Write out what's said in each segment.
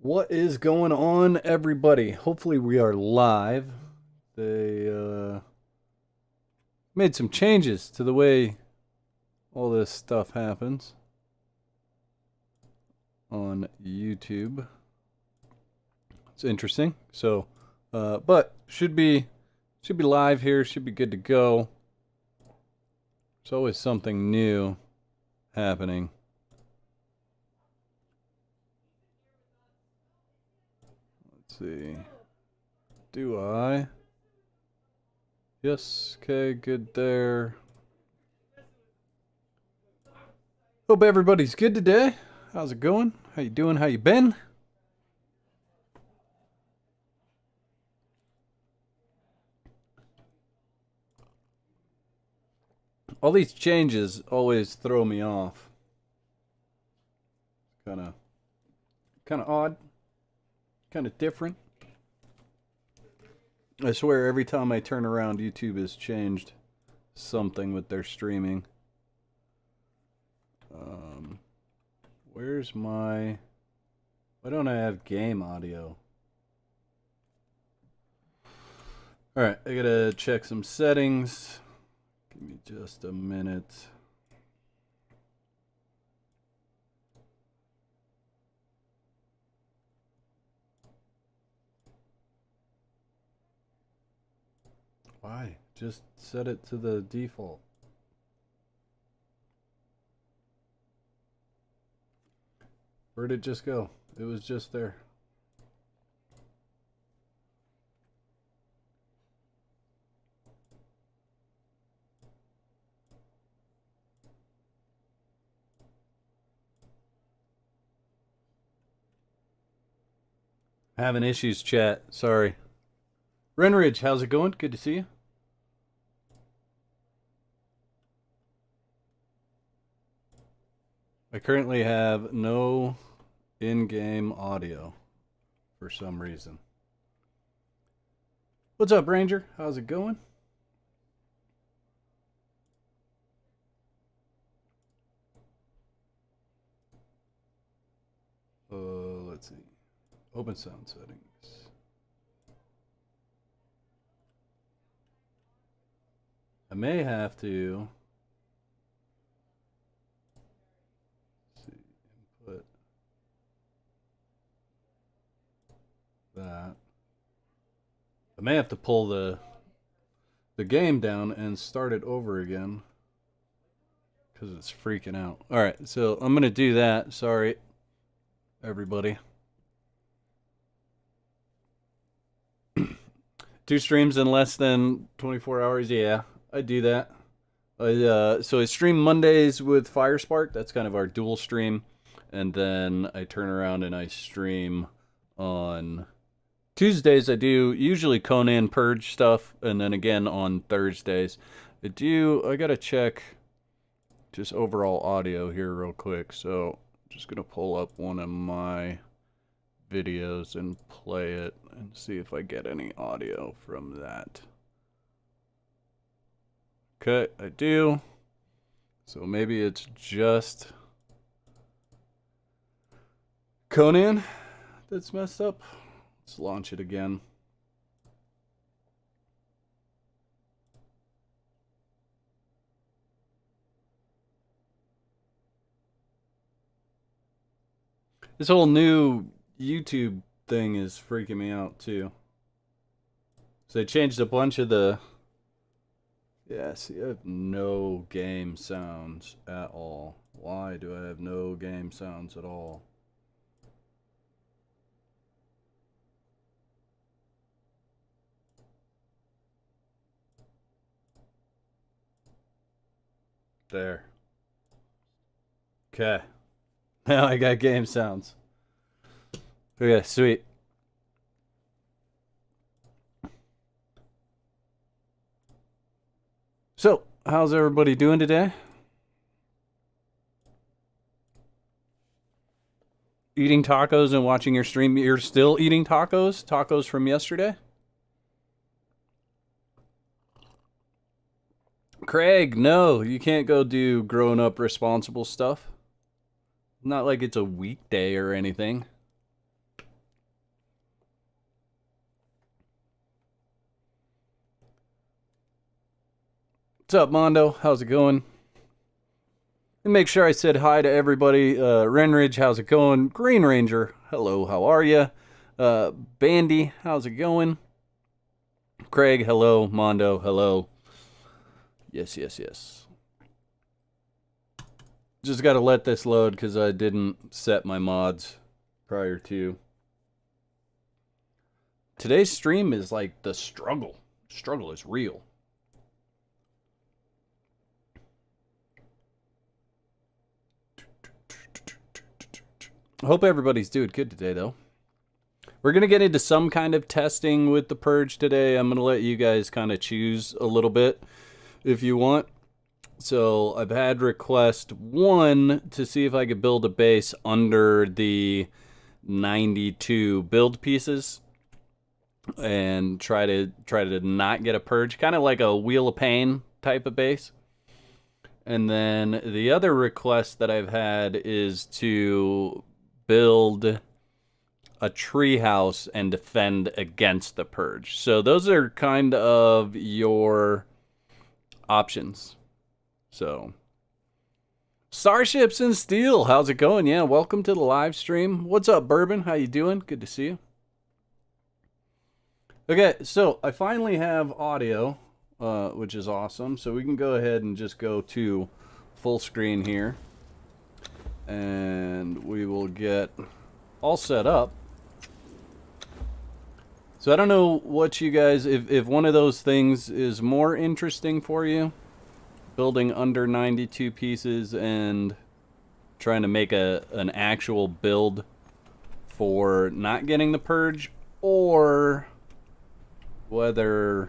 What is going on, everybody? Hopefully we are live. They made some changes to the way all this stuff happens on YouTube. It's interesting. So, but should be live here. Should be good to go. There's always something new happening. Let's see. Do I? Yes. Okay. Good there. Hope everybody's good today. How's it going? How you doing? How you been? All these changes always throw me off. Kind of odd. Kind of different. I swear every time I turn around, YouTube has changed something with their streaming. Where's my... Why don't I have game audio? Alright, I gotta check some settings. Give me just a minute. Why? Just set it to the default. Where'd it just go? It was just there. Having issues, chat. Sorry. Renridge, how's it going? Good to see you. I currently have no in-game audio for some reason. What's up, Ranger? How's it going? Let's see. Open sound settings. I may have to input that. I may have to pull the game down and start it over again because it's freaking out. All right, so I'm gonna do that. Sorry, everybody. 2 streams in less than 24 hours. Yeah, I do that. So I stream Mondays with Firespark. That's kind of our dual stream. And then I turn around and I stream on Tuesdays. I do usually Conan Purge stuff. And then again on Thursdays. I gotta check just overall audio here real quick. So I'm just gonna pull up one of my videos and play it and see if I get any audio from that. Okay, I do. So maybe it's just Conan that's messed up. Let's launch it again. This whole new YouTube thing is freaking me out too. So they changed a bunch of the... Yeah, see, I have no game sounds at all. Why do I have no game sounds at all? There. Okay. Now I got game sounds. Okay, sweet. So, how's everybody doing today? Eating tacos and watching your stream. You're still eating tacos? Tacos from yesterday? Craig, no, you can't go do grown up responsible stuff. Not like it's a weekday or anything. What's up, Mondo? How's it going? And make sure I said hi to everybody. Renridge, how's it going? Green Ranger, hello, how are you? Bandy, how's it going? Craig, hello. Mondo, hello. Yes, yes, yes. Just got to let this load because I didn't set my mods prior to. Today's stream is like the struggle. Struggle is real. I hope everybody's doing good today, though. We're going to get into some kind of testing with the Purge today. I'm going to let you guys kind of choose a little bit if you want. So I've had request 1 to see if I could build a base under the 92 build pieces and try to not get a Purge, kind of like a Wheel of Pain type of base. And then the other request that I've had is to build a tree house and defend against the Purge. So those are kind of your options. So Starships and Steel, how's it going? Yeah, welcome to the live stream. What's up, Bourbon? How you doing? Good to see you. Okay, so I finally have audio, which is awesome. So we can go ahead and just go to full screen here. And we will get all set up. So I don't know what you guys, if one of those things is more interesting for you, building under 92 pieces and trying to make an actual build for not getting the Purge, or whether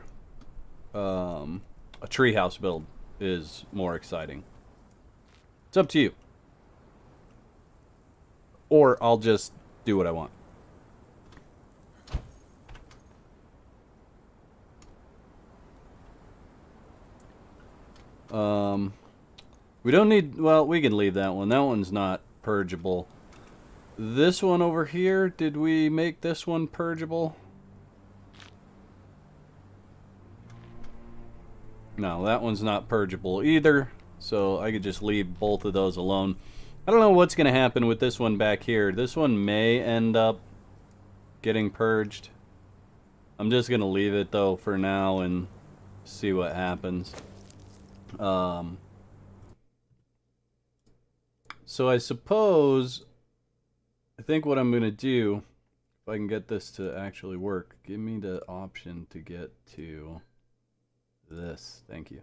a treehouse build is more exciting. It's up to you. Or I'll just do what I want. We don't need, well, we can leave that one. That one's not purgeable. This one over here, did we make this one purgeable? No, that one's not purgeable either. So I could just leave both of those alone. I don't know what's going to happen with this one back here. This one may end up getting purged. I'm just going to leave it though for now and see what happens. So I suppose, I think what I'm going to do, if I can get this to actually work, give me the option to get to this. Thank you.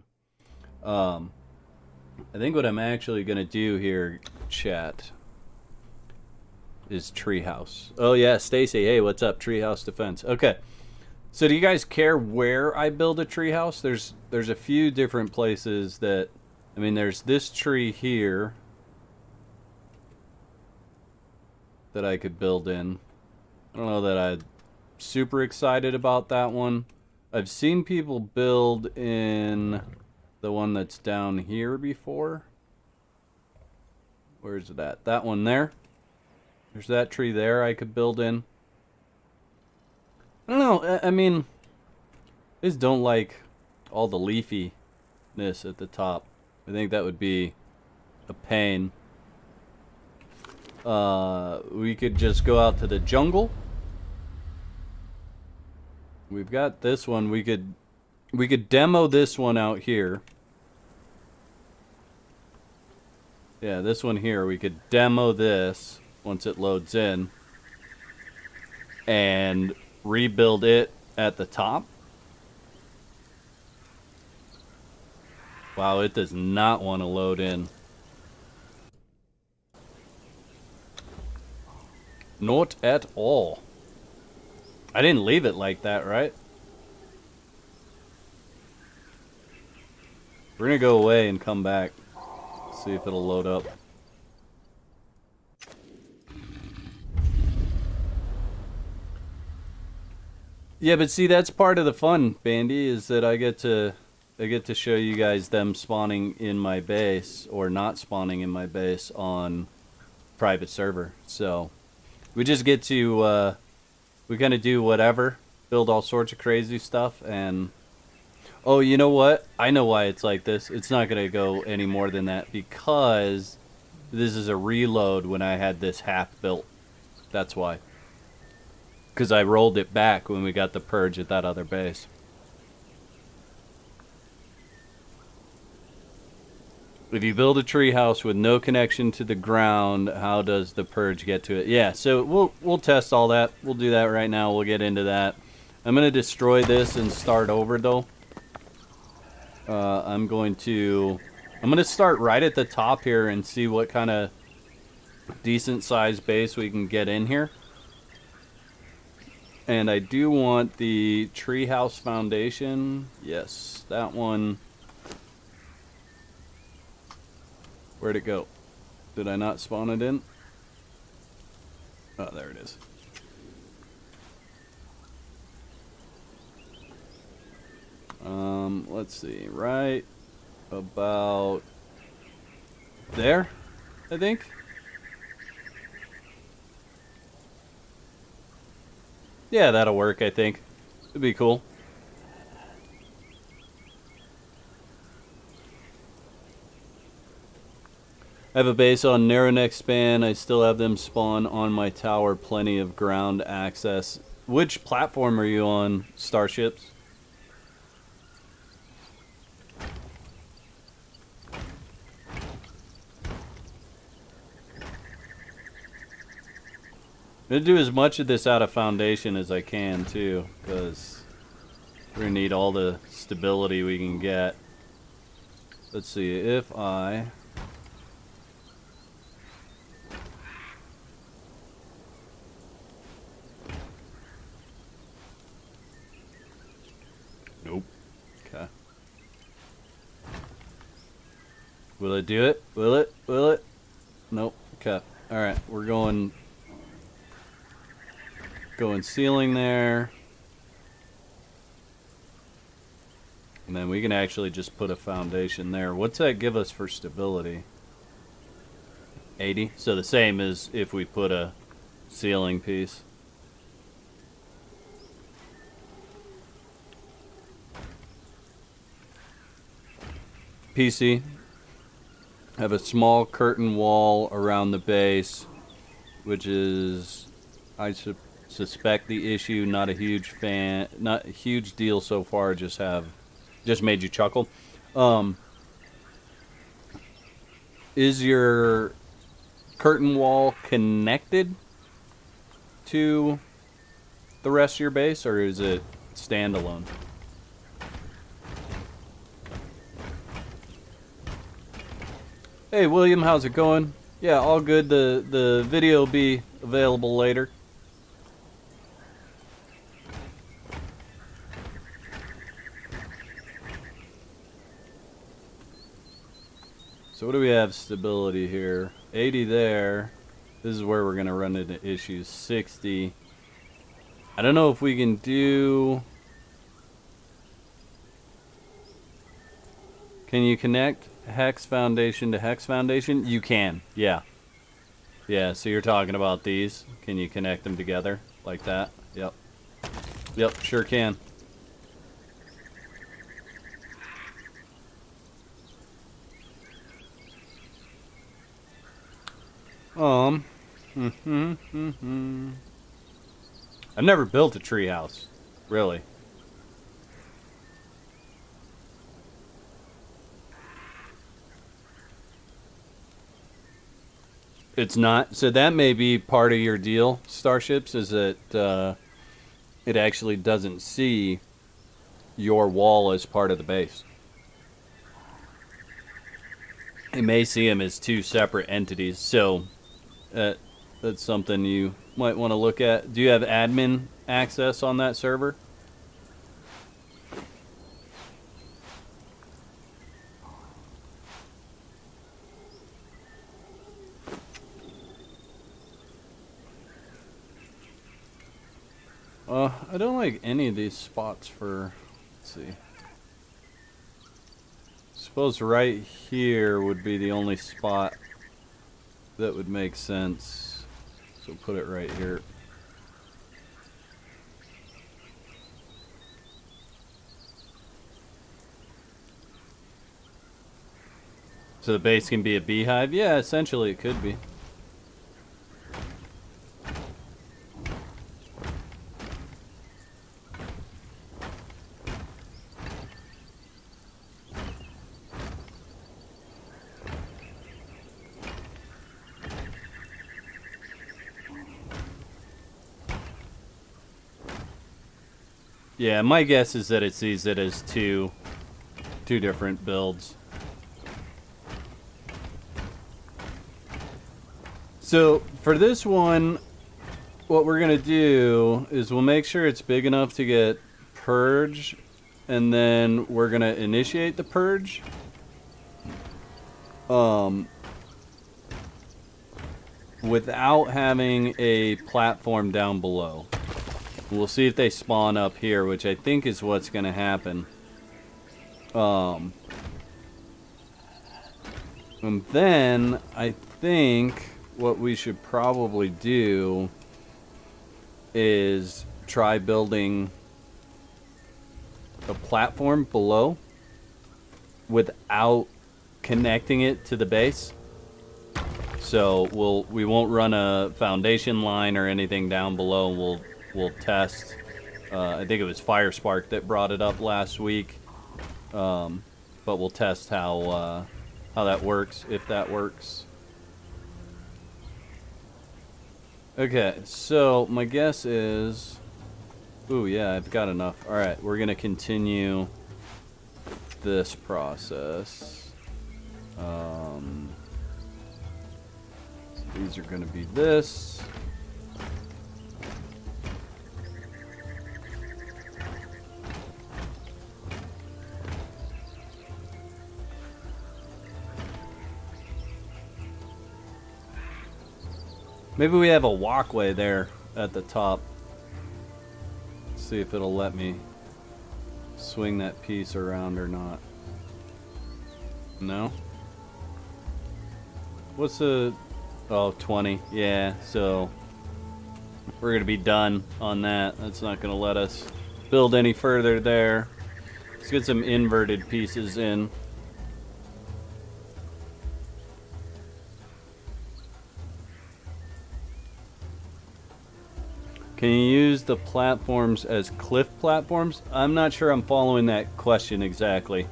I think what I'm actually going to do here, chat, is treehouse. Oh yeah, Stacy. Hey, what's up? Treehouse defense. Okay. So do you guys care where I build a treehouse? There's a few different places that, I mean, there's this tree here that I could build in. I don't know that I'm super excited about that one. I've seen people build in the one that's down here before. Where's it at? That one there. There's that tree there I could build in. I don't know. I mean, I just don't like all the leafiness at the top. I think that would be a pain. We could just go out to the jungle. We've got this one. We could demo this one out here. Yeah, this one here. We could demo this once it loads in. And rebuild it at the top. Wow, it does not want to load in. Not at all. I didn't leave it like that, right? We're gonna go away and come back. See if it'll load up. Yeah, but see, that's part of the fun, Bandy, is that I get to show you guys them spawning in my base or not spawning in my base on private server. So we just get to we kind of do whatever, build all sorts of crazy stuff. And Oh, you know what? I know why it's like this. It's not going to go any more than that because this is a reload when I had this half built. That's why. Because I rolled it back when we got the purge at that other base. If you build a treehouse with no connection to the ground, how does the purge get to it? Yeah, so we'll test all that. We'll do that right now. We'll get into that. I'm going to destroy this and start over, though. I'm going to start right at the top here and see what kind of decent sized base we can get in here. And I do want the treehouse foundation. Yes, that one. Where'd it go? Did I not spawn it in? Oh, there it is. Let's see, right about there, I think. Yeah, that'll work, I think. It'd be cool. I have a base on narrow neck span. I still have them spawn on my tower. Plenty of ground access. Which platform are you on, Starships? I'm going to do as much of this out of foundation as I can, too, because we're going to need all the stability we can get. Let's see, if I... Nope. Okay. Will it do it? Will it? Will it? Nope. Okay. Alright, we're going ceiling there. And then we can actually just put a foundation there. What's that give us for stability? 80? So the same as if we put a ceiling piece. PC. Have a small curtain wall around the base, which is, I suspect the issue. Not a huge fan, not a huge deal so far. Just made you chuckle. Is your curtain wall connected to the rest of your base, or is it standalone? Hey William, how's it going? Yeah, all good. The video will be available later. So what do we have stability here? 80 there. This is where we're going to run into issues. 60. I don't know if we can do... Can you connect hex foundation to hex foundation? You can, yeah. Yeah, so you're talking about these. Can you connect them together like that? Yep. Yep, sure can. I've never built a treehouse, really. It's not. So that may be part of your deal, Starships, is that it actually doesn't see your wall as part of the base. It may see them as two separate entities. So that's something you might want to look at. Do you have admin access on that server? I don't like any of these spots for, let's see. Suppose right here would be the only spot that would make sense. So put it right here. So the base can be a beehive? Yeah, essentially it could be. Yeah, my guess is that it sees it as two different builds. So for this one, what we're gonna do is we'll make sure it's big enough to get purge, and then we're gonna initiate the purge. Without having a platform down below. We'll see if they spawn up here, which I think is what's gonna happen. And then I think what we should probably do is try building a platform below without connecting it to the base. So we won't run a foundation line or anything down below. We'll test. I think it was Firespark that brought it up last week, but we'll test how that works, if that works. Okay, so my guess is... Ooh, yeah, I've got enough. Alright, we're going to continue this process. These are going to be this. Maybe we have a walkway there at the top. Let's see if it'll let me swing that piece around or not. No? What's the... Oh, 20. Yeah, so we're going to be done on that. That's not going to let us build any further there. Let's get some inverted pieces in. Can you use the platforms as cliff platforms? I'm not sure I'm following that question exactly.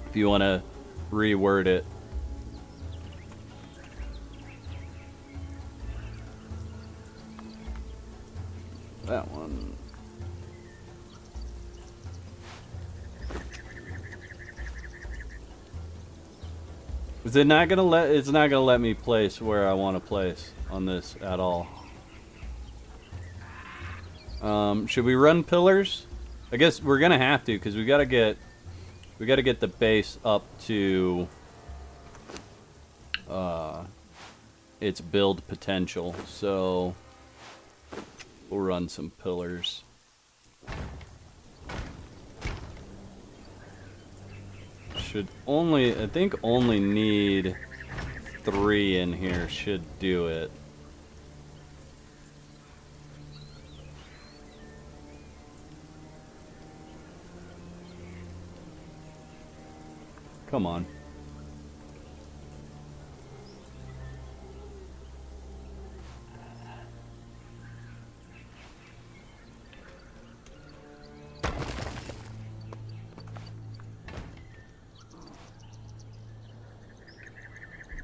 If you want to reword it. That one. Is it not gonna let? It's not gonna let me place where I want to place on this at all. Should we run pillars? I guess we're gonna have to, because we gotta get the base up to its build potential. So we'll run some pillars. Should only, I think only need 3 in here should do it. Come on.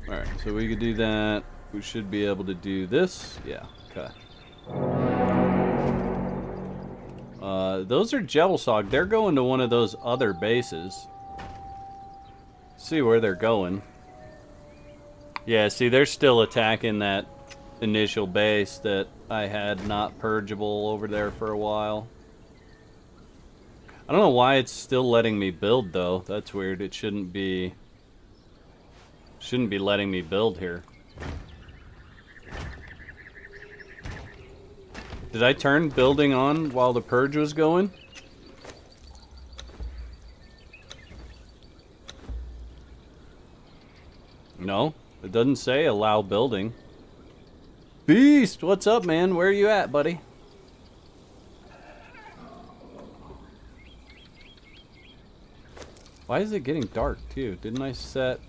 Alright, so we could do that. We should be able to do this. Yeah, okay. Those are Jebelsog. They're going to one of those other bases. See where they're going. Yeah, see, they're still attacking that initial base that I had not purgeable over there for a while. I don't know why it's still letting me build, though. That's weird. It shouldn't be letting me build here. Did I turn building on while the purge was going? No, it doesn't say allow building. Beast, what's up, man? Where are you at, buddy? Why is it getting dark, too? Didn't I set...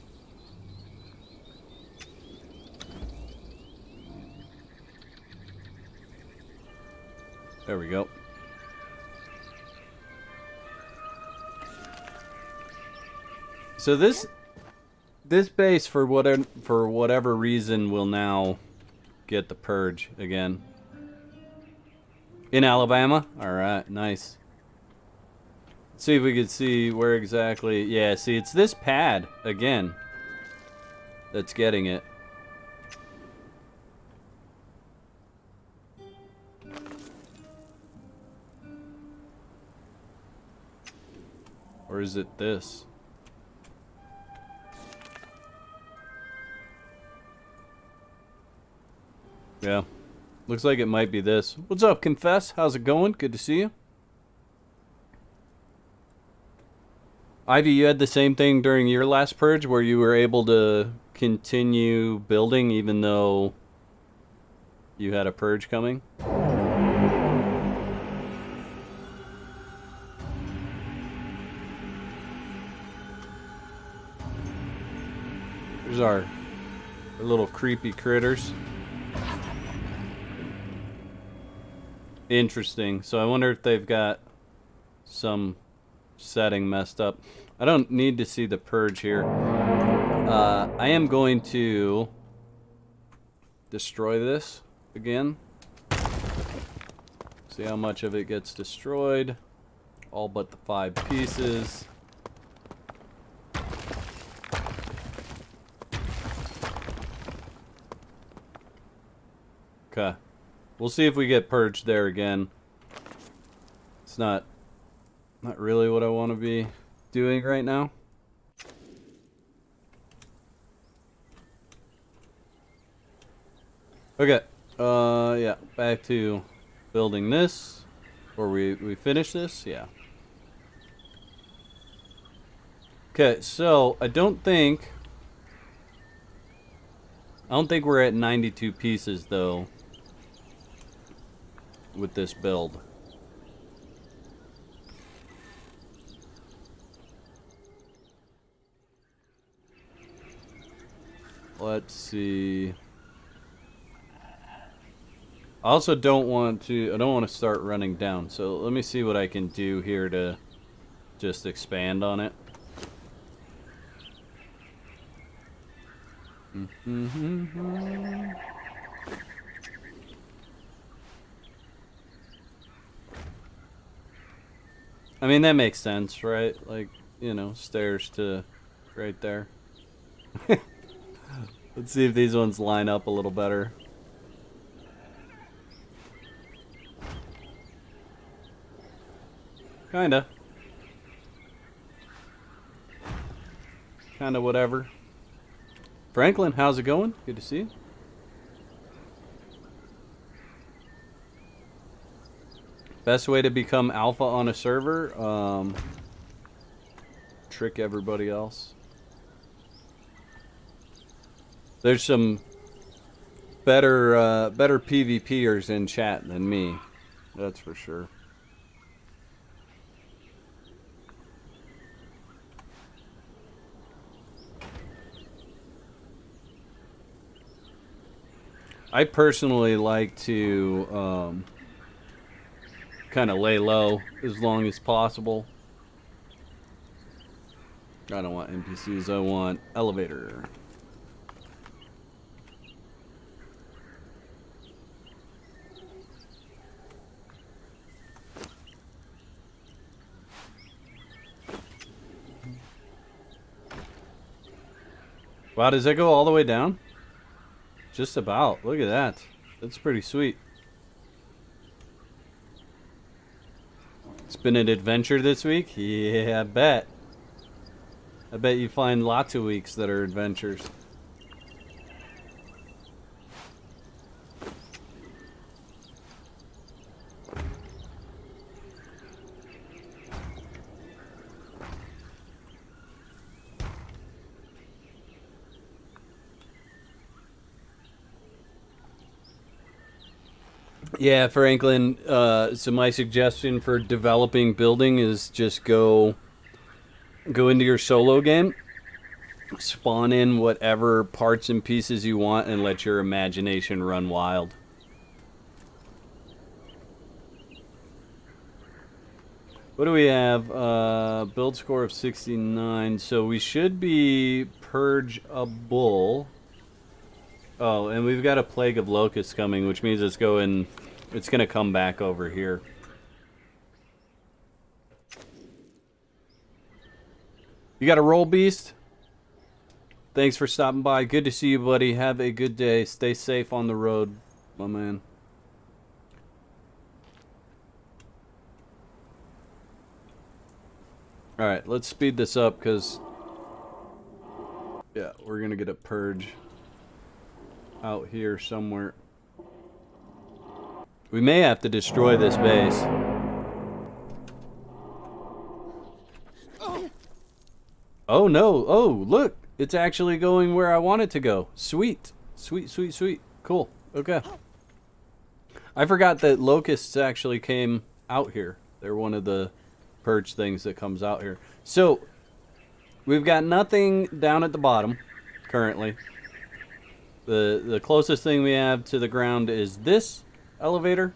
There we go. So this base, for whatever reason, will now get the purge again. In Alabama? Alright, nice. Let's see if we can see where exactly... Yeah, see, it's this pad, again, that's getting it. Or is it this? Yeah. Looks like it might be this. What's up, Confess? How's it going? Good to see you. Ivy, you had the same thing during your last purge where you were able to continue building even though you had a purge coming? There's our little creepy critters. Interesting. So I wonder if they've got some setting messed up. I don't need to see the purge here. I am going to destroy this again. See how much of it gets destroyed. All but the 5 pieces. Okay. We'll see if we get purged there again. It's not really what I want to be doing right now. Okay. Yeah. Back to building this. Or we finish this? Yeah. Okay, so I don't think we're at 92 pieces though with this build. Let's see. I also don't want to start running down. So let me see what I can do here to just expand on it. I mean, that makes sense, right? Like, you know, stairs to right there. Let's see if these ones line up a little better. Kinda whatever. Franklin, how's it going? Good to see you. Best way to become alpha on a server? Trick everybody else. There's some better PvPers in chat than me. That's for sure. I personally like to kind of lay low as long as possible. I don't want NPCs, I want elevator. Wow, does that go all the way down? Just about. Look at that. That's pretty sweet. It's been an adventure this week? Yeah, I bet. I bet you find lots of weeks that are adventures. Yeah, Franklin, so my suggestion for developing building is just go into your solo game, spawn in whatever parts and pieces you want, and let your imagination run wild. What do we have? Build score of 69. So we should be purgeable. Oh, and we've got a plague of locusts coming, which means it's going to come back over here. You got a roll, Beast? Thanks for stopping by. Good to see you, buddy. Have a good day. Stay safe on the road, my man. Alright, let's speed this up, because... yeah, we're going to get a purge out here somewhere. We may have to destroy this base. Oh no, oh look, it's actually going where I want it to go. Sweet, sweet, sweet, sweet. Cool, okay. I forgot that locusts actually came out here. They're one of the purge things that comes out here. So, we've got nothing down at the bottom, currently. The closest thing we have to the ground is this elevator.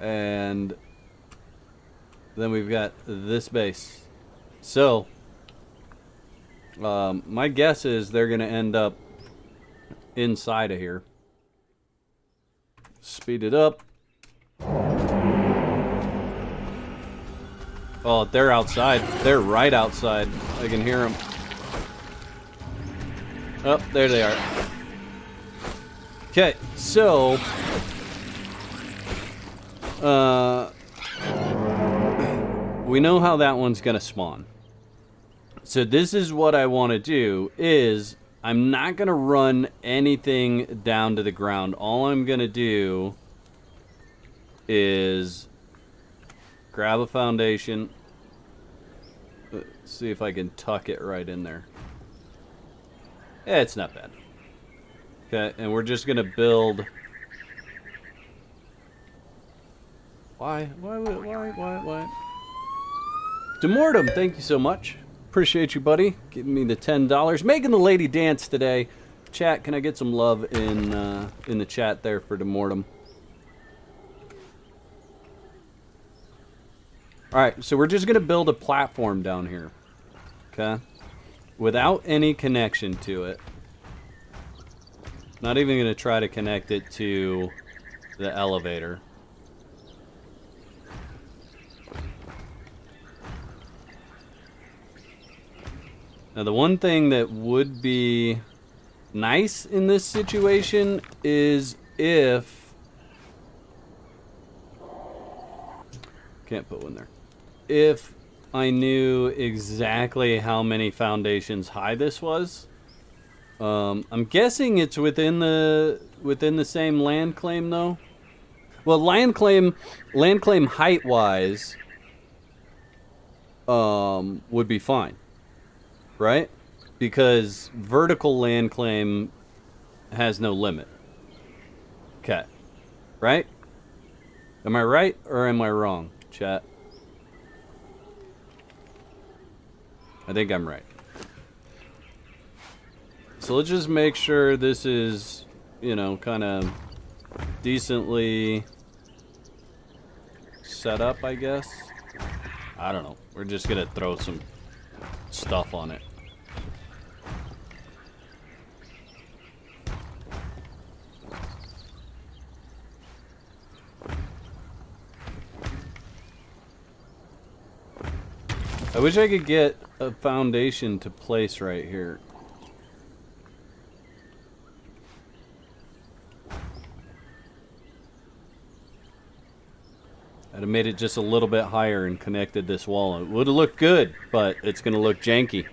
And then we've got this base. So, my guess is they're going to end up inside of here. Speed it up. Oh, they're outside. They're right outside. I can hear them. Oh, there they are. Okay, so... we know how that one's gonna spawn. So this is what I want to do, is I'm not gonna run anything down to the ground. All I'm gonna do is grab a foundation. Let's see if I can tuck it right in there. It's not bad. Okay, and we're just gonna build. Why? Demortem, thank you so much. Appreciate you, buddy. Giving me the $10. Making the lady dance today. Chat, can I get some love in the chat there for Demortem? Alright, so we're just gonna build a platform down here. Okay? Without any connection to it. Not even gonna try to connect it to the elevator. Now the one thing that would be nice in this situation is if... can't put one there. If I knew exactly how many foundations high this was. I'm guessing it's within the same land claim though. Well, land claim height wise would be fine. Right? Because vertical land claim has no limit. Okay. Right? Am I right or am I wrong, chat? I think I'm right. So let's just make sure this is, you know, kind of decently set up, I guess. I don't know. We're just going to throw some stuff on it. I wish I could get a foundation to place right here. I'd have made it just a little bit higher and connected this wall. It would have looked good, but it's going to look janky.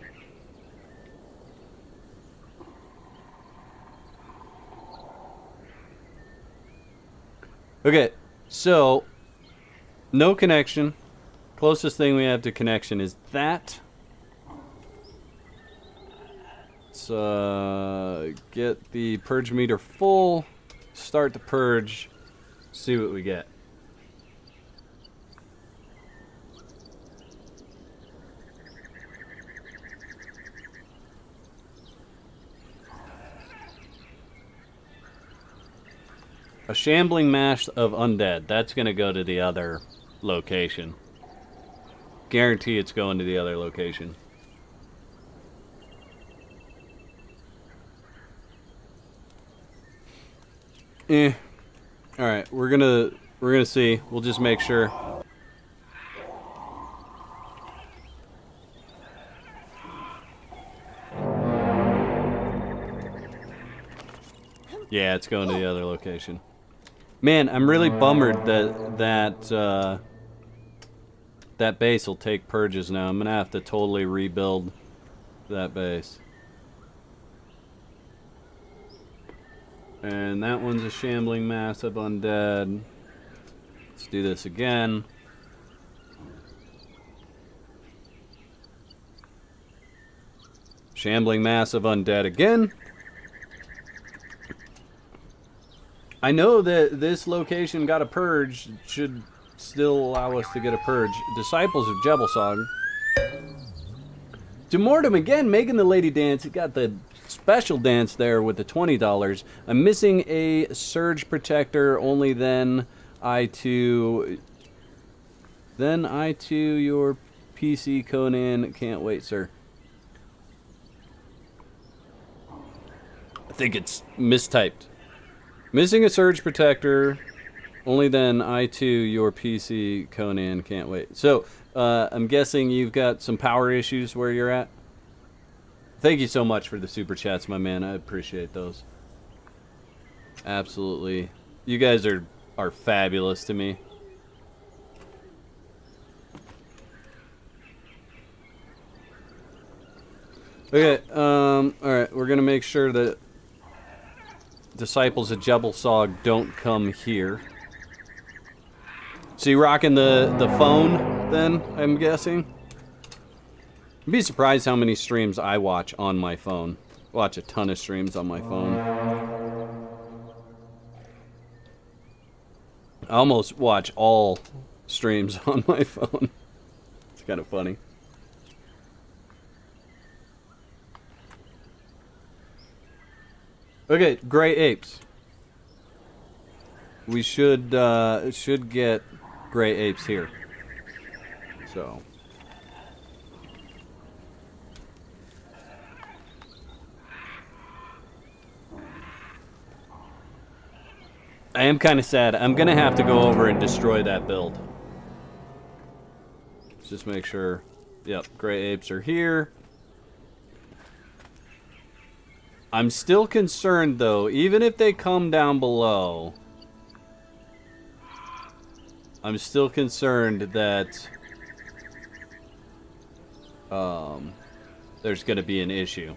Okay, so no connection. Closest thing we have to connection is that. Let's get the purge meter full, start the purge, see what we get. A shambling mass of undead. That's going to go to the other location. Guarantee it's going to the other location. All right, we're gonna see. We'll just make sure. Yeah, it's going to the other location. Man, I'm really bummered that that base will take purges now. I'm gonna have to totally rebuild that base. And that one's a shambling mass of undead. Let's do this again. Shambling mass of undead again. I know that this location got a purge. Should still allow us to get a purge. Disciples of Jebelsong. Demortem again, making the lady dance. It got the special dance there with the $20. I'm missing a surge protector. Only then I to your PC Conan. Can't wait, sir. I think it's mistyped. Missing a surge protector. Only then I too your PC Conan. Can't wait. So I'm guessing you've got some power issues where you're at. Thank you so much for the super chats, my man. I appreciate those. Absolutely. You guys are fabulous to me. Okay, alright, we're gonna make sure that Disciples of Jebelsog don't come here. So you rocking the phone then, I'm guessing? You'd be surprised how many streams I watch on my phone. Watch a ton of streams on my phone. I almost watch all streams on my phone. It's kind of funny. Okay, gray apes. We should get gray apes here. So. I am kind of sad. I'm gonna have to go over and destroy that build. Let's just make sure. Yep, gray apes are here. I'm still concerned though, even if they come down below, I'm still concerned that there's gonna be an issue.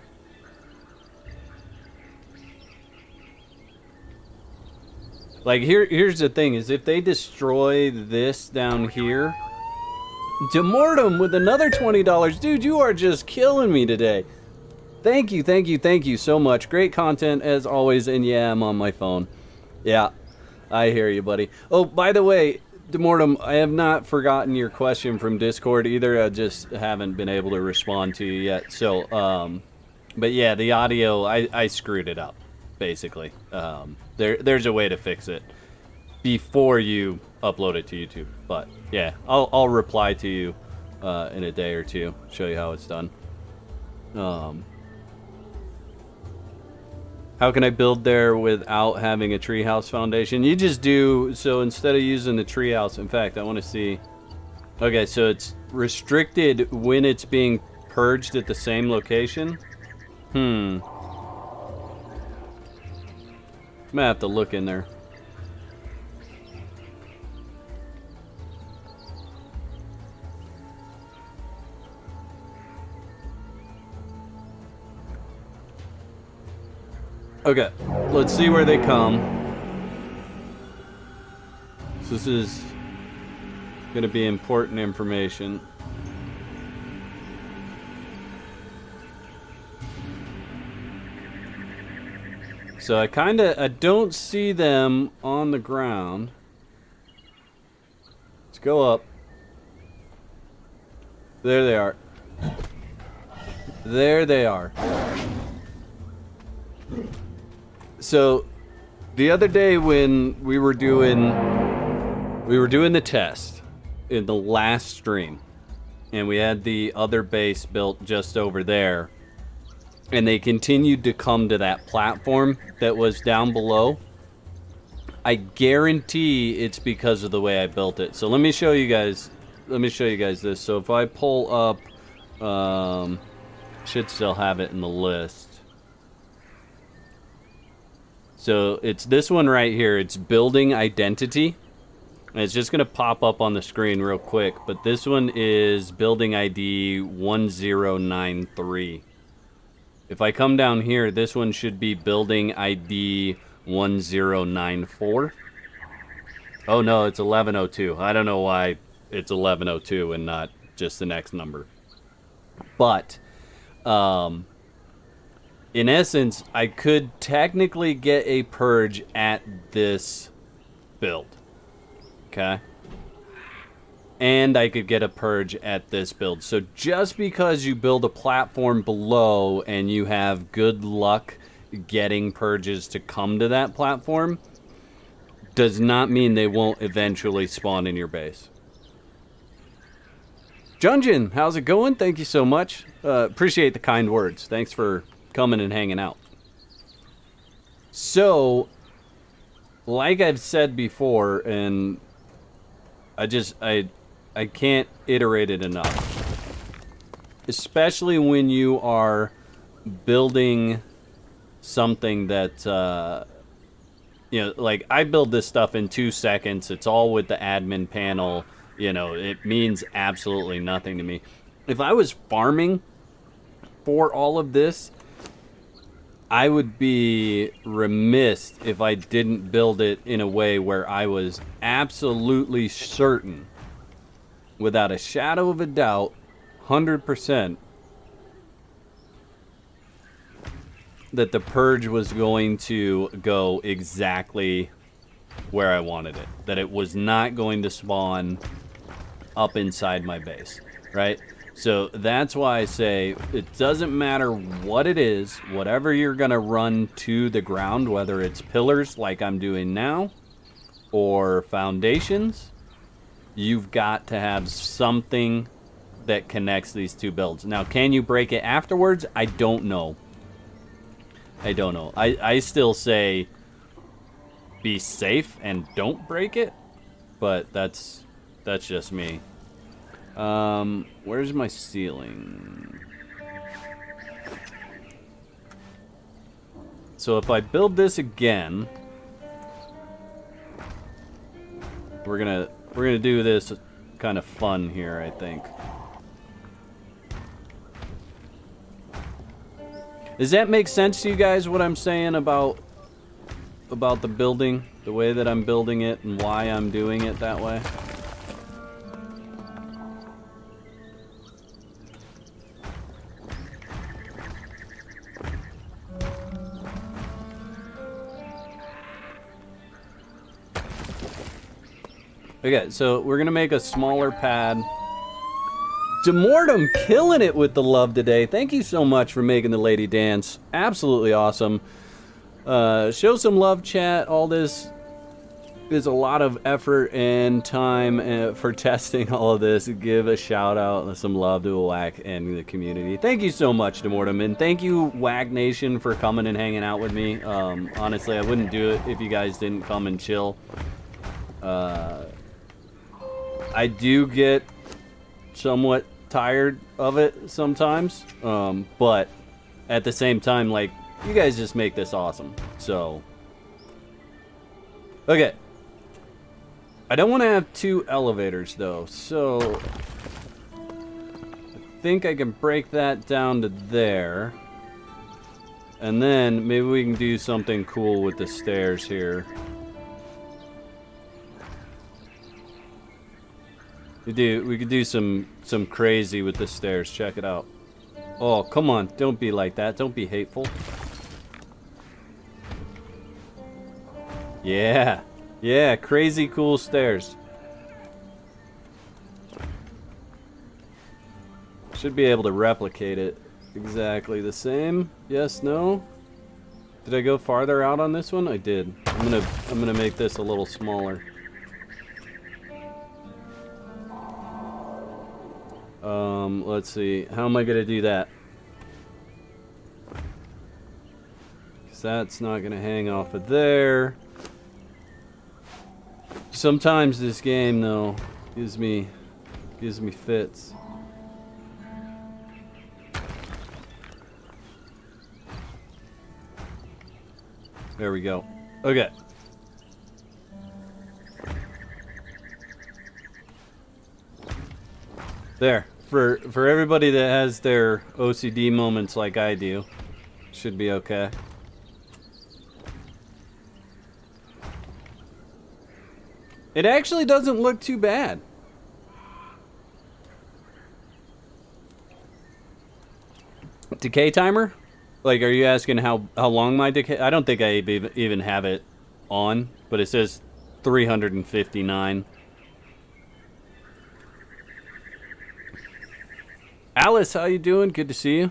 Like here's the thing is if they destroy this down here, Demortem with another $20. Dude, you are just killing me today. Thank you so much. Great content as always, and yeah, I'm on my phone. Yeah, I hear you, buddy. Oh, by the way, Demortem, I have not forgotten your question from Discord either. I just haven't been able to respond to you yet. So, but yeah, the audio, I screwed it up, basically. There's a way to fix it before you upload it to YouTube. But yeah, I'll reply to you in a day or two, show you how it's done. How can I build there without having a treehouse foundation? You just do, so instead of using the treehouse, in fact, I want to see. Okay, so it's restricted when it's being purged at the same location? I'm gonna have to look in there. Okay, let's see where they come. So this is going to be important information. So I don't see them on the ground. Let's go up. There they are. There they are. So the other day when we were doing the test in the last stream, and we had the other base built just over there, and they continued to come to that platform that was down below, I guarantee it's because of the way I built it. So let me show you guys. Let me show you guys this. So if I pull up, should still have it in the list. So it's this one right here. It's building identity. And it's just going to pop up on the screen real quick. But this one is building ID 1093. If I come down here, this one should be building ID 1094. Oh no, it's 1102. I don't know why it's 1102 and not just the next number. But in essence, I could technically get a purge at this build. Okay? And I could get a purge at this build. So just because you build a platform below and you have good luck getting purges to come to that platform does not mean they won't eventually spawn in your base. Junjin, how's it going? Thank you so much. Appreciate the kind words. Thanks for coming and hanging out. So, like I've said before, and I can't iterate it enough. Especially when you are building something that, you know, like I build this stuff in 2 seconds. It's all with the admin panel. You know, it means absolutely nothing to me. If I was farming for all of this, I would be remiss if I didn't build it in a way where I was absolutely certain, without a shadow of a doubt, 100%, that the purge was going to go exactly where I wanted it. That it was not going to spawn up inside my base, right? So that's why I say it doesn't matter what it is, whatever you're going to run to the ground, whether it's pillars like I'm doing now or foundations, you've got to have something that connects these two builds. Now, can you break it afterwards? I don't know. I don't know. I still say be safe and don't break it, but that's just me. Where's my ceiling? So if I build this again, we're gonna do this kind of fun here, I think. Does that make sense to you guys, what I'm saying about the building, the way that I'm building it and why I'm doing it that way? Okay, so we're gonna make a smaller pad. Demortem killing it with the love today. Thank you so much for making the lady dance. Absolutely awesome. Show some love, chat. All this is a lot of effort and time for testing all of this. Give a shout out and some love to Whack and the community. Thank you so much, Demortem, and thank you, Whack Nation, for coming and hanging out with me. Honestly, I wouldn't do it if you guys didn't come and chill. I do get somewhat tired of it sometimes, but at the same time, like, you guys just make this awesome. So, okay, I don't want to have 2 elevators though, so I think I can break that down to there, and then maybe we can do something cool with the stairs here. We could do some crazy with the stairs. Check it out. Oh, come on. Don't be like that. Don't be hateful. Yeah. Yeah, crazy cool stairs. Should be able to replicate it exactly the same. Yes, no? Did I go farther out on this one? I did. I'm gonna make this a little smaller. Let's see. How am I going to do that? Because that's not going to hang off of there. Sometimes this game, though, gives me fits. There we go. Okay. There. For everybody that has their OCD moments like I do, should be okay. It actually doesn't look too bad. Decay timer? Like, are you asking how long my decay? I don't think I even have it on, but it says 359. Alice, how you doing? Good to see you.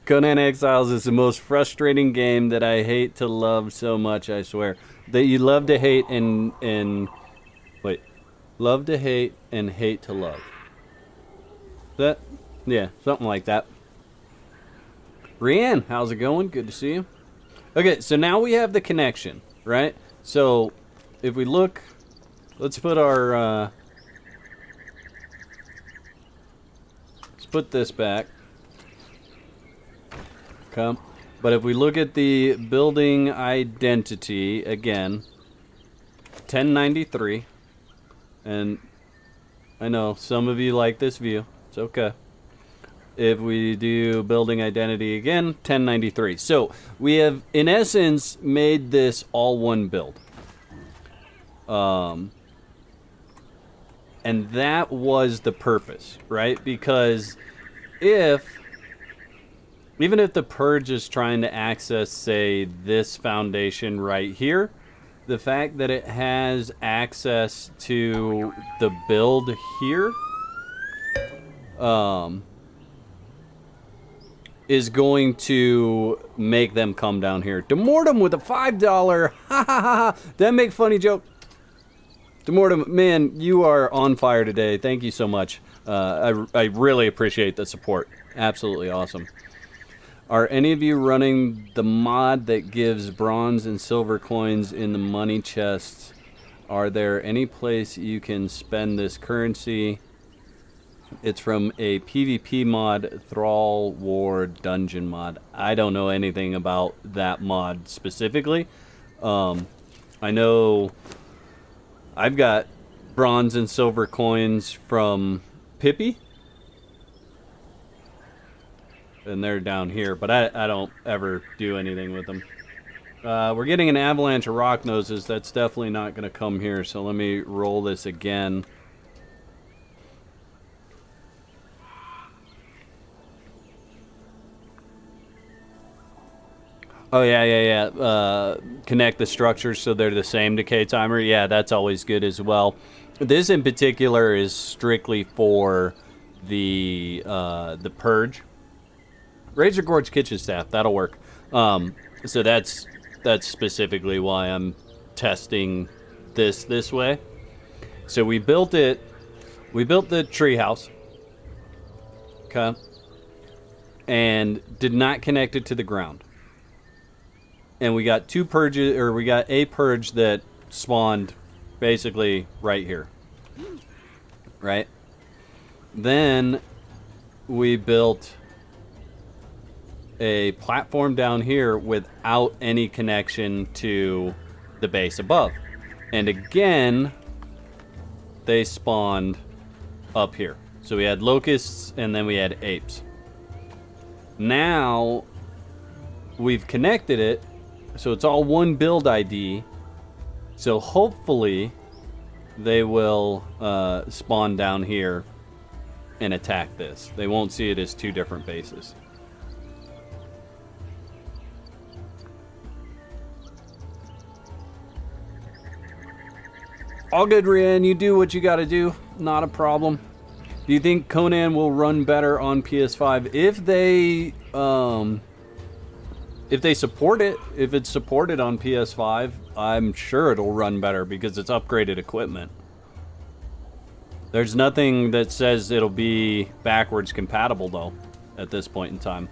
Conan Exiles is the most frustrating game that I hate to love so much, I swear. That you love to hate and wait. Love to hate and hate to love. That? Yeah, something like that. Rianne, how's it going? Good to see you. Okay, so now we have the connection, right? So, if we look, let's put our, let's put this back. Okay. But if we look at the building identity, again, 1093, and I know some of you like this view, it's okay. If we do building identity again, 1093. So we have, in essence, made this all one build. And that was the purpose, right? Because even if the Purge is trying to access, say, this foundation right here, the fact that it has access to the build here, is going to make them come down here. Demortem with a $5. Ha ha ha ha. That make funny joke. Demortem, man, you are on fire today. Thank you so much. I really appreciate the support. Absolutely awesome. Are any of you running the mod that gives bronze and silver coins in the money chests? Are there any place you can spend this currency? It's from a PvP mod, Thrall War Dungeon mod. I don't know anything about that mod specifically. I know I've got bronze and silver coins from Pippi. And they're down here, but I don't ever do anything with them. We're getting an avalanche of rock noses. That's definitely not going to come here, so let me roll this again. Oh, yeah. Connect the structures so they're the same decay timer. Yeah, that's always good as well. This in particular is strictly for the Purge. Razor Gorge kitchen staff, that'll work. So that's specifically why I'm testing this way. So we built the treehouse. Okay. And did not connect it to the ground. And we got two purges, or we got a purge that spawned basically right here. Right? Then we built a platform down here without any connection to the base above. And again, they spawned up here. So we had locusts and then we had apes. Now we've connected it, so it's all one build ID. So hopefully they will spawn down here and attack this. They won't see it as two different bases. All good, Rianne. You do what you gotta do. Not a problem. Do you think Conan will run better on PS5 if they support it? If it's supported on PS5, I'm sure it'll run better because it's upgraded equipment. There's nothing that says it'll be backwards compatible, though, at this point in time.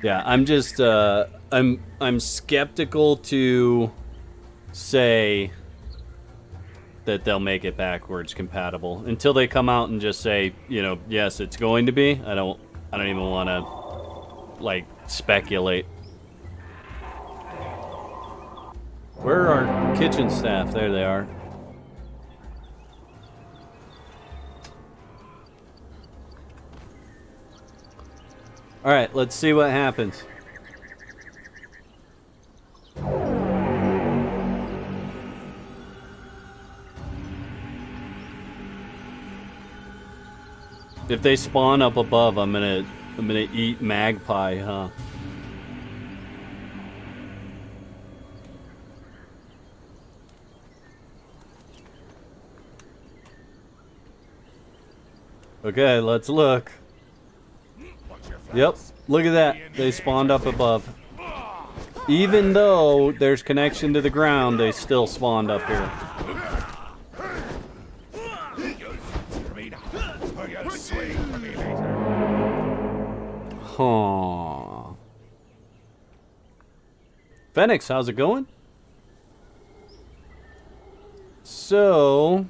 Yeah, I'm just, I'm skeptical to say that they'll make it backwards compatible until they come out and just say, you know, yes, it's going to be. I don't even want to, like, speculate. Where are our kitchen staff? There they are. All right, let's see what happens. If they spawn up above, I'm gonna eat magpie, huh? Okay, let's look. Yep, look at that. They spawned up above. Even though there's connection to the ground, they still spawned up here. Huh. Phoenix, how's it going? So...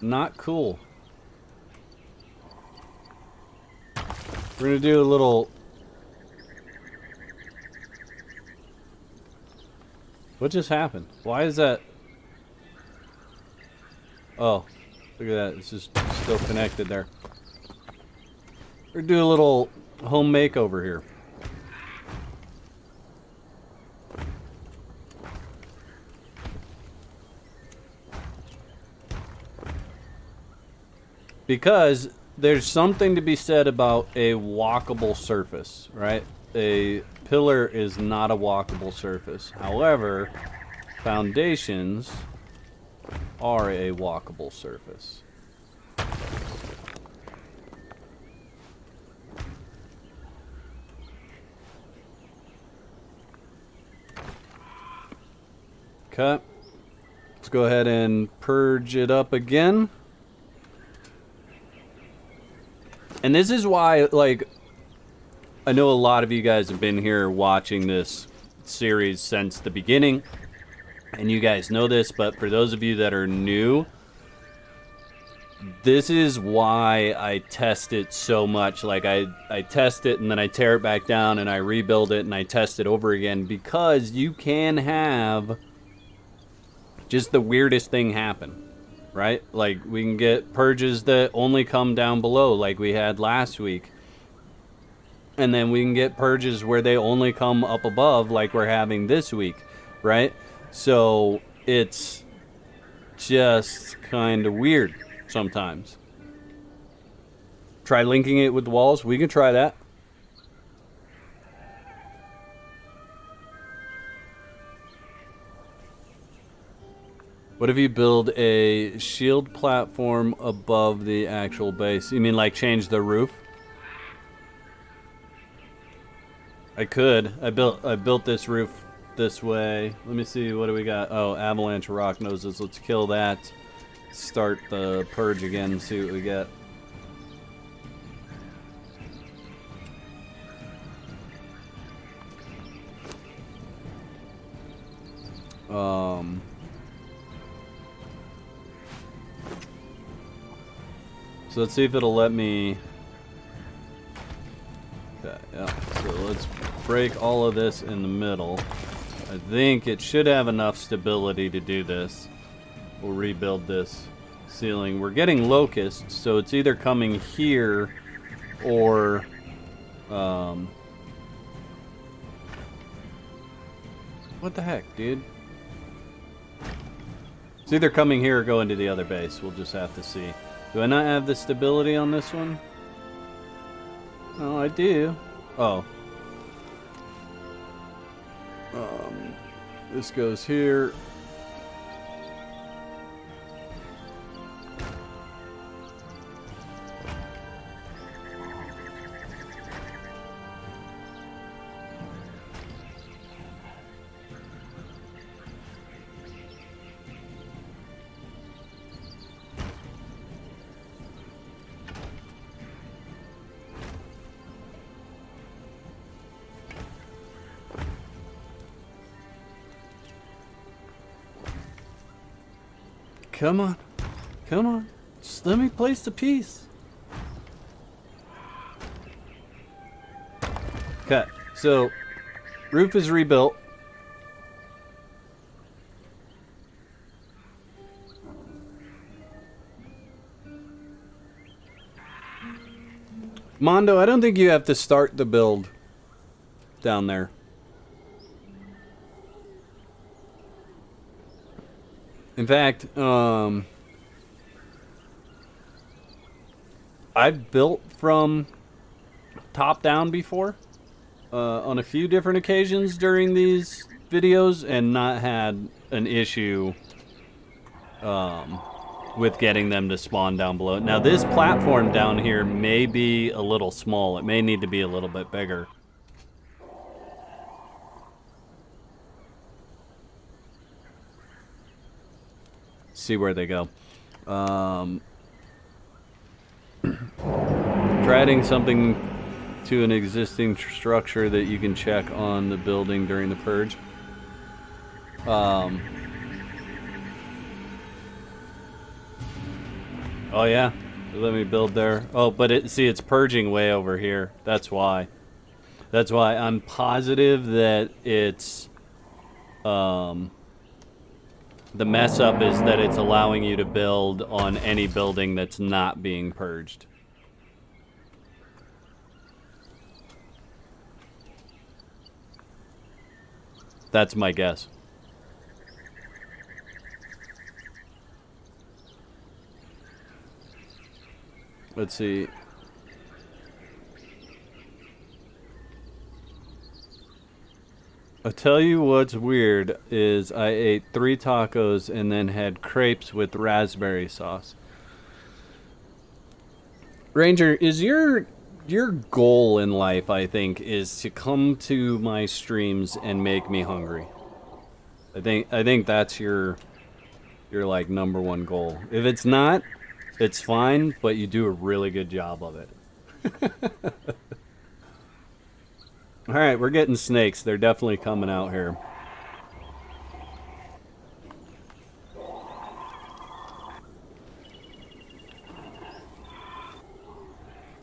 not cool. We're gonna do a little... what just happened? Why is that... oh, look at that. It's just still connected there. We're gonna do a little home makeover here. Because there's something to be said about a walkable surface, right? A pillar is not a walkable surface. However, foundations are a walkable surface. Okay. Let's go ahead and purge it up again. And this is why, like, I know a lot of you guys have been here watching this series since the beginning, and you guys know this, but for those of you that are new, this is why I test it so much. Like, I test it, and then I tear it back down, and I rebuild it, and I test it over again, because you can have just the weirdest thing happen. Right? Like, we can get purges that only come down below, like we had last week. And then we can get purges where they only come up above, like we're having this week. Right? So, it's just kind of weird sometimes. Try linking it with the walls. We can try that. What if you build a shield platform above the actual base? You mean like change the roof? I could. I built this roof this way. Let me see, what do we got? Oh, avalanche rock noses. Let's kill that. Start the purge again and see what we get. So let's see if it'll let me... okay, yeah. So let's break all of this in the middle. I think it should have enough stability to do this. We'll rebuild this ceiling. We're getting locusts, so it's either coming here or... what the heck, dude? It's either coming here or going to the other base. We'll just have to see. Do I not have the stability on this one? Oh, I do. Oh. This goes here. Come on. Come on. Just let me place the piece. Okay, so roof is rebuilt. Mondo, I don't think you have to start the build down there. In fact, I've built from top down before on a few different occasions during these videos and not had an issue with getting them to spawn down below. Now this platform down here may be a little small. It may need to be a little bit bigger. See where they go. Try adding something to an existing structure that you can check on the building during the purge. Oh yeah, let me build there. Oh, but it's purging way over here. That's why. That's why I'm positive that it's the mess up is that it's allowing you to build on any building that's not being purged. That's my guess. Let's see. I'll tell you what's weird is I ate 3 tacos and then had crepes with raspberry sauce. Ranger, is your goal in life, I think, is to come to my streams and make me hungry. I think that's your like #1 goal. If it's not, it's fine, but you do a really good job of it. Alright, we're getting snakes. They're definitely coming out here.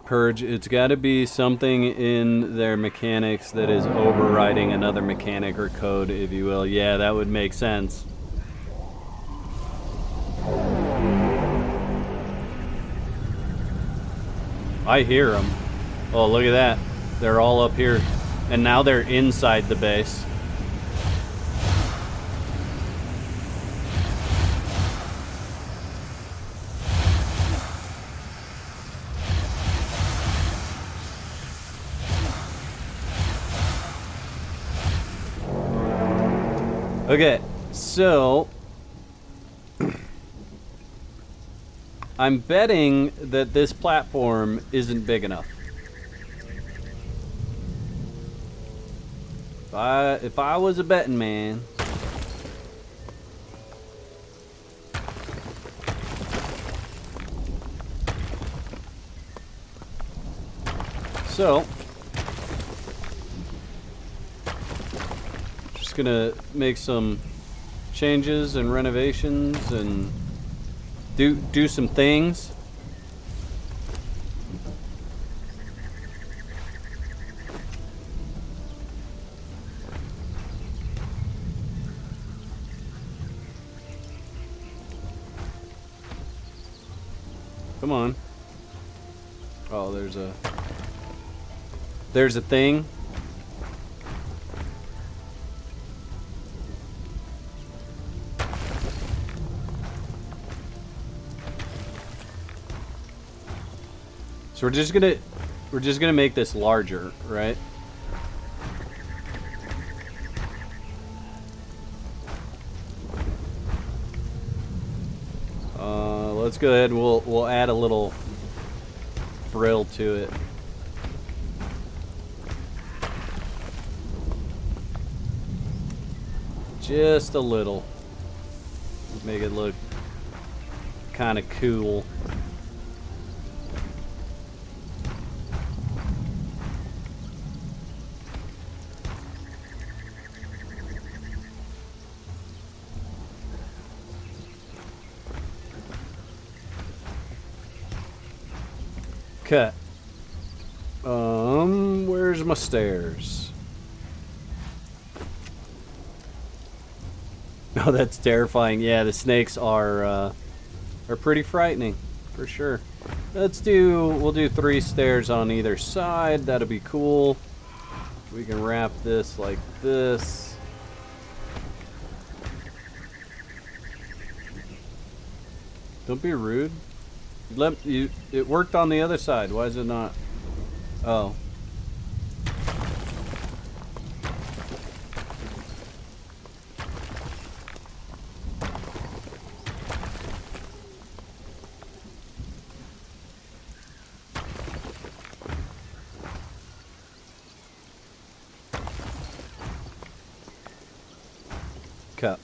Purge, it's got to be something in their mechanics that is overriding another mechanic or code, if you will. Yeah, that would make sense. I hear them. Oh, look at that. They're all up here. And now they're inside the base. Okay, so I'm betting that this platform isn't big enough. If I was a betting man, so just gonna make some changes and renovations and do some things. Come on. Oh, there's a thing. So we're just gonna make this larger, right? Let's go ahead and we'll add a little frill to it. Just a little. Make it look kind of cool. Okay. Where's my stairs? Oh, that's terrifying. Yeah, the snakes are pretty frightening, for sure. We'll do 3 stairs on either side. That'll be cool. We can wrap this like this. Don't be rude. It worked on the other side. Why is it not? Oh. Cup.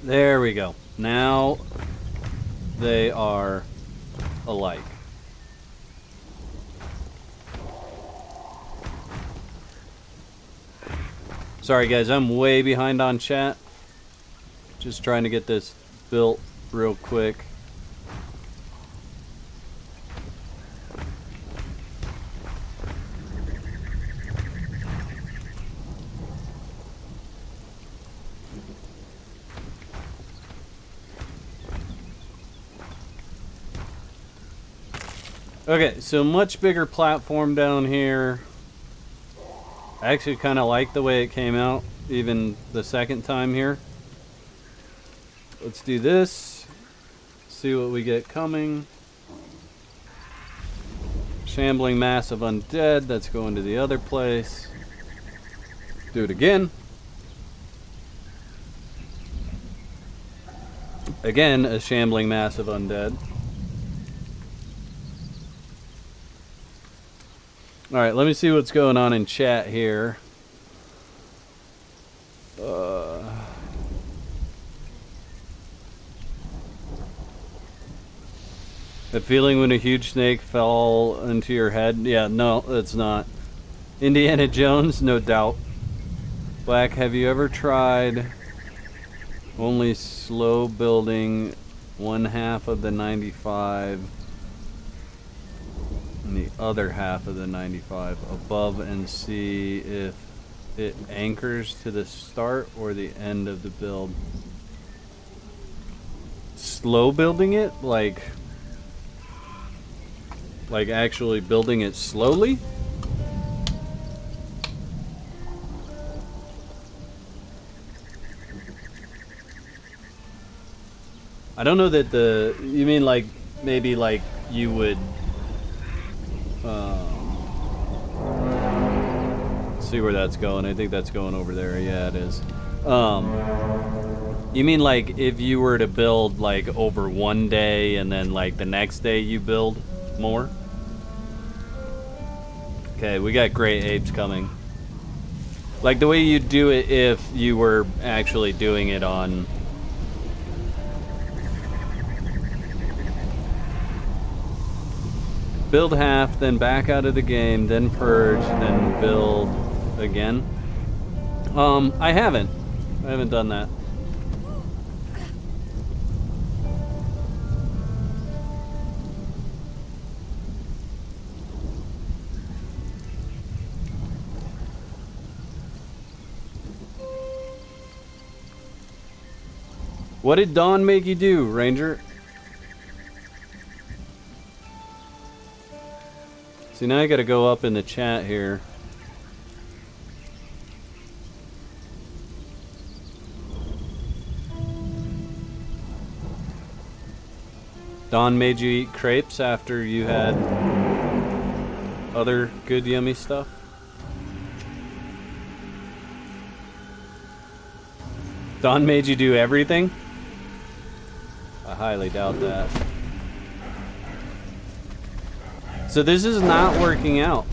There we go. Now they are alike. Sorry guys, I'm way behind on chat. Just trying to get this built real quick. Okay, so much bigger platform down here. I actually kind of like the way it came out, even the second time here. Let's do this. See what we get coming. Shambling mass of undead. That's going to the other place. Do it again. Again, a shambling mass of undead. Alright, let me see what's going on in chat here. The feeling when a huge snake fell into your head? Yeah, no, it's not. Indiana Jones, no doubt. Black, have you ever tried only slow building 1/2 of the 95 and the other half of the 95 above and see if it anchors to the start or the end of the build? Slow building it? Like actually building it slowly? I don't know that you mean like maybe like you would see where that's going. I think that's going over there. Yeah, it is. You mean like if you were to build like over one day and then like the next day you build more? Okay, we got gray apes coming. Like the way you do it if you were actually doing it on build half, then back out of the game, then purge, then build again. I haven't done that. What did Dawn make you do, Ranger? See, now I gotta go up in the chat here. Dawn made you eat crepes after you had other good yummy stuff? Dawn made you do everything? I highly doubt that. So this is not working out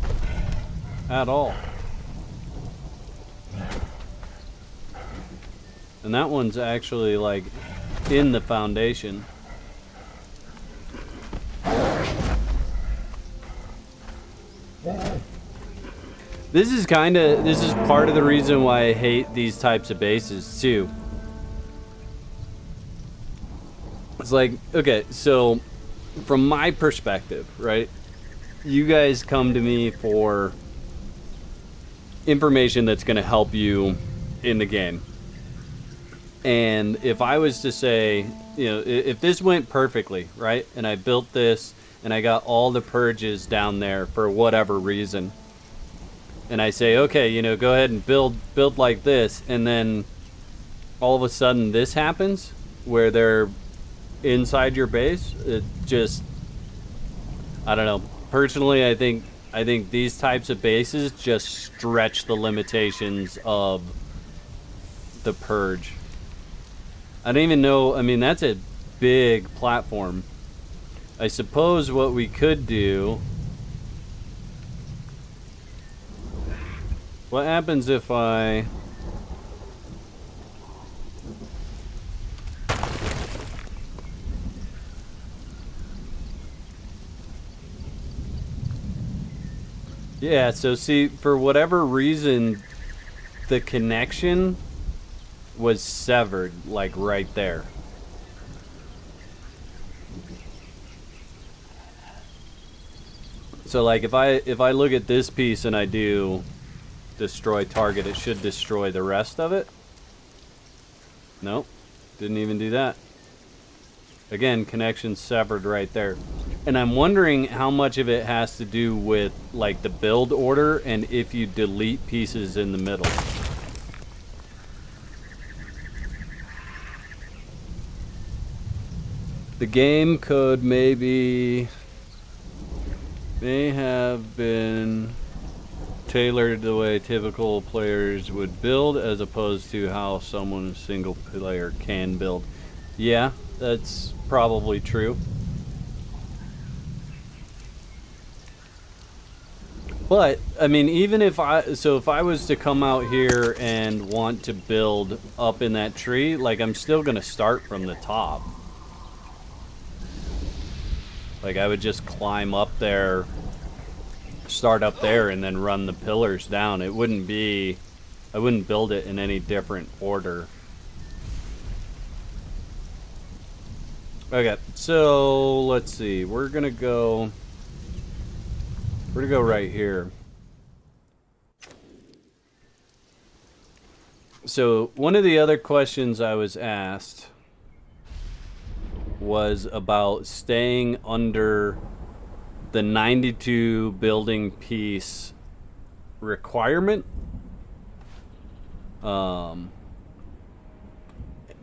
at all. And that one's actually like in the foundation. This is part of the reason why I hate these types of bases too. It's like, okay, so from my perspective, right? You guys come to me for information that's going to help you in the game. And if I was to say, you know, if this went perfectly, right? And I built this and I got all the purges down there for whatever reason. And I say, okay, you know, go ahead and build like this, and then all of a sudden this happens where they're inside your base. It just, I don't know. Personally, I think these types of bases just stretch the limitations of the Purge. I don't even know. I mean, that's a big platform. I suppose what we could do. What happens if I... Yeah, so see, for whatever reason, the connection was severed, like right there. So like if I look at this piece and I do destroy target, it should destroy the rest of it. Nope, didn't even do that. Again, connection severed right there. And I'm wondering how much of it has to do with like the build order and if you delete pieces in the middle. The game code may have been tailored the way typical players would build as opposed to how someone single player can build. Yeah, that's probably true. But I mean, even if I was to come out here and want to build up in that tree, like I'm still gonna start from the top. Like I would just climb up there, start up there, and then run the pillars down. It wouldn't be, I wouldn't build it in any different order. Okay, so let's see. We're gonna go right here. So one of the other questions I was asked was about staying under the 92 building piece requirement.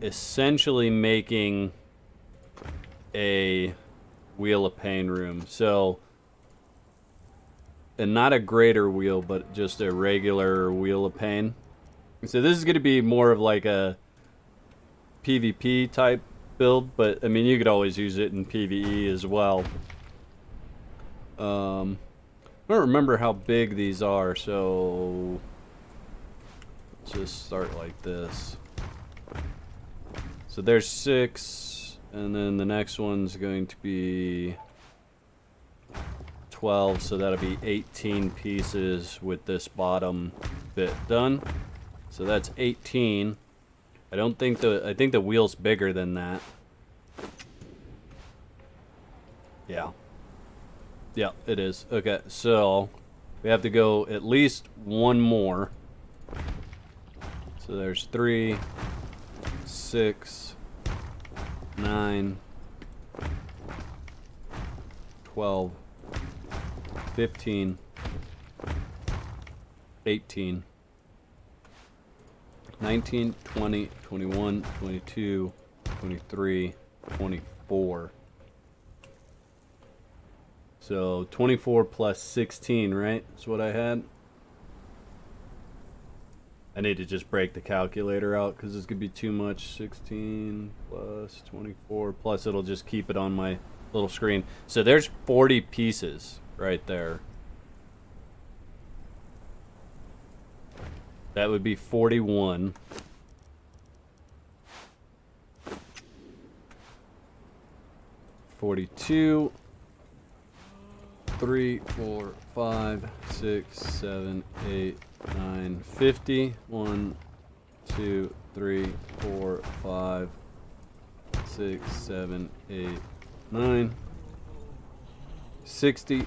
Essentially making a Wheel of Pain room. So, and not a greater wheel, but just a regular Wheel of Pain. So this is going to be more of like a PvP type build, but I mean you could always use it in PvE as well. I don't remember how big these are, so let's just start like this. So there's 6, and then the next one's going to be 12, so that'll be 18 pieces with this bottom bit done. So that's 18. I think the wheel's bigger than that. Yeah. Yeah, it is. Okay, so we have to go at least one more. So there's 3, 6, 9, 12, 15, 18, 19, 20, 21, 22, 23, 24. So 24 plus 16, right? That's what I had. I need to just break the calculator out because this could be too much. 16 plus 24 plus it'll just keep it on my little screen. So there's 40 pieces right there. That would be 41. $42. 3, 4, 5, 6, 7, 8, 9, 50. 1, 2, 3, 4, 5, 6, 7, 8, 9, 60.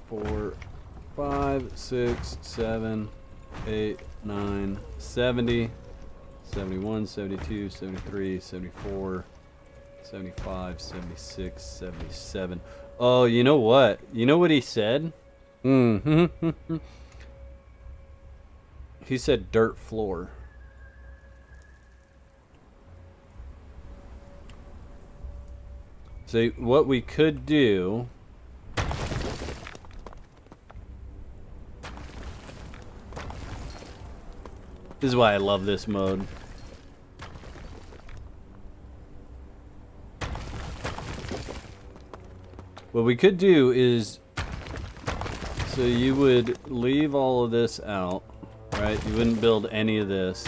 4, 5, 6, 7, 8, 9, 70, 71, 72, 73, 74, 75, 76, 77. Oh, you know what? You know what he said? Mm-hmm. He said dirt floor. So what we could do... This is why I love this mode. What we could do is... So you would leave all of this out, right? You wouldn't build any of this.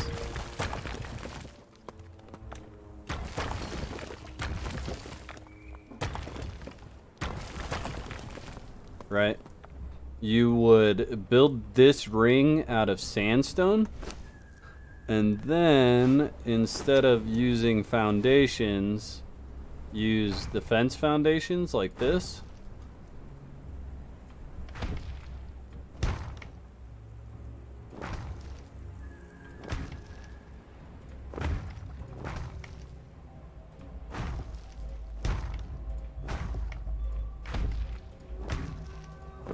Right? You would build this ring out of sandstone. And then, instead of using foundations, use the fence foundations like this.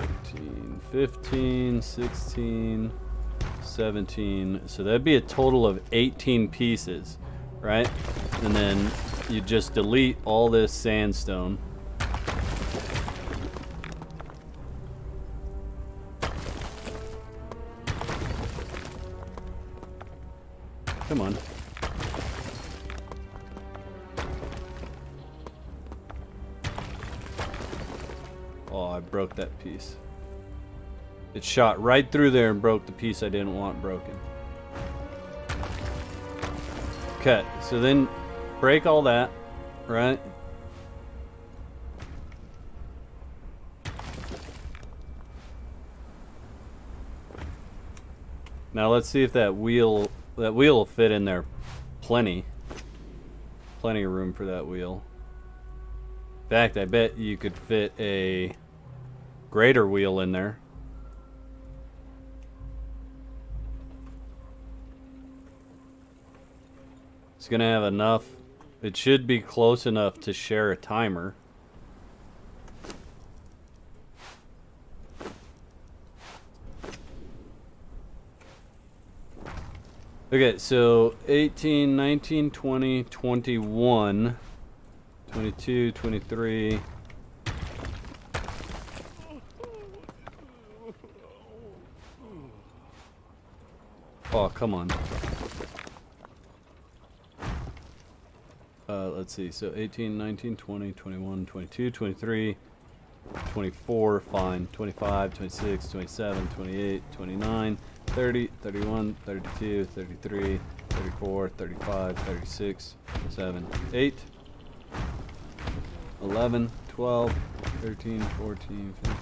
$13, $15, $16, $17. So that'd be a total of 18 pieces, right? And then you just delete all this sandstone. Come on. Oh, I broke that piece. It shot right through there and broke the piece I didn't want broken. Okay, so then break all that, right? Now let's see if that wheel will fit in there. Plenty of room for that wheel. In fact, I bet you could fit a greater wheel in there. It's gonna have enough. It should be close enough to share a timer. Okay, so 18, 19, 20, 21, 22, 23. Oh, come on. Let's see, so 18, 19, 20, 21, 22, 23, 24, fine, 25, 26, 27, 28, 29, 30, 31, 32, 33, 34, 35, 36, 7, 8, 11, 12, 13, 14, 15.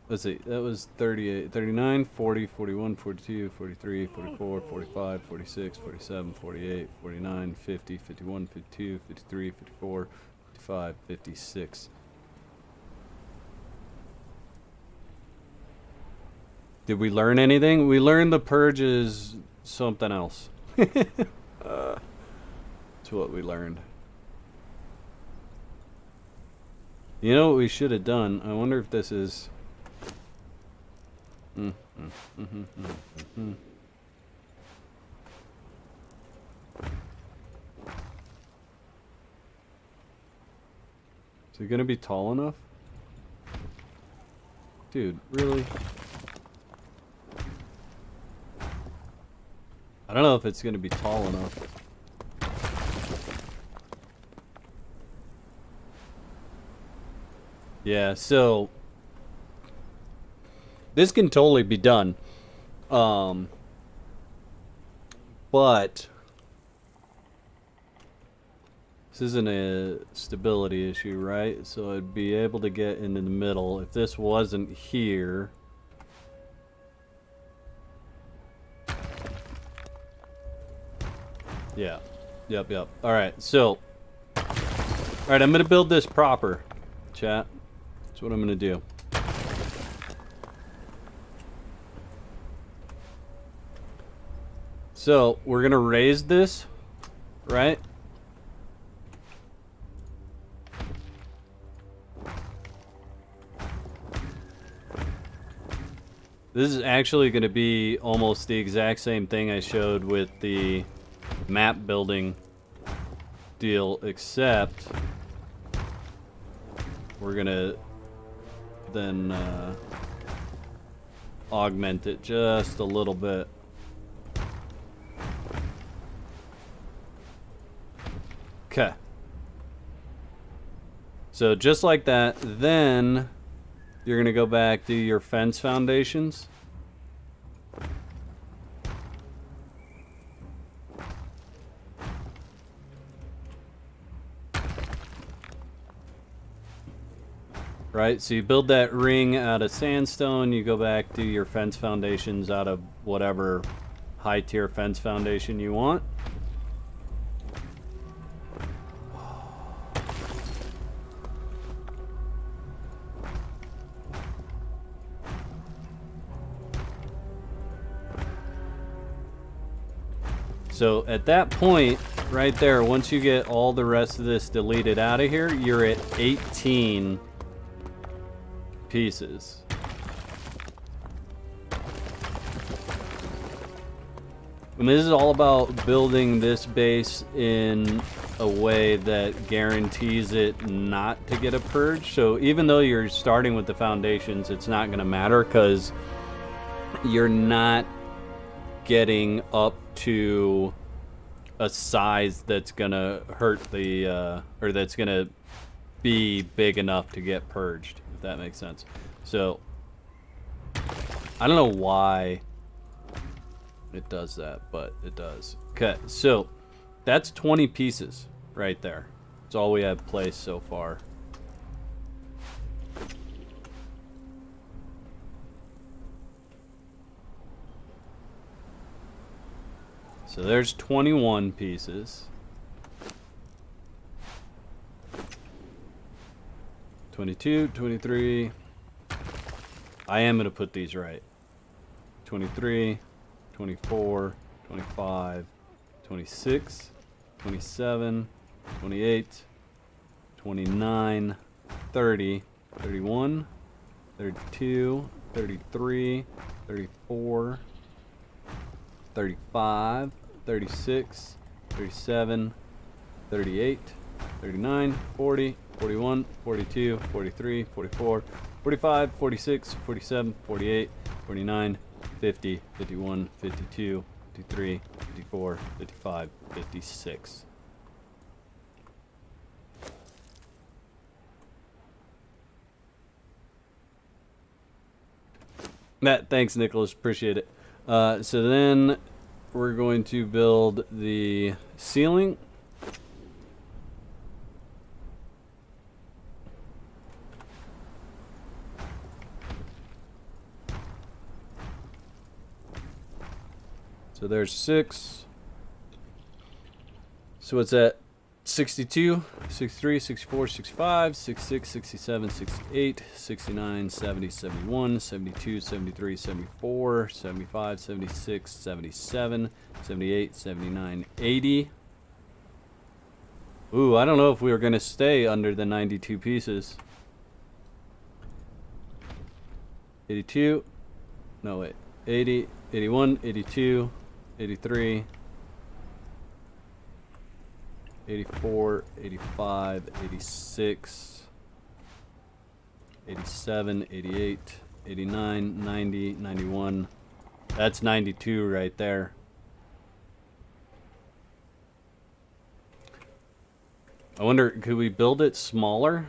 Let's see, that was 38, 39, 40, 41, 42, 43, 44, 45, 46, 47, 48, 49, 50, 51, 52, 53, 54, 55, 56. Did we learn anything? We learned the purge is something else. That's what we learned. You know what we should have done? I wonder if this is... Is it gonna be tall enough? Dude, really? I don't know if it's gonna be tall enough. Yeah, so... This can totally be done. but this isn't a stability issue, right? So I'd be able to get into the middle. If this wasn't here... Yeah. Yep. Alright, so... Alright, I'm going to build this proper, chat. That's what I'm going to do. So, we're going to raise this, right? This is actually going to be almost the exact same thing I showed with the map building deal, except we're going to then augment it just a little bit. Okay. So just like that, then you're going to go back to your fence foundations. Right, so you build that ring out of sandstone, you go back to your fence foundations out of whatever high tier fence foundation you want. So at that point, right there, once you get all the rest of this deleted out of here, you're at 18 pieces. And this is all about building this base in a way that guarantees it not to get a purge. So even though you're starting with the foundations, it's not going to matter because you're not getting up to a size that's gonna hurt the or that's gonna be big enough to get purged, if that makes sense. So I don't know why it does that, but it does. Okay, so that's 20 pieces right there. That's all we have placed so far. So there's 21 pieces. 22, 23. I am going to put these right. 23, 24, 25, 26, 27, 28, 29, 30, 31, 32, 33, 34, 35, 36, 37, 38, 39, 40, 41, 42, 43, 44, 45, 46, 47, 48, 49, 50, 51, 52, 53, 54, 55, 56. Matt, thanks, Nicholas. Appreciate it. So then we're going to build the ceiling. So there's 6. So what's that? 62, 63, 64, 65, 66, 67, 68, 69, 70, 71, 72, 73, 74, 75, 76, 77, 78, 79, 80. Ooh, I don't know if we were going to stay under the 92 pieces. 82. No, wait. 80, 81, 82, 83. 84, 85, 86, 87, 88, 89, 90, 91. That's 92 right there. I wonder, could we build it smaller?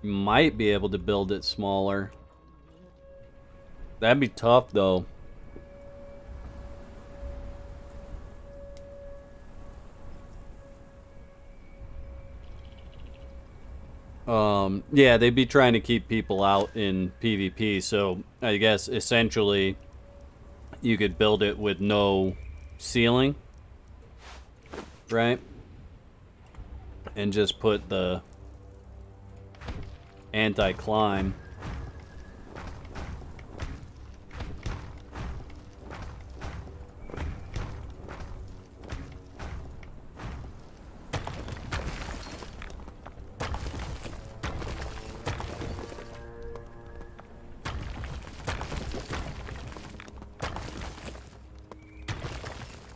Might be able to build it smaller. That'd be tough though, Yeah, they'd be trying to keep people out in PvP, so I guess essentially you could build it with no ceiling, right? And just put the anti-climb.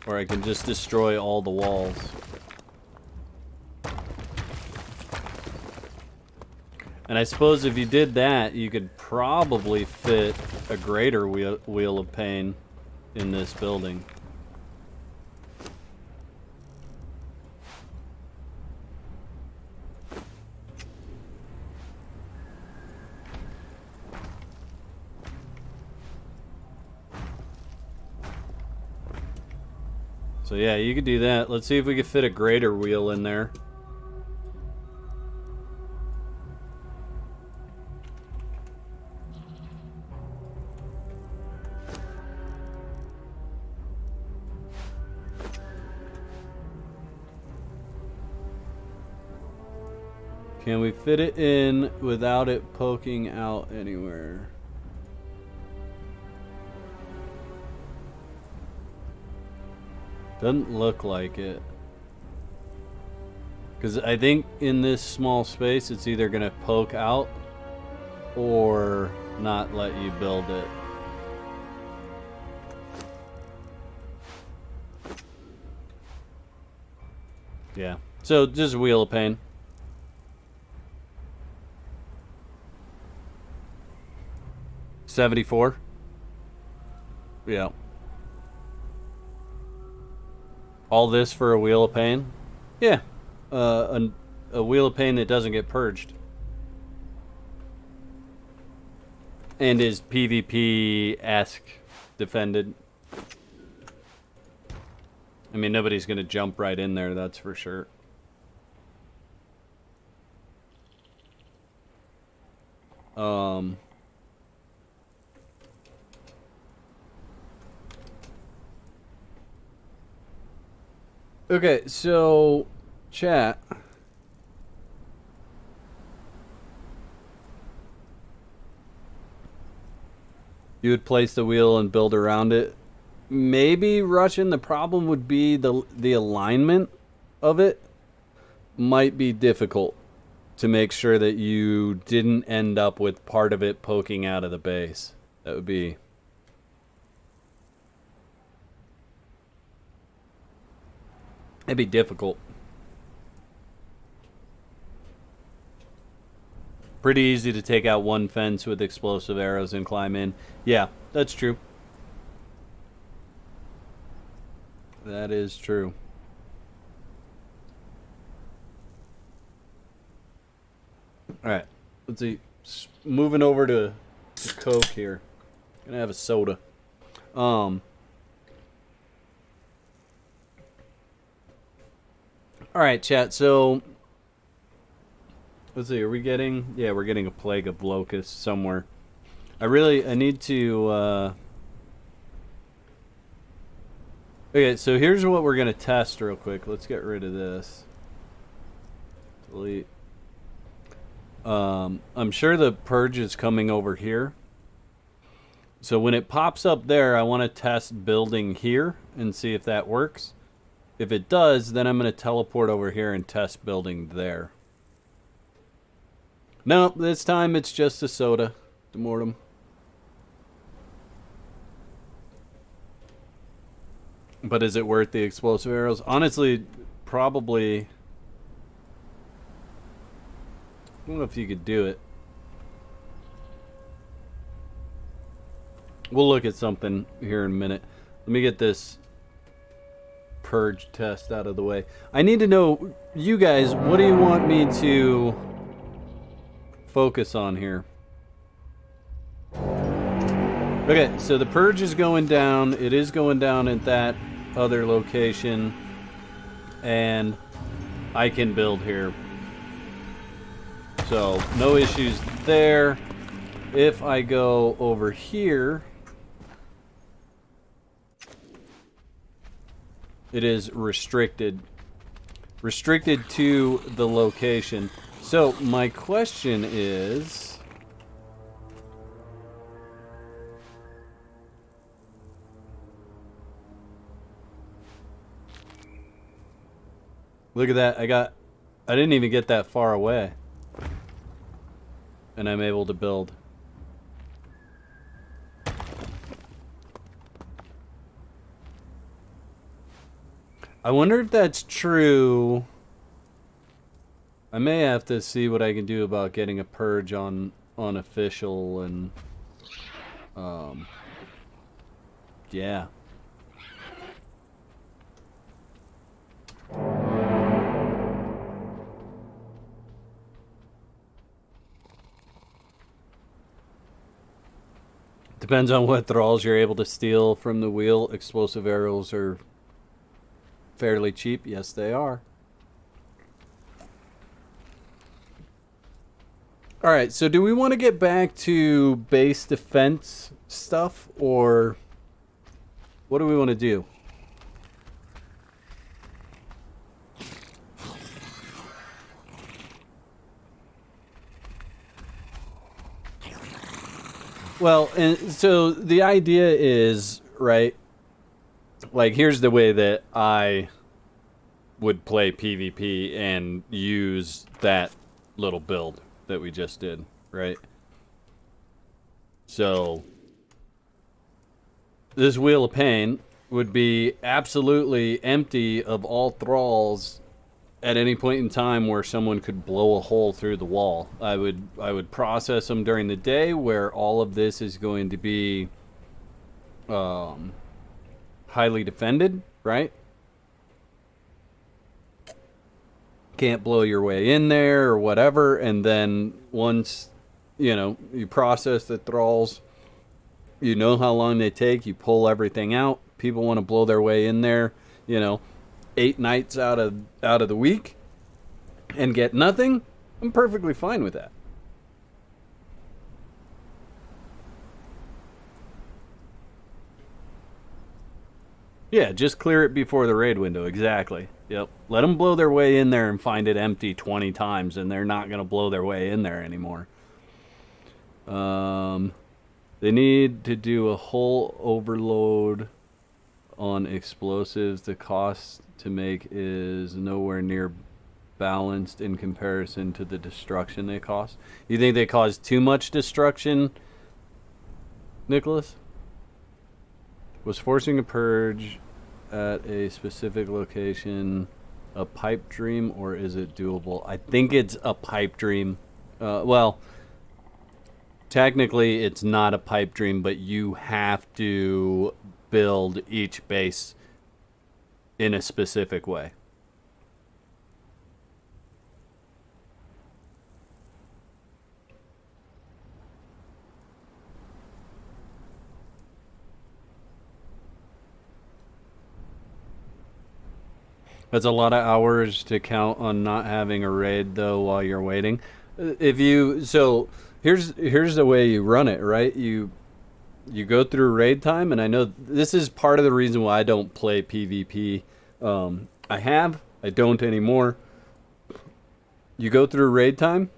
Or I can just destroy all the walls. And I suppose if you did that, you could probably fit a greater wheel of pain in this building. So yeah, you could do that. Let's see if we can fit a greater wheel in there. Can we fit it in without it poking out anywhere? Doesn't look like it. Because I think in this small space, it's either going to poke out or not let you build it. Yeah. So just a wheel of pain. $74. Yeah. All this for a wheel of pain? Yeah. A wheel of pain that doesn't get purged. And is PvP-esque defended. I mean, nobody's going to jump right in there, that's for sure. Okay, so chat. You would place the wheel and build around it. Maybe, Russian, the problem would be the alignment of it might be difficult to make sure that you didn't end up with part of it poking out of the base. That would be... It'd be difficult. Pretty easy to take out one fence with explosive arrows and climb in. Yeah, that's true. That is true. Alright, let's see. Moving over to Coke here. Gonna have a soda. Alright, chat, so let's see, are we getting... Yeah, we're getting a plague of locusts somewhere. I need to... Okay, so here's what we're gonna test real quick. Let's get rid of this. Delete. I'm sure the purge is coming over here. So when it pops up there, I want to test building here and see if that works. If it does, then I'm going to teleport over here and test building there. No, this time it's just a soda. Demortem. But is it worth the explosive arrows? Honestly, probably... I don't know if you could do it. We'll look at something here in a minute. Let me get this purge test out of the way. I need to know, you guys, what do you want me to focus on here? Okay, so the purge is going down. It is going down at that other location. And I can build here. So no issues there. If I go over here, it is restricted to the location. So my question is, look at that. I didn't even get that far away. And I'm able to build. I wonder if that's true. I may have to see what I can do about getting a purge on official and yeah. Depends on what thralls you're able to steal from the wheel. Explosive arrows are fairly cheap. Yes, they are. Alright, so do we want to get back to base defense stuff, or what do we want to do? Well, and so the idea is, right, like here's the way that I would play PvP and use that little build that we just did, right? So this Wheel of Pain would be absolutely empty of all thralls at any point in time where someone could blow a hole through the wall. I would process them during the day where all of this is going to be highly defended, right? Can't blow your way in there or whatever, and then once you process the thralls, you know how long they take, you pull everything out. People want to blow their way in there 8 nights out of the week and get nothing. I'm perfectly fine with that. Yeah, just clear it before the raid window. Exactly. Yep. Let them blow their way in there and find it empty 20 times, and they're not going to blow their way in there anymore. They need to do a whole overload on explosives. The cost to make is nowhere near balanced in comparison to the destruction they cost. You think they cause too much destruction, Nicholas? Was forcing a purge at a specific location a pipe dream, or is it doable? I think it's a pipe dream. Well, technically it's not a pipe dream, but you have to build each base in a specific way. That's a lot of hours to count on not having a raid though while you're waiting. Here's the way you run it, right? You go through raid time, and I know this is part of the reason why I don't play PvP. I don't anymore. You go through raid time.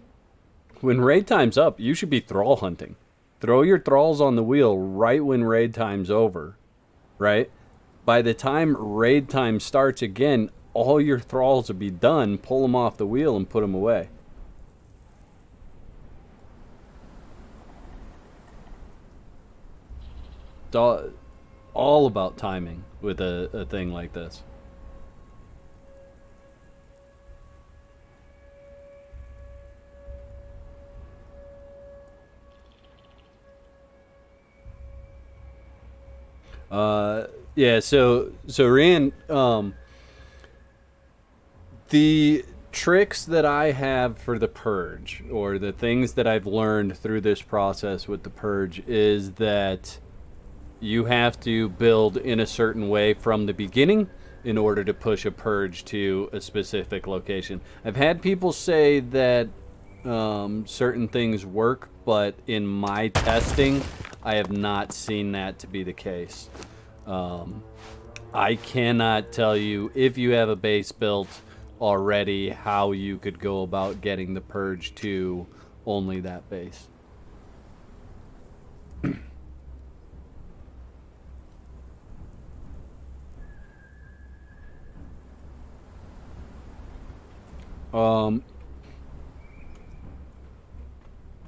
When raid time's up, you should be thrall hunting. Throw your thralls on the wheel right when raid time's over, right? By the time raid time starts again, all your thralls will be done. Pull them off the wheel and put them away. It's all about timing with a thing like this. Yeah, so Rand, the tricks that I have for the Purge, or the things that I've learned through this process with the Purge, is that you have to build in a certain way from the beginning in order to push a Purge to a specific location. I've had people say that certain things work, but in my testing, I have not seen that to be the case. I cannot tell you, if you have a base built already, how you could go about getting the purge to only that base.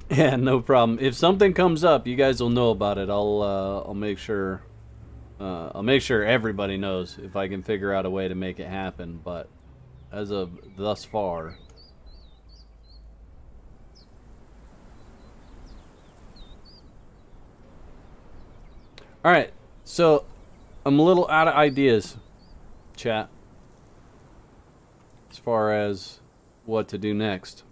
Yeah, no problem. If something comes up, you guys will know about it. I'll make sure. I'll make sure everybody knows if I can figure out a way to make it happen. But as of thus far, all right. So I'm a little out of ideas, chat, as far as what to do next.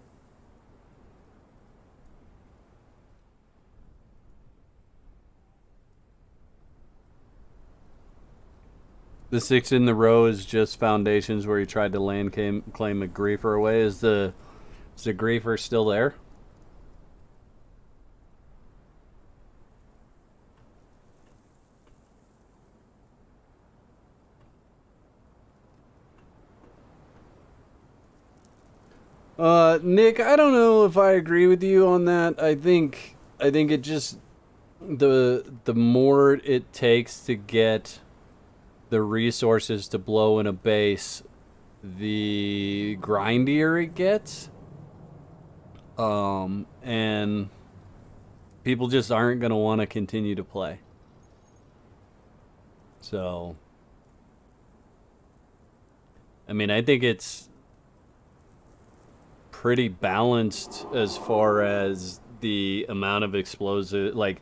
The 6 in the row is just foundations where you tried to land claim a griefer away. Is the griefer still there? Nick, I don't know if I agree with you on that. I think it just the more it takes to get the resources to blow in a base, the grindier it gets. And people just aren't going to want to continue to play. So, I mean, I think it's pretty balanced as far as the amount of explosive, like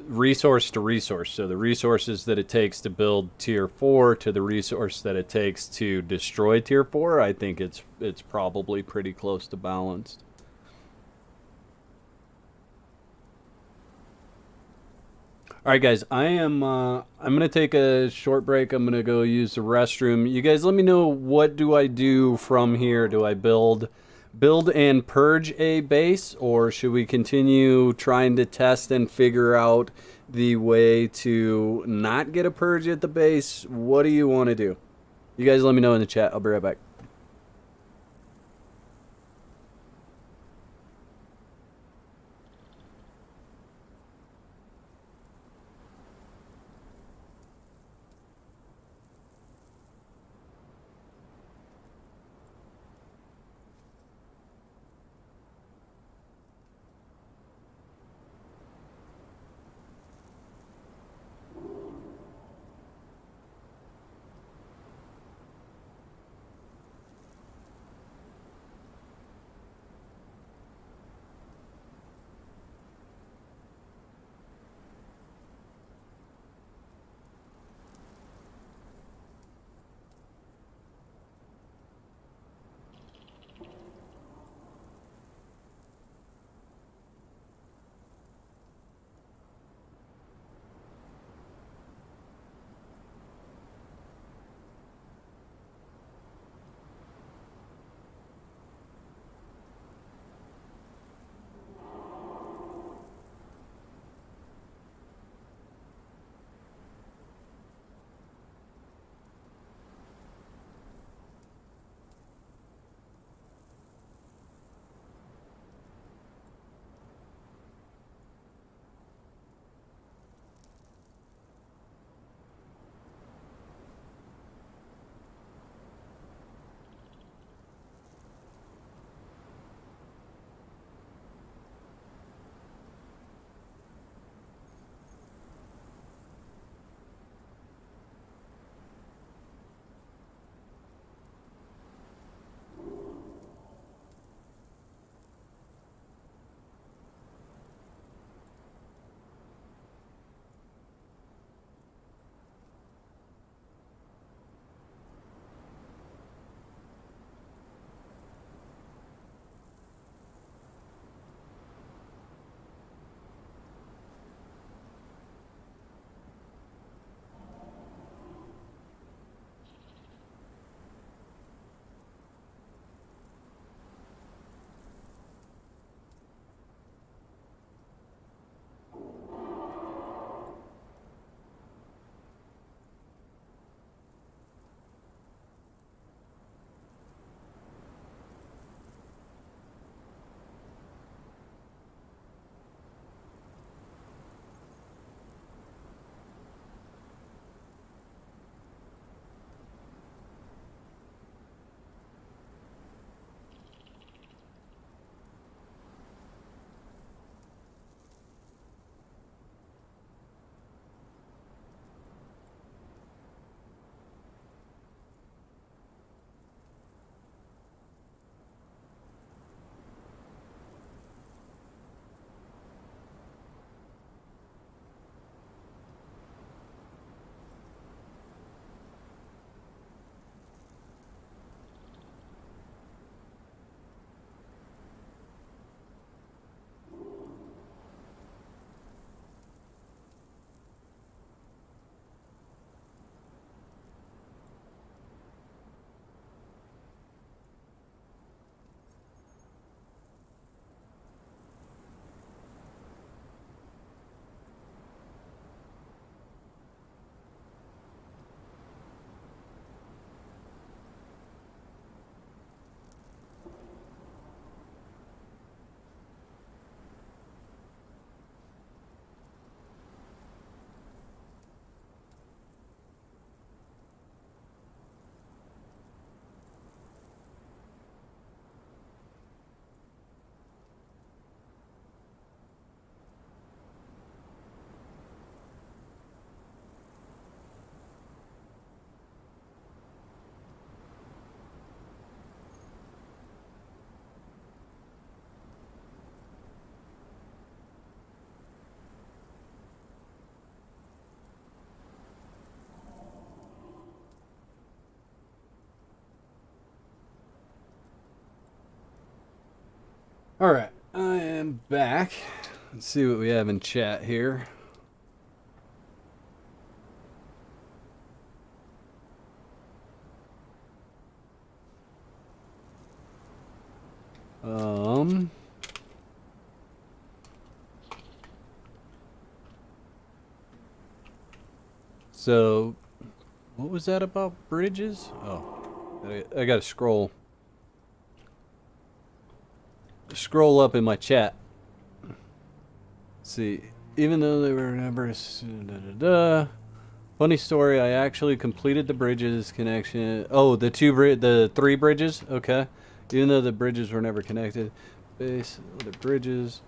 resource to resource. So the resources that it takes to build tier 4 to the resource that it takes to destroy tier 4, I think it's probably pretty close to balanced. All right, guys, I'm gonna take a short break. I'm gonna go use the restroom. You guys, let me know, what do I do from here? Do I build and purge a base, or should we continue trying to test and figure out the way to not get a purge at the base? What do you want to do? You guys, let me know in the chat. I'll be right back. Alright, I am back. Let's see what we have in chat here. So, what was that about bridges? Oh, I gotta scroll up in my chat. See, even though they were never... Funny story, I actually completed the bridges connection. Oh, the three bridges? Okay. Even though the bridges were never connected. Base, the bridges.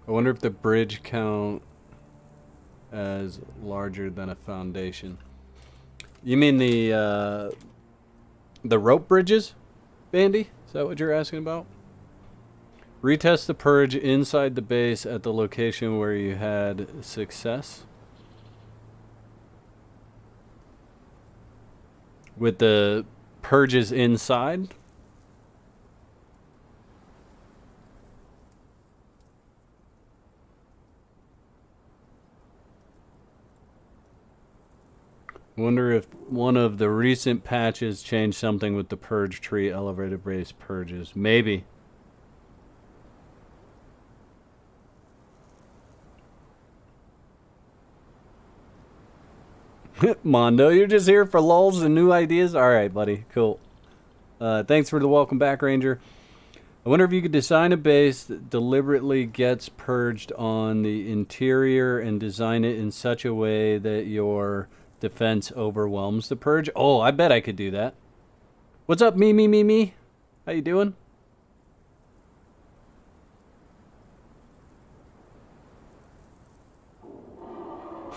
I wonder if the bridge count as larger than a foundation. You mean the rope bridges, Bandy? Is that what you're asking about? Retest the purge inside the base at the location where you had success. With the purges inside? Wonder if one of the recent patches changed something with the purge tree elevated base purges. Maybe. Mondo, you're just here for lulls and new ideas? Alright, buddy. Cool. Thanks for the welcome back, Ranger. I wonder if you could design a base that deliberately gets purged on the interior and design it in such a way that your defense overwhelms the purge. Oh, I bet I could do that. What's up, me? How you doing?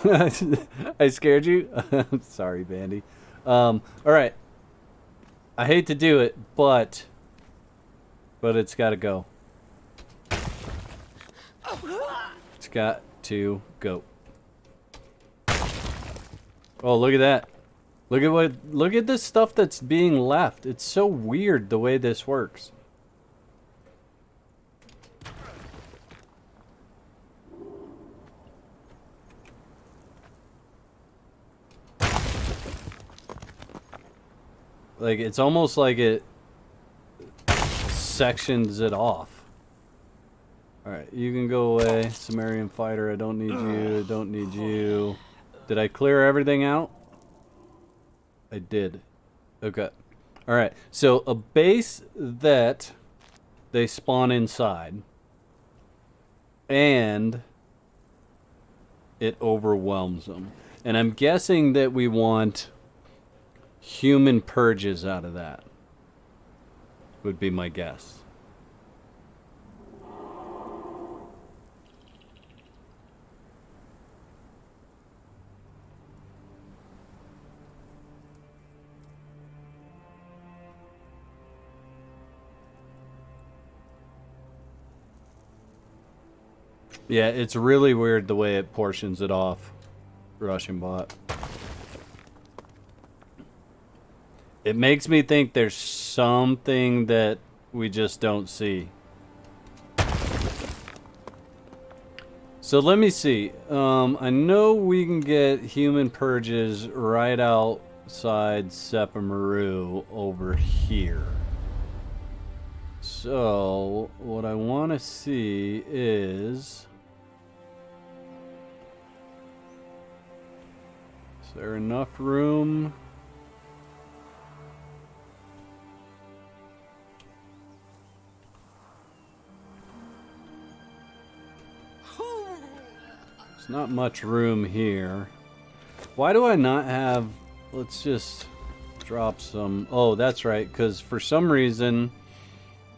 I scared you? I'm sorry, Bandy. Alright. I hate to do it, but it's gotta go. It's got to go. Oh, look at that. Look at this stuff that's being left. It's so weird the way this works. Like, it's almost like it sections it off. Alright, you can go away. Sumerian fighter, I don't need you. I don't need you. Did I clear everything out? I did. Okay. Alright, so a base that they spawn inside and it overwhelms them. And I'm guessing that we want human purges out of that. Would be my guess. Yeah, it's really weird the way it portions it off. Russian bot. It makes me think there's something that we just don't see. So let me see. I know we can get human purges right outside Sepamaru over here. So what I want to see is there enough room? There's not much room here. Why do I not have... Let's just drop some... Oh, that's right, because for some reason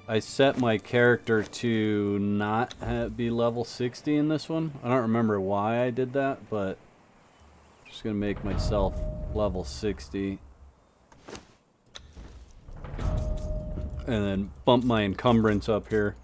I set my character to not be level 60 in this one. I don't remember why I did that, but I'm just going to make myself level 60. And then bump my encumbrance up here.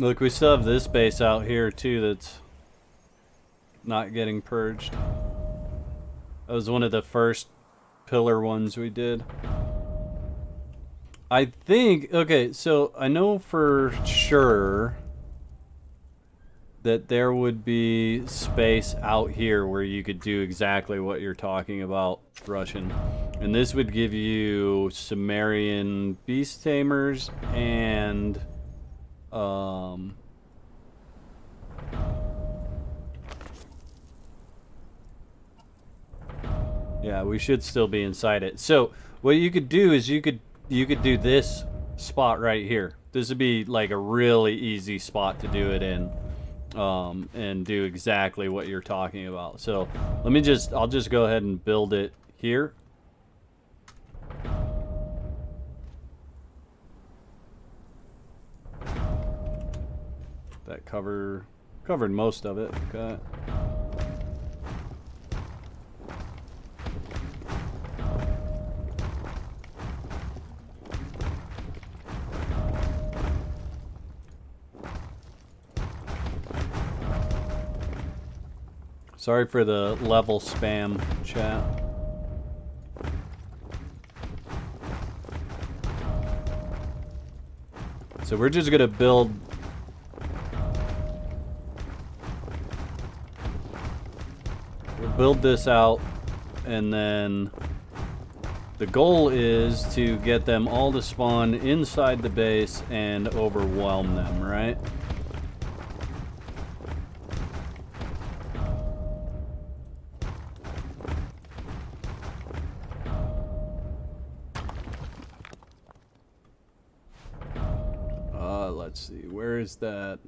Look, we still have this base out here too that's not getting purged. That was one of the first pillar ones we did. I think, okay, so I know for sure that there would be space out here where you could do exactly what you're talking about, Russian. And this would give you Sumerian beast tamers and yeah, we should still be inside it. So what you could do is you could do this spot right here. This would be like a really easy spot to do it in, and do exactly what you're talking about. So I'll just go ahead and build it here. That covered most of it. Okay. Sorry for the level spam, chat. So we're just gonna build this out, and then the goal is to get them all to spawn inside the base and overwhelm them, right? Let's see, where is that?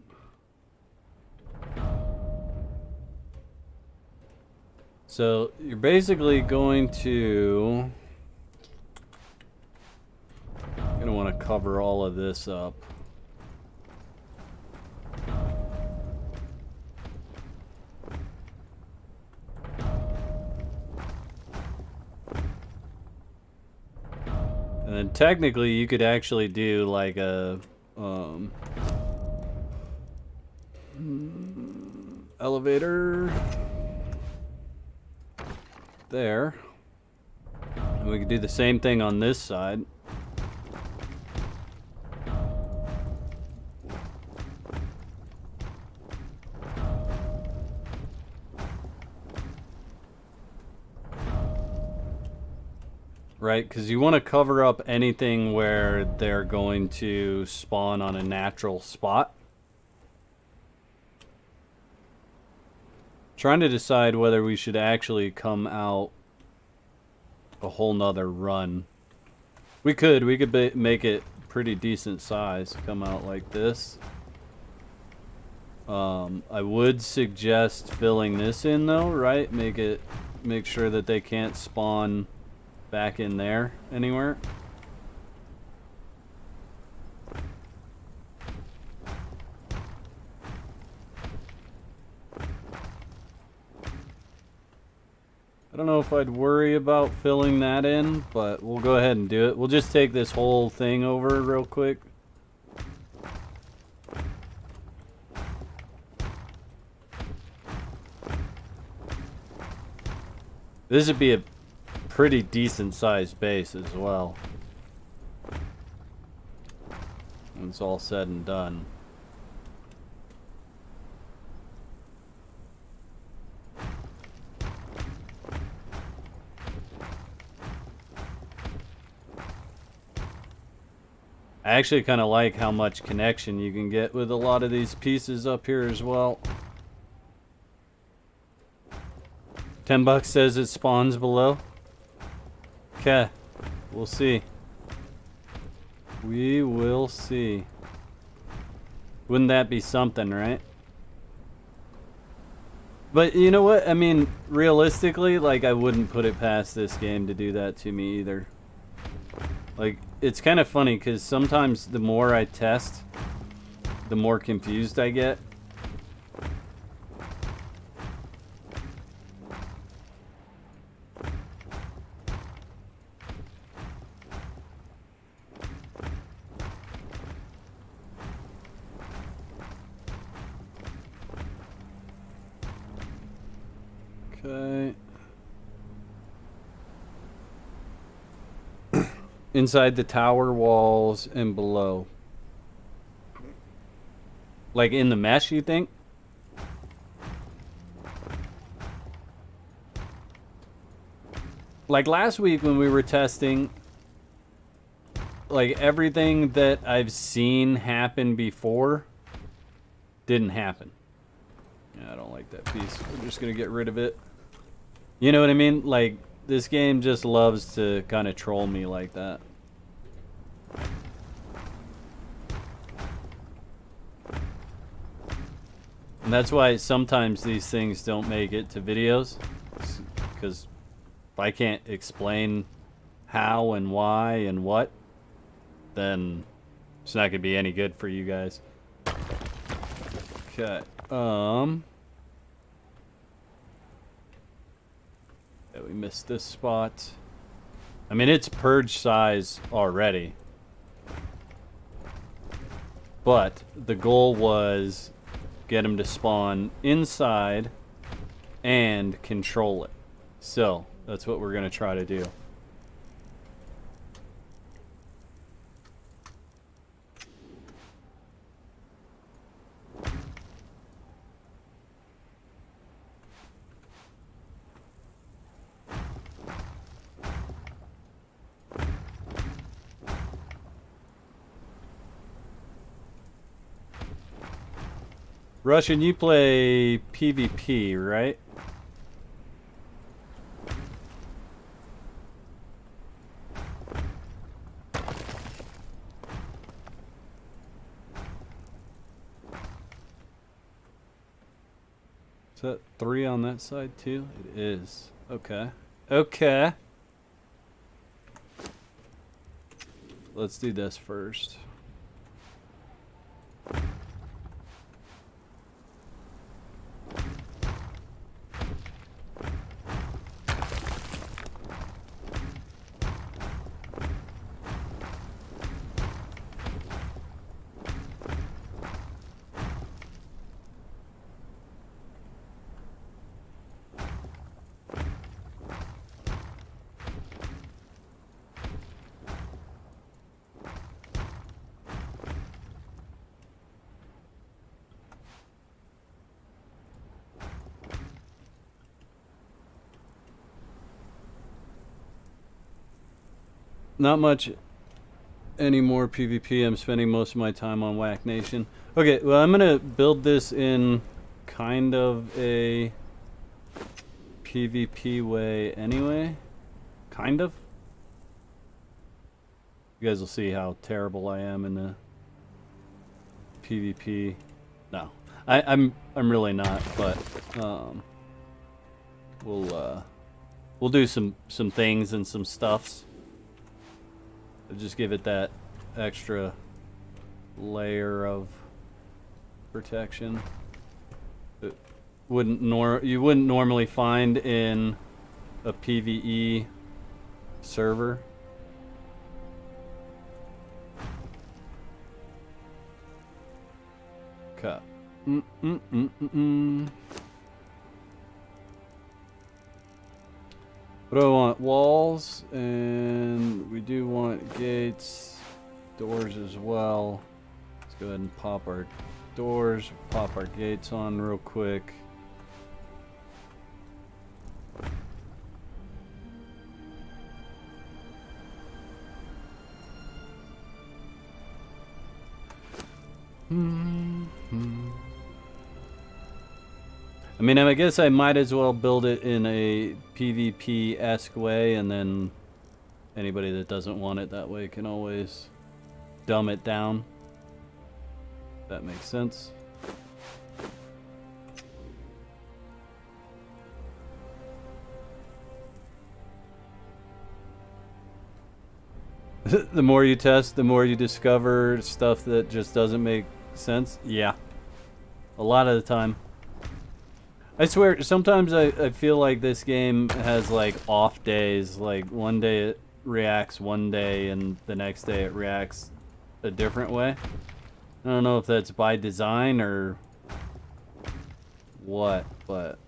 So you're basically going to want to cover all of this up. And then technically you could actually do like a elevator there, and we could do the same thing on this side. Right, because you want to cover up anything where they're going to spawn on a natural spot. Trying to decide whether we should actually come out a whole nother run. We could make it pretty decent size, come out like this. I would suggest filling this in though, right? Make sure that they can't spawn back in there anywhere. I don't know if I'd worry about filling that in, but we'll go ahead and do it. We'll just take this whole thing over real quick. This would be a pretty decent sized base as well when it's all said and done. I actually kind of like how much connection you can get with a lot of these pieces up here as well. $10 says it spawns below. Okay, we'll see. We will see. Wouldn't that be something, right? But you know what? I mean, realistically, like, I wouldn't put it past this game to do that to me either. Like, it's kind of funny because sometimes the more I test, the more confused I get. Okay. Inside the tower walls and below. Like in the mesh, you think? Like last week when we were testing, like everything that I've seen happen before didn't happen. Yeah, I don't like that piece. We're just gonna get rid of it. You know what I mean? Like, this game just loves to kind of troll me like that. And that's why sometimes these things don't make it to videos. Because if I can't explain how and why and what, then it's not gonna be any good for you guys. Okay. Yeah, we missed this spot. I mean, it's Purge Size already. But the goal was get him to spawn inside and control it. So, that's what we're going to try to do. Russian, you play PvP, right? Is that 3 on that side too? It is. Okay. Okay. Let's do this first. Not much anymore PvP. I'm spending most of my time on Whack Nation. Okay, well, I'm gonna build this in kind of a PvP way anyway. Kind of. You guys will see how terrible I am in the PvP. No, I'm really not, but we'll do some things and some stuffs. Just give it that extra layer of protection that you wouldn't normally find in a PvE server. Cut. What do I want? Walls, and we do want gates, doors as well. Let's go ahead and pop our doors, pop our gates on real quick. I mean, I guess I might as well build it in a PvP-esque way, and then anybody that doesn't want it that way can always dumb it down. If that makes sense. The more you test, the more you discover stuff that just doesn't make sense. Yeah. A lot of the time. I swear, sometimes I feel like this game has like off days. Like one day it reacts one day and the next day it reacts a different way. I don't know if that's by design or what, but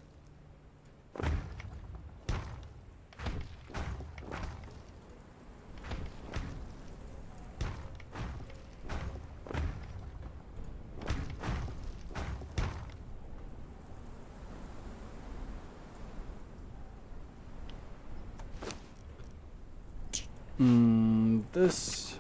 This...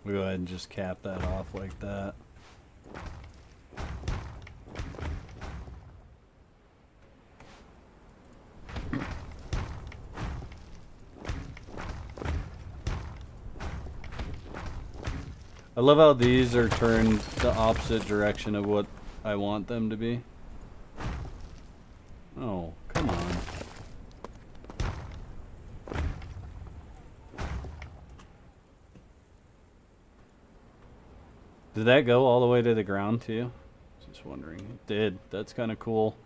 We'll go ahead and just cap that off like that. I love how these are turned the opposite direction of what I want them to be. Oh, come on. Did that go all the way to the ground too? Just wondering. It did. That's kind of cool.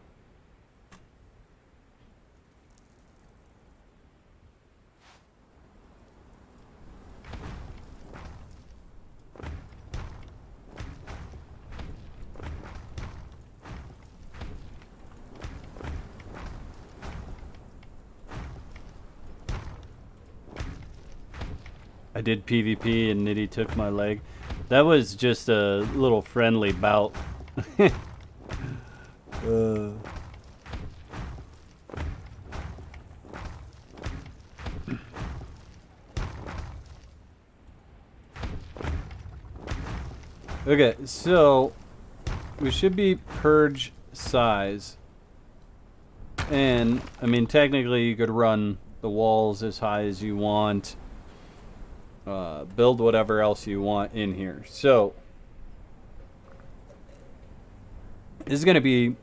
I did PvP and Nitty took my leg. That was just a little friendly bout. Okay, so we should be Purge Size. And, I mean, technically you could run the walls as high as you want. Build whatever else you want in here. So this is going to be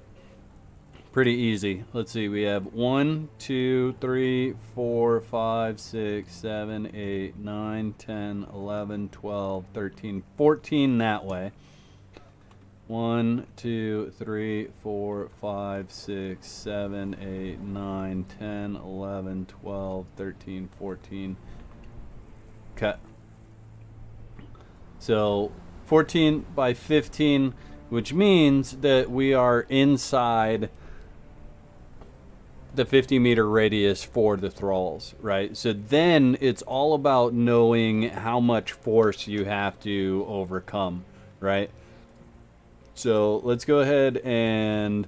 pretty easy. Let's see. We have 1, 2, 3, 4, 5, 6, 7, 8, 9, 10, 11, 12, 13, 14 that way. 1, 2, 3, 4, 5, 6, 7, 8, 9, 10, 11, 12, 13, 14. Cut. So 14 by 15, which means that we are inside the 50-meter radius for the thralls, right? So then it's all about knowing how much force you have to overcome, right? So let's go ahead and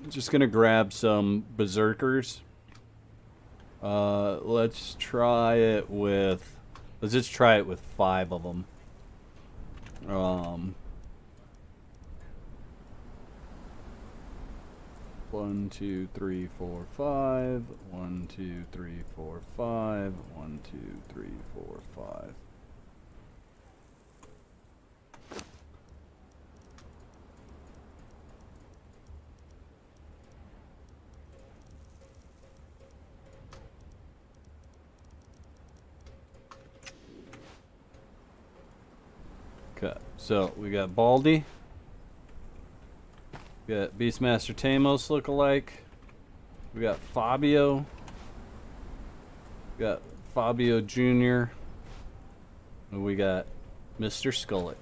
just gonna grab some berserkers. Let's try it with, let's just try it with 5 of them. 1, 2, 3, 4, 5. 1, 2, 3, 4, 5. 1, 2, 3, 4, 5. Okay, so we got Baldy. We got Beastmaster Tamos lookalike. We got Fabio. We got Fabio Jr. And we got Mr. Skullet.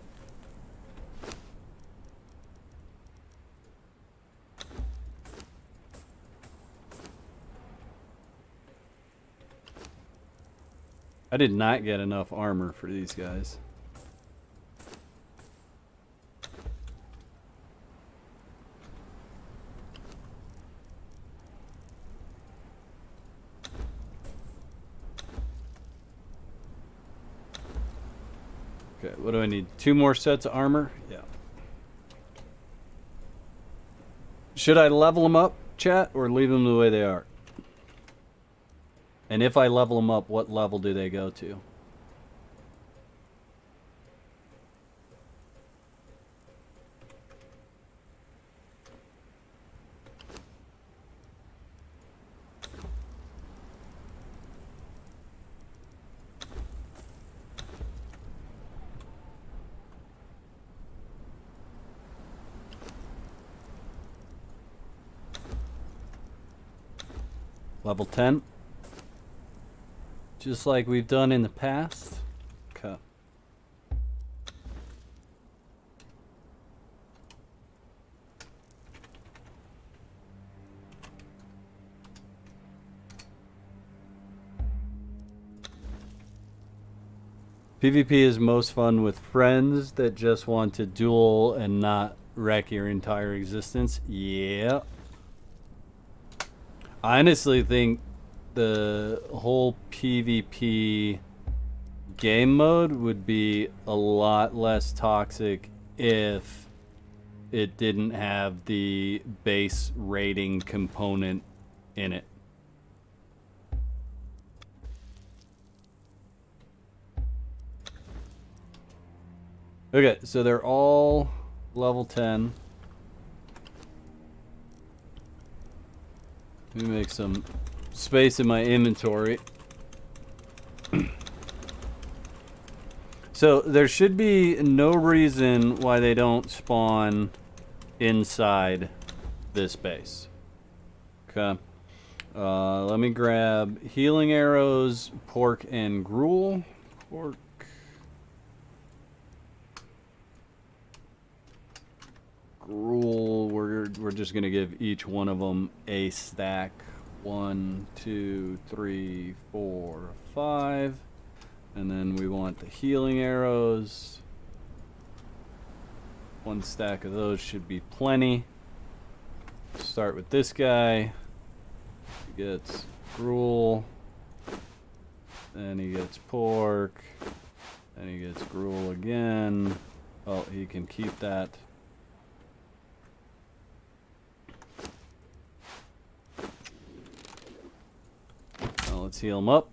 I did not get enough armor for these guys. Okay, what do I need? 2 more sets of armor? Yeah. Should I level them up, chat, or leave them the way they are? And if I level them up, what level do they go to? Level 10. Just like we've done in the past. Okay. PvP is most fun with friends that just want to duel and not wreck your entire existence. Yeah. I honestly think the whole PvP game mode would be a lot less toxic if it didn't have the base rating component in it. Okay, so they're all level 10. Let me make some space in my inventory. So there should be no reason why they don't spawn inside this base. Okay. Let me grab healing arrows, pork, and gruel. Pork. Gruel, we're just gonna give each one of them a stack. 1, 2, 3, 4, 5. And then we want the healing arrows. 1 stack of those should be plenty. Start with this guy. He gets gruel. Then he gets pork. Then he gets gruel again. Oh, he can keep that. Now let's heal him up.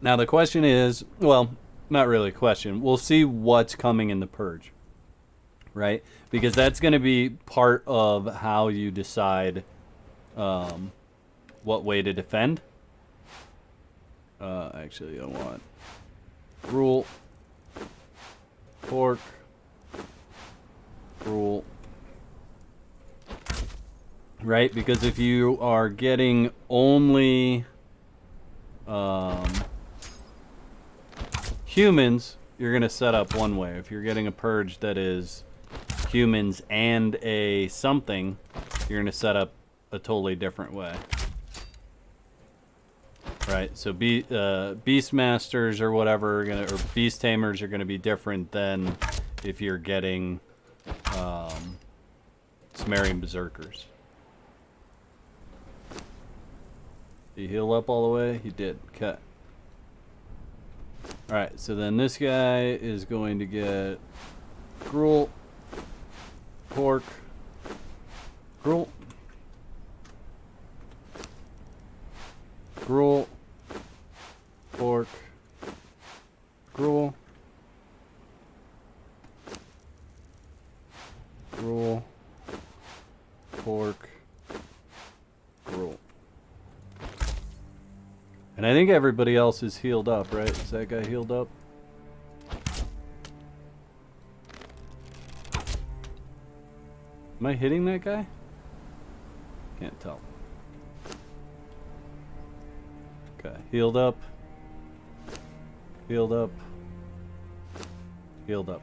Now the question is, well, not really a question. We'll see what's coming in the Purge, right? Because that's going to be part of how you decide what way to defend. Actually, I want gruel, pork, gruel, right? Because if you are getting only humans, you're going to set up one way. If you're getting a purge that is humans and a something, you're going to set up a totally different way. Right, so Beastmasters or whatever, or Beast Tamers are going to be different than if you're getting Sumerian Berserkers. Did he heal up all the way? He did. Okay. Alright, so then this guy is going to get gruel, pork, gruel, gruel, pork, gruel, gruel, pork, gruel. And I think everybody else is healed up, right? Is that guy healed up? Am I hitting that guy? Can't tell. Okay, healed up. Healed up. Healed up.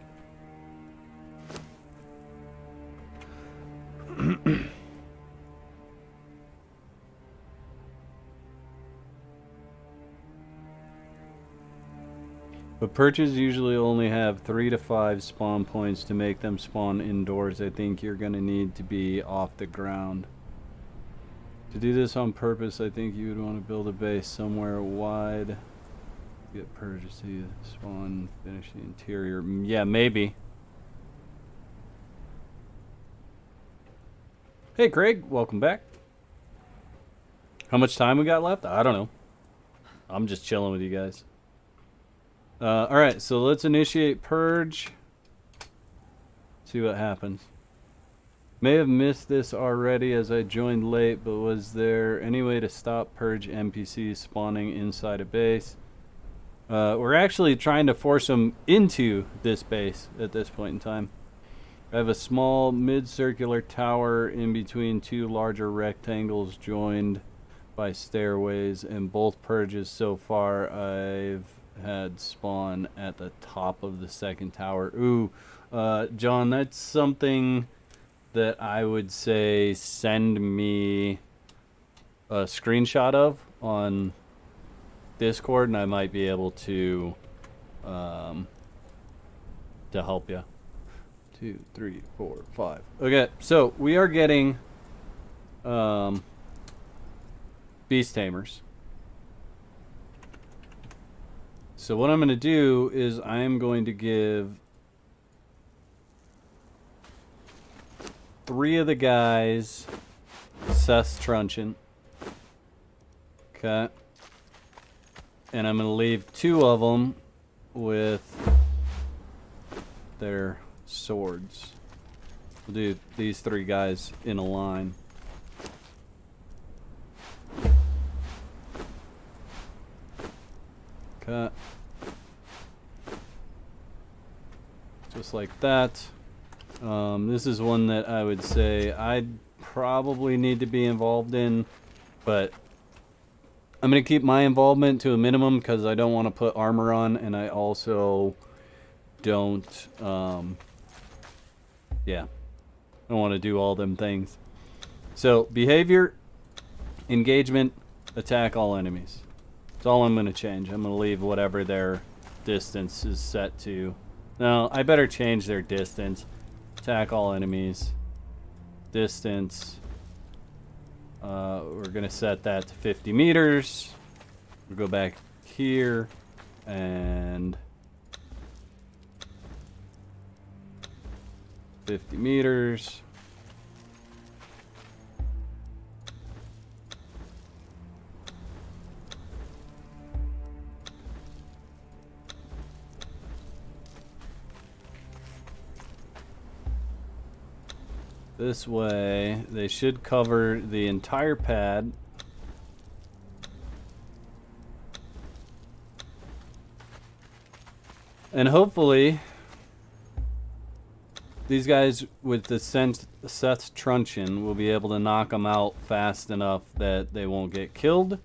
But purges usually only have 3 to 5 spawn points to make them spawn indoors. I think you're going to need to be off the ground. To do this on purpose, I think you would want to build a base somewhere wide. Get purges to spawn, finish the interior. Yeah, maybe. Hey Craig, welcome back. How much time we got left? I don't know. I'm just chilling with you guys. Alright, so let's initiate Purge. See what happens. May have missed this already as I joined late, but was there any way to stop Purge NPCs spawning inside a base? We're actually trying to force them into this base at this point in time. I have a small mid-circular tower in between 2 larger rectangles joined by stairways, and both purges so far I've had spawn at the top of the second tower. Ooh, John, that's something that I would say send me a screenshot of on Discord, and I might be able to help you. 2, 3, 4, 5. Okay, so we are getting beast tamers. So what I'm going to do is I'm going to give 3 of the guys Seth's truncheon. Okay. And I'm going to leave 2 of them with their swords. We'll do these 3 guys in a line. Okay. Just like that. This is one that I would say I'd probably need to be involved in, but I'm going to keep my involvement to a minimum because I don't want to put armor on, and I also don't, yeah, I don't want to do all them things. So, behavior, engagement, attack all enemies. That's all I'm going to change. I'm going to leave whatever their distance is set to. No, I better change their distance. Attack all enemies. Distance. We're going to set that to 50 meters. We'll go back here and 50 meters. This way, they should cover the entire pad. And hopefully, these guys with the Seth's truncheon will be able to knock them out fast enough that they won't get killed.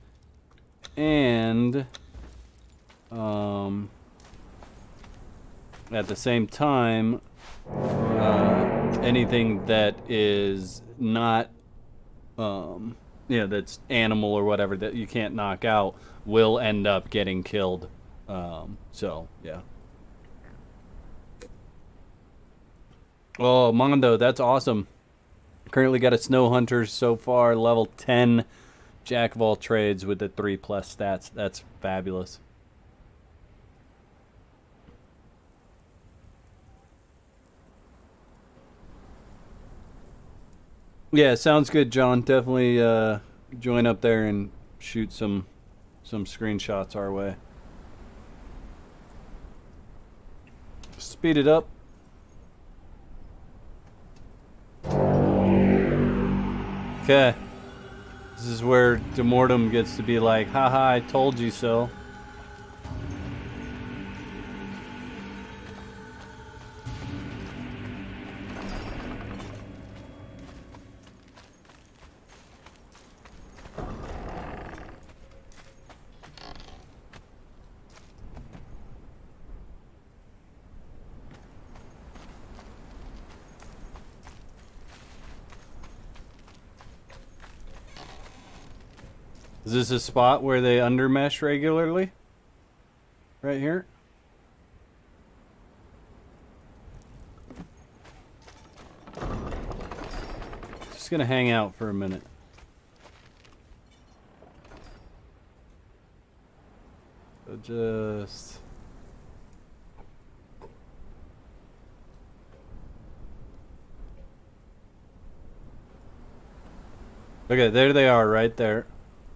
And at the same time, anything that is not, that's animal or whatever that you can't knock out will end up getting killed. So, yeah. Oh, Mondo, that's awesome. Currently got a Snow Hunter so far, level 10, Jack of all trades with the 3+ stats. That's fabulous. Yeah, sounds good, John. Definitely join up there and shoot some screenshots our way. Speed it up. Okay. This is where Demortem gets to be like, haha, I told you so. Is this a spot where they undermesh regularly? Right here? Just gonna hang out for a minute. So just... Okay, there they are right there.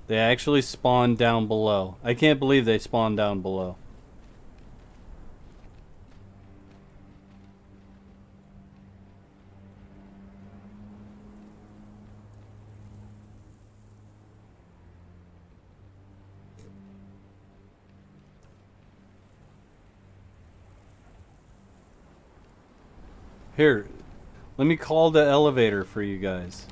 They actually spawned down below. I can't believe they spawned down below. Here, let me call the elevator for you guys.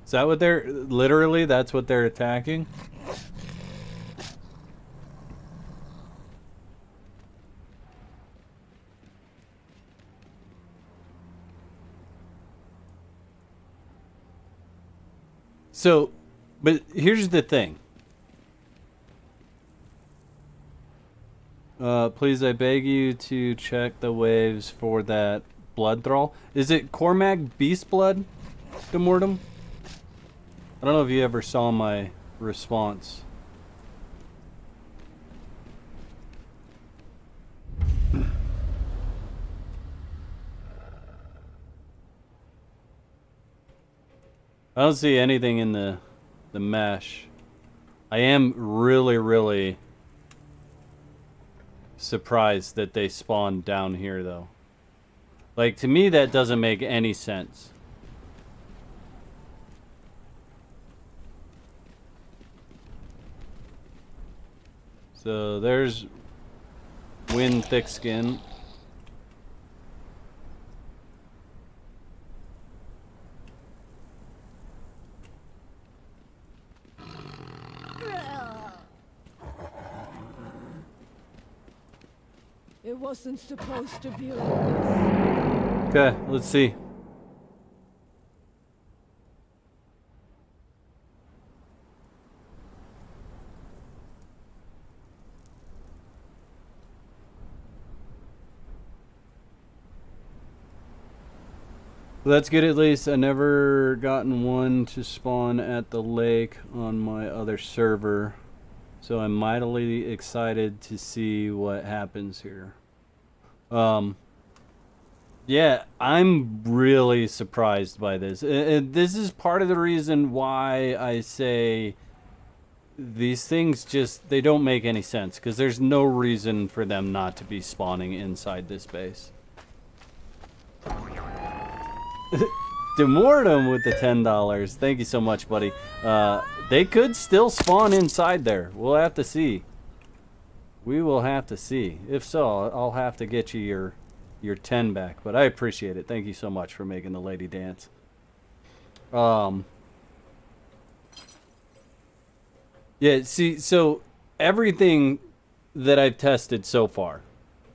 Is that what they're... Literally, that's what they're attacking? So, but here's the thing. Please, I beg you to check the waves for that blood thrall. Is it Cormac Beastblood, Demortem? I don't know if you ever saw my response. I don't see anything in the mesh. I am really surprised that they spawned down here, though. Like, to me, that doesn't make any sense. So there's Wind Thickskin. It wasn't supposed to be like this. Okay, let's see. Well, that's good at least. I never gotten one to spawn at the lake on my other server. So I'm mightily excited to see what happens here. Yeah, I'm really surprised by this. This is part of the reason why I say these things just, they don't make any sense. Because there's no reason for them not to be spawning inside this base. Demortem with the $10. Thank you so much, buddy. They could still spawn inside there. We'll have to see. We will have to see. If so, I'll have to get you your 10 back. But I appreciate it. Thank you so much for making the lady dance. Yeah, see, so everything that I've tested so far,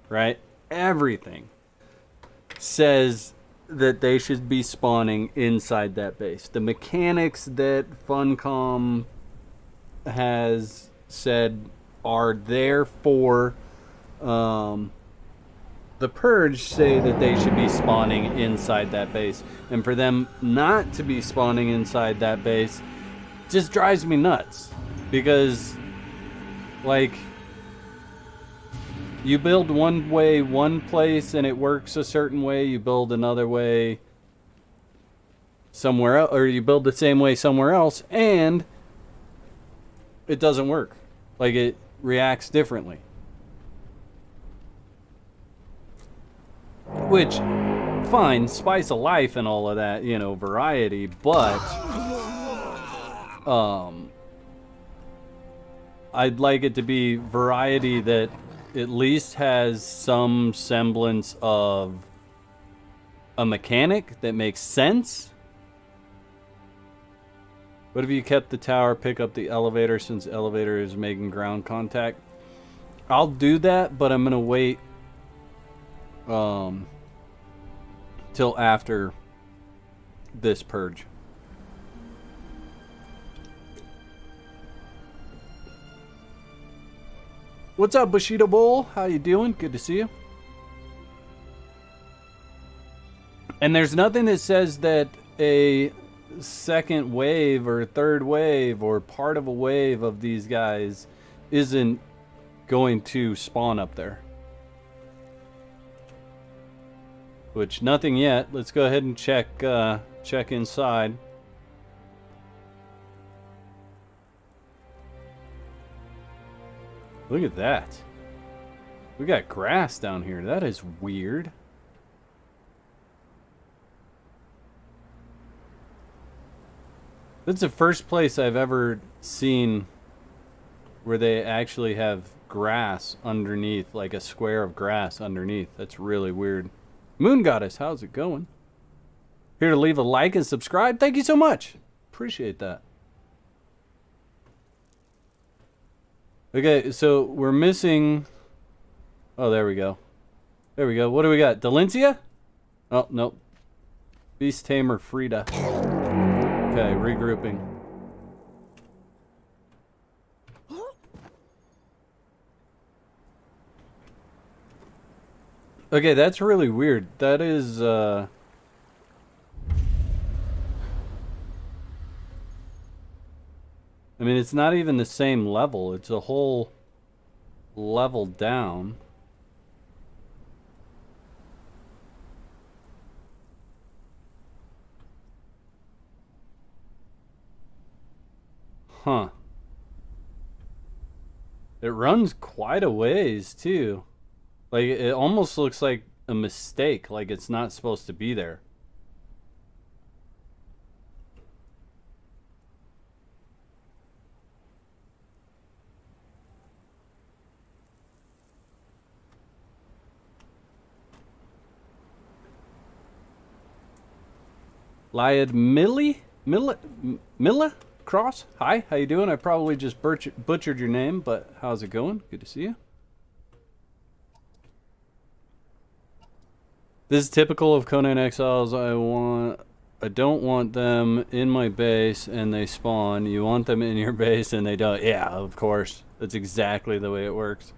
right? Everything says that they should be spawning inside that base. The mechanics that Funcom has said are there for the Purge say that they should be spawning inside that base. And for them not to be spawning inside that base just drives me nuts. Because, like, you build one way one place and it works a certain way, you build another way somewhere else, or you build the same way somewhere else and it doesn't work. Like, it reacts differently. Which, fine, spice of life and all of that, you know, variety, but I'd like it to be variety that at least has some semblance of a mechanic that makes sense. What if you kept the tower, pick up the elevator since elevator is making ground contact? I'll do that, but I'm gonna wait till after this purge. What's up, Bushido Bowl? How you doing? Good to see you. And there's nothing that says that a second wave or third wave or part of a wave of these guys isn't going to spawn up there. Which, nothing yet. Let's go ahead and check inside. Look at that. We got grass down here. That is weird. That's the first place I've ever seen where they actually have grass underneath, like a square of grass underneath. That's really weird. Moon Goddess, how's it going? Here to leave a like and subscribe. Thank you so much. Appreciate that. Okay, so we're missing... Oh, there we go. There we go. What do we got? Delencia? Oh, nope. Beast Tamer Frida. Okay, regrouping. Okay, that's really weird. That is, I mean, it's not even the same level. It's a whole level down. Huh. It runs quite a ways, too. Like, it almost looks like a mistake, like it's not supposed to be there. Lyad Milla Cross? Hi, how you doing? I probably just butchered your name, but how's it going? Good to see you. This is typical of Conan Exiles. I don't want them in my base and they spawn. You want them in your base and they don't. Yeah, of course. That's exactly the way it works.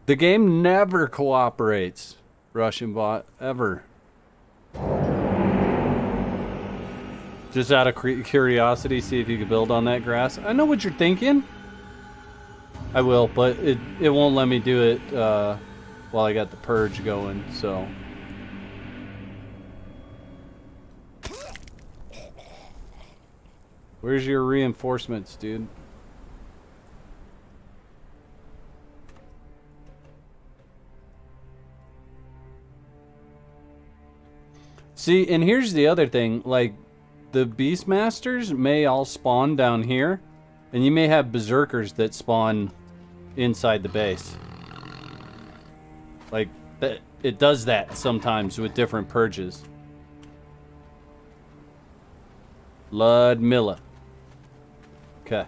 The game never cooperates, Russian bot, ever. Just out of curiosity, see if you can build on that grass. I know what you're thinking. I will, but it won't let me do it while I got the purge going, so. Where's your reinforcements, dude? See, and here's the other thing, like, the Beastmasters may all spawn down here, and you may have Berserkers that spawn inside the base. Like, it does that sometimes with different purges. Ludmilla. Okay.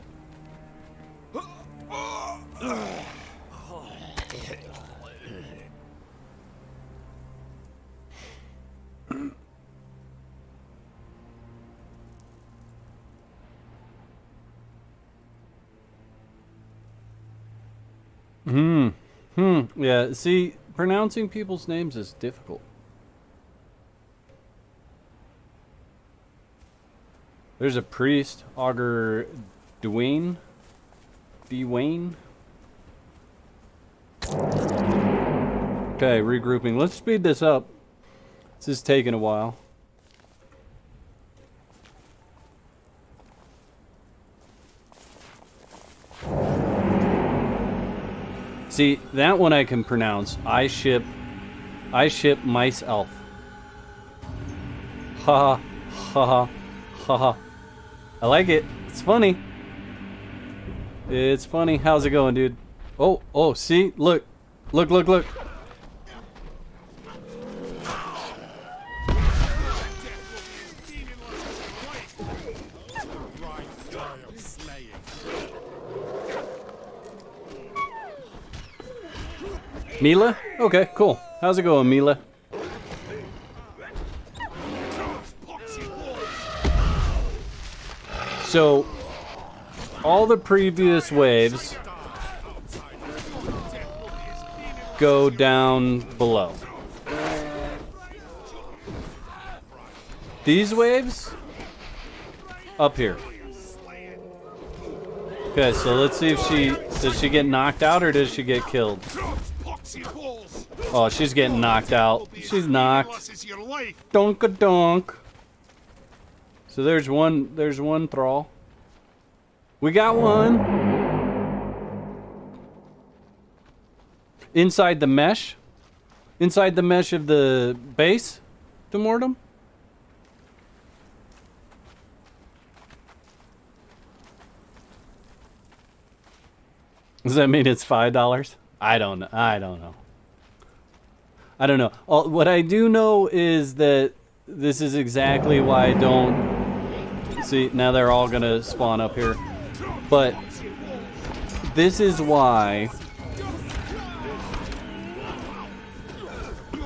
Yeah, see, pronouncing people's names is difficult. There's a priest, Augur Dwayne. Okay, regrouping. Let's speed this up. This is taking a while. See, that one I can pronounce. I ship mice elf. Ha ha ha ha ha. I like it. It's funny. It's funny. How's it going, dude? Oh, see? Look. Look. Mila? Okay, cool. How's it going, Mila? So, all the previous waves go down below. These waves, up here. Okay, so let's see if does she get knocked out or does she get killed? Oh, she's getting knocked out. She's knocked. Donk-a-donk. So there's one thrall. We got one. Inside the mesh. Inside the mesh of the base, Demortem. Does that mean it's $5? I don't know. I don't know. What I do know is that this is exactly why I don't... See, now they're all going to spawn up here. But this is why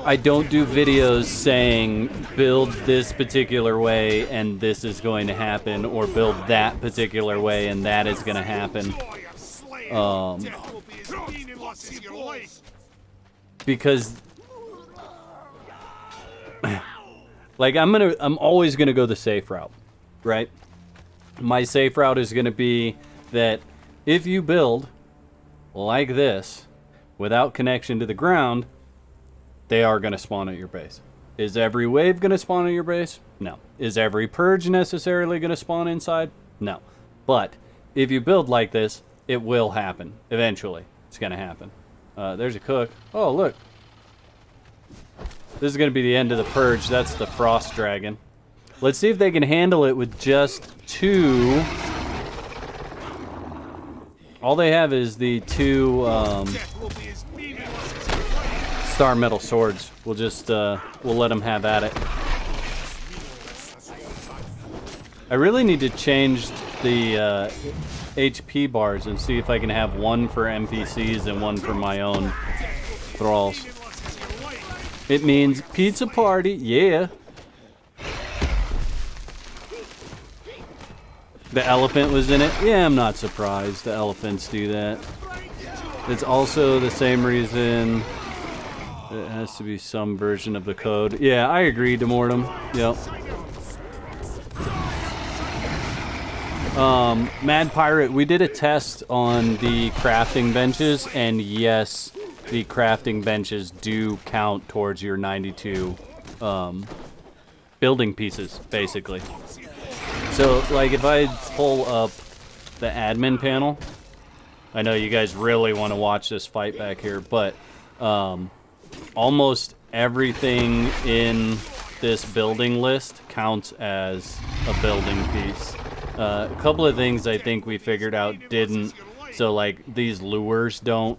I don't do videos saying build this particular way and this is going to happen, or build that particular way and that is going to happen. Because like I'm always gonna go the safe route, right? My safe route is gonna be that if you build like this without connection to the ground, they are gonna spawn at your base. Is every wave gonna spawn at your base? No. Is every purge necessarily gonna spawn inside? No. But if you build like this, it will happen. Eventually, it's gonna happen. There's a cook. Oh, look. This is gonna be the end of the purge. That's the frost dragon. Let's see if they can handle it with just 2. All they have is the 2 star metal swords. We'll just we'll let them have at it. I really need to change the HP bars and see if I can have one for NPCs and one for my own thralls. It means pizza party, yeah. The elephant was in it. Yeah, I'm not surprised. The elephants do that. It's also the same reason it has to be some version of the code. Yeah, I agree, Demortem. Yep. Mad Pirate, we did a test on the crafting benches, and yes, the crafting benches do count towards your 92 building pieces, basically. So, like, if I pull up the admin panel, I know you guys really want to watch this fight back here, but almost everything in this building list counts as a building piece. A couple of things I think we figured out didn't. So, like, these lures don't.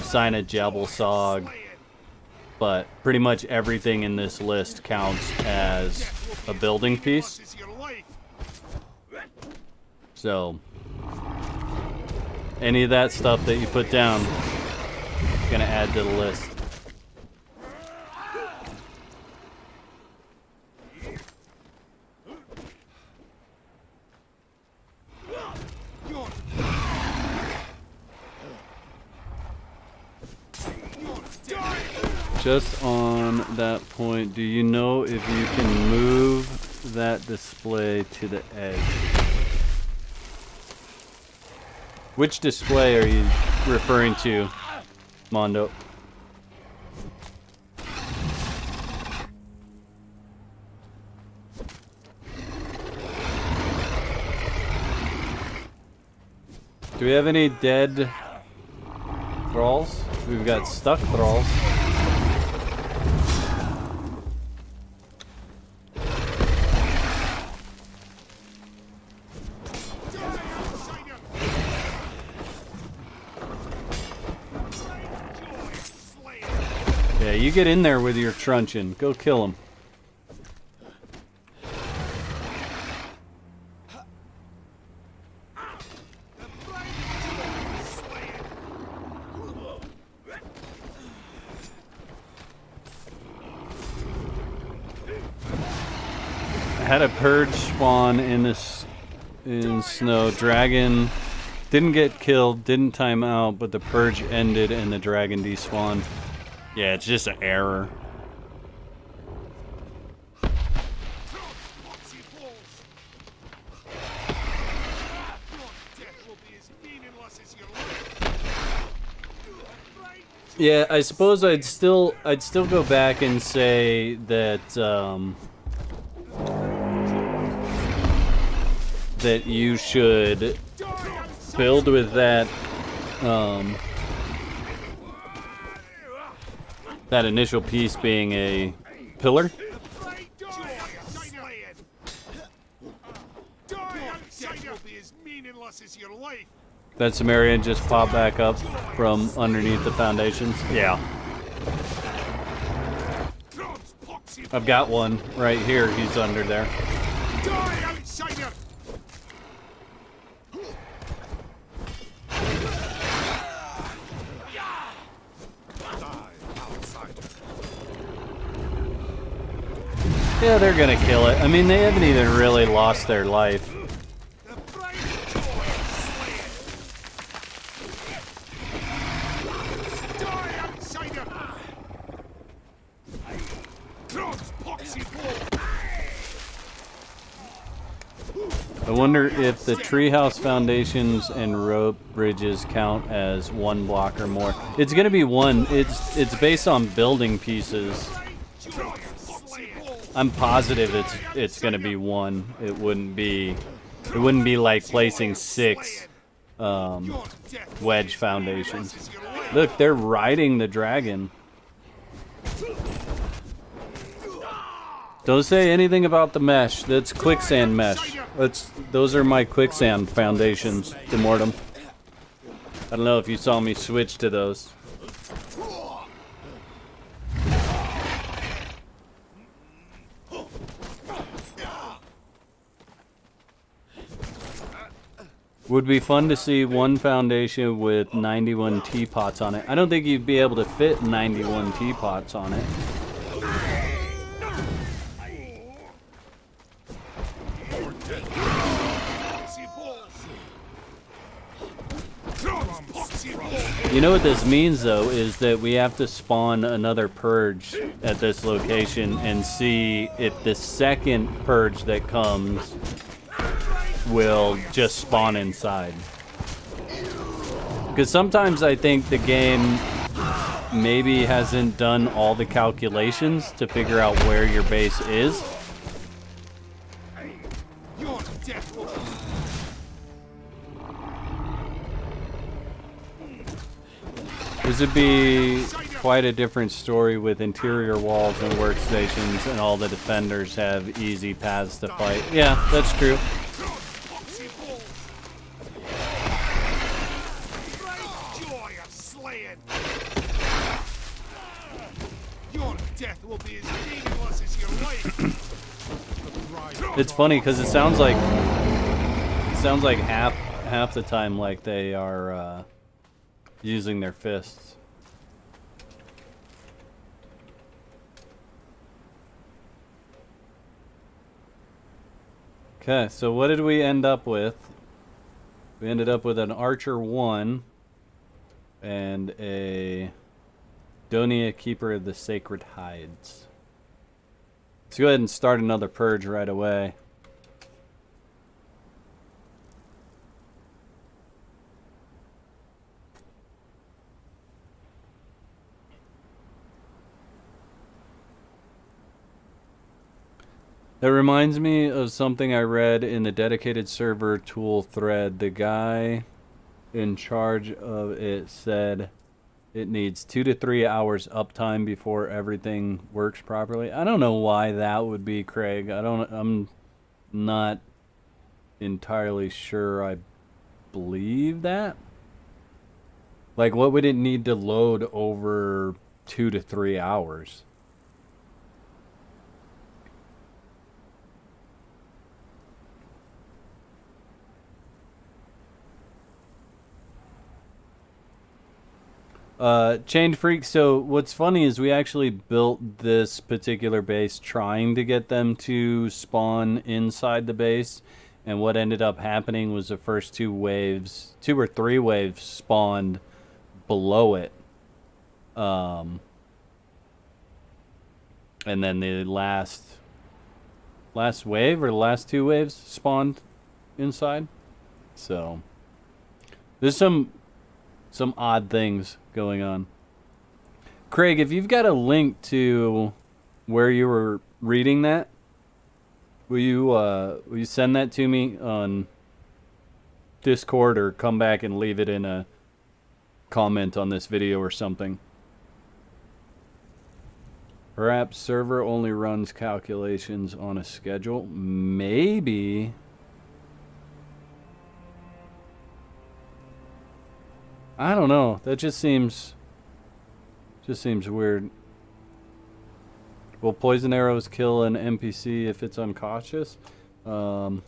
Sign a Jabal Sog. But pretty much everything in this list counts as a building piece. So, any of that stuff that you put down is going to add to the list. Just on that point, do you know if you can move that display to the edge? Which display are you referring to, Mondo? Do we have any dead thralls? We've got stuck thralls. Yeah, you get in there with your truncheon. Go kill him. I had a purge spawn in snow. Dragon didn't get killed, didn't time out, but the purge ended and the dragon despawned. Yeah, it's just an error. Yeah, I suppose I'd still go back and say that that you should build with that that initial piece being a pillar. That Sumerian just popped back up from underneath the foundations. Yeah. I've got one right here. He's under there. Yeah, they're gonna kill it. I mean, they haven't even really lost their life. I wonder if the treehouse foundations and rope bridges count as one block or more. It's gonna be one. It's based on building pieces. I'm positive it's gonna be one. It wouldn't be like placing 6 wedge foundations. Look, they're riding the dragon. Don't say anything about the mesh. That's quicksand mesh. Those are my quicksand foundations, Demortem. I don't know if you saw me switch to those. Would be fun to see one foundation with 91 teapots on it. I don't think you'd be able to fit 91 teapots on it. You know what this means, though, is that we have to spawn another purge at this location and see if the second purge that comes will just spawn inside. Because sometimes I think the game maybe hasn't done all the calculations to figure out where your base is. This would be quite a different story with interior walls and workstations and all the defenders have easy paths to fight. Yeah, that's true. It's funny because it sounds like half the time like they are using their fists. Okay, so what did we end up with? We ended up with an Archer 1 and a Donia Keeper of the Sacred Hides. Let's go ahead and start another purge right away. That reminds me of something I read in the dedicated server tool thread. The guy in charge of it said it needs 2 to 3 hours uptime before everything works properly. I don't know why that would be, Craig. I'm not entirely sure I believe that. Like, what would it need to load over 2 to 3 hours? Chained Freak, so what's funny is we actually built this particular base trying to get them to spawn inside the base, and what ended up happening was the first 2 or 3 waves spawned below it. And then the last wave or the last 2 waves spawned inside. So there's some odd things going on. Craig, if you've got a link to where you were reading that, will you send that to me on Discord or come back and leave it in a comment on this video or something? Perhaps server only runs calculations on a schedule. Maybe. I don't know. That just seems weird. Will poison arrows kill an NPC if it's unconscious? Probably.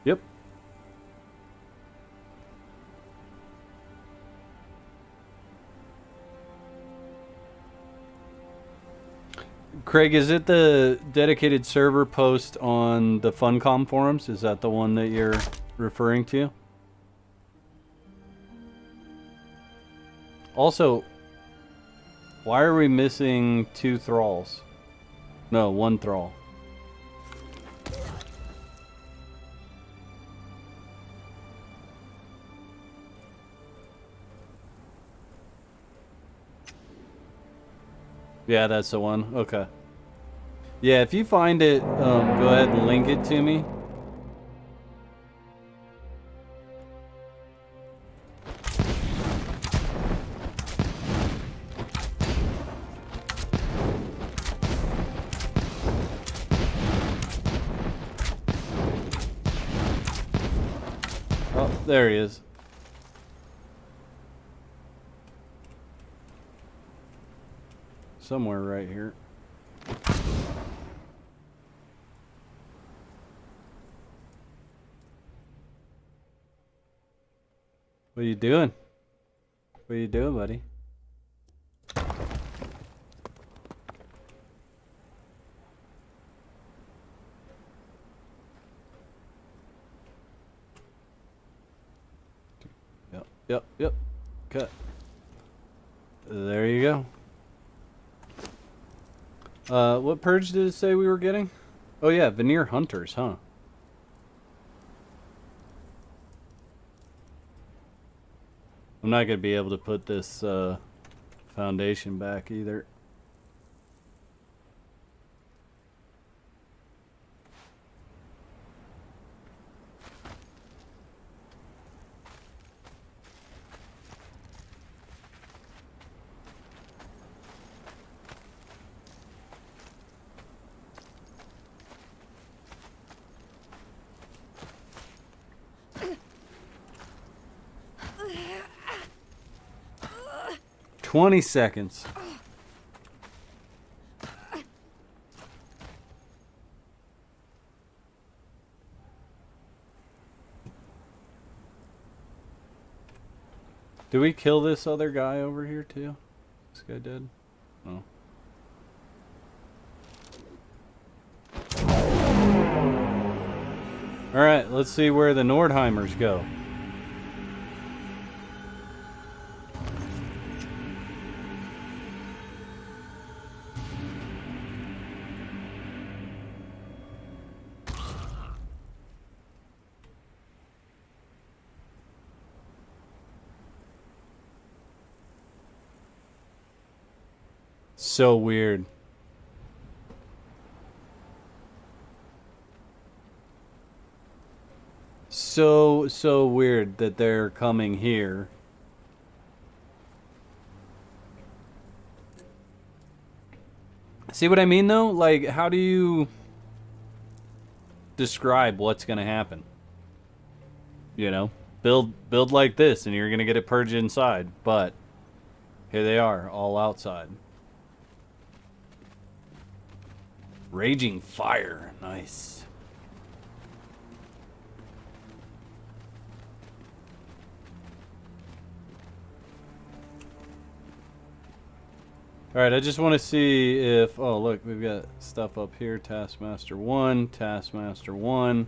Yep. Craig, is it the dedicated server post on the Funcom forums? Is that the one that you're referring to? Also, why are we missing 2 thralls? No, 1 thrall. Yeah, that's the one. Okay. Yeah, if you find it, go ahead and link it to me. Oh, there he is. Somewhere right here. What are you doing? What are you doing, buddy? Yep. Cut. There you go. What purge did it say we were getting? Oh yeah, veneer hunters, huh? I'm not gonna be able to put this foundation back either. "20 seconds. Do we kill this other guy over here too? This guy dead? No. Alright, let's see where the Nordheimers go. So weird. So weird that they're coming here. See what I mean though? Like, how do you describe what's gonna happen? You know? Build like this and you're gonna get a purge inside, but here they are, all outside. Raging fire. Nice. Alright, I just want to see if... Oh, look, we've got stuff up here. Taskmaster 1, Taskmaster 1,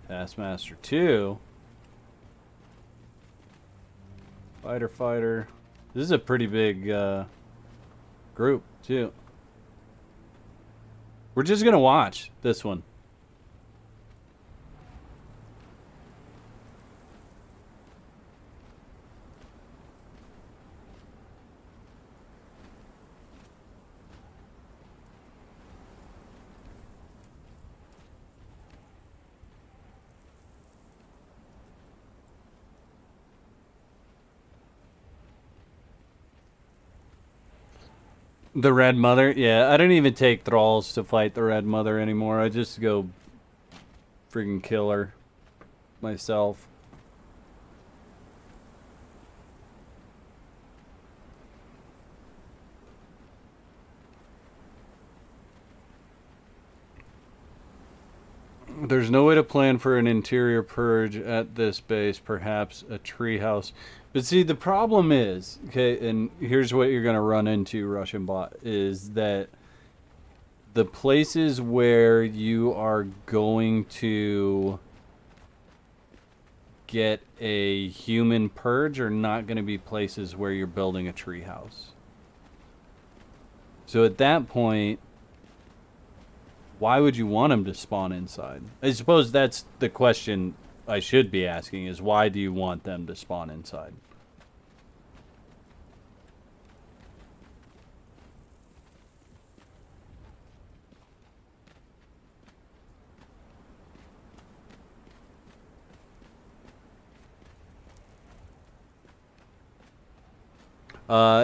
Taskmaster 2. Fighter. This is a pretty big group, too. We're just gonna watch this one. The Red Mother? Yeah, I don't even take thralls to fight the Red Mother anymore. I just go freaking kill her myself. There's no way to plan for an interior purge at this base, perhaps a treehouse. But see, the problem is, okay, and here's what you're going to run into, Russian bot, is that the places where you are going to get a human purge are not going to be places where you're building a treehouse. So at that point, why would you want them to spawn inside? I suppose that's the question I should be asking, is why do you want them to spawn inside?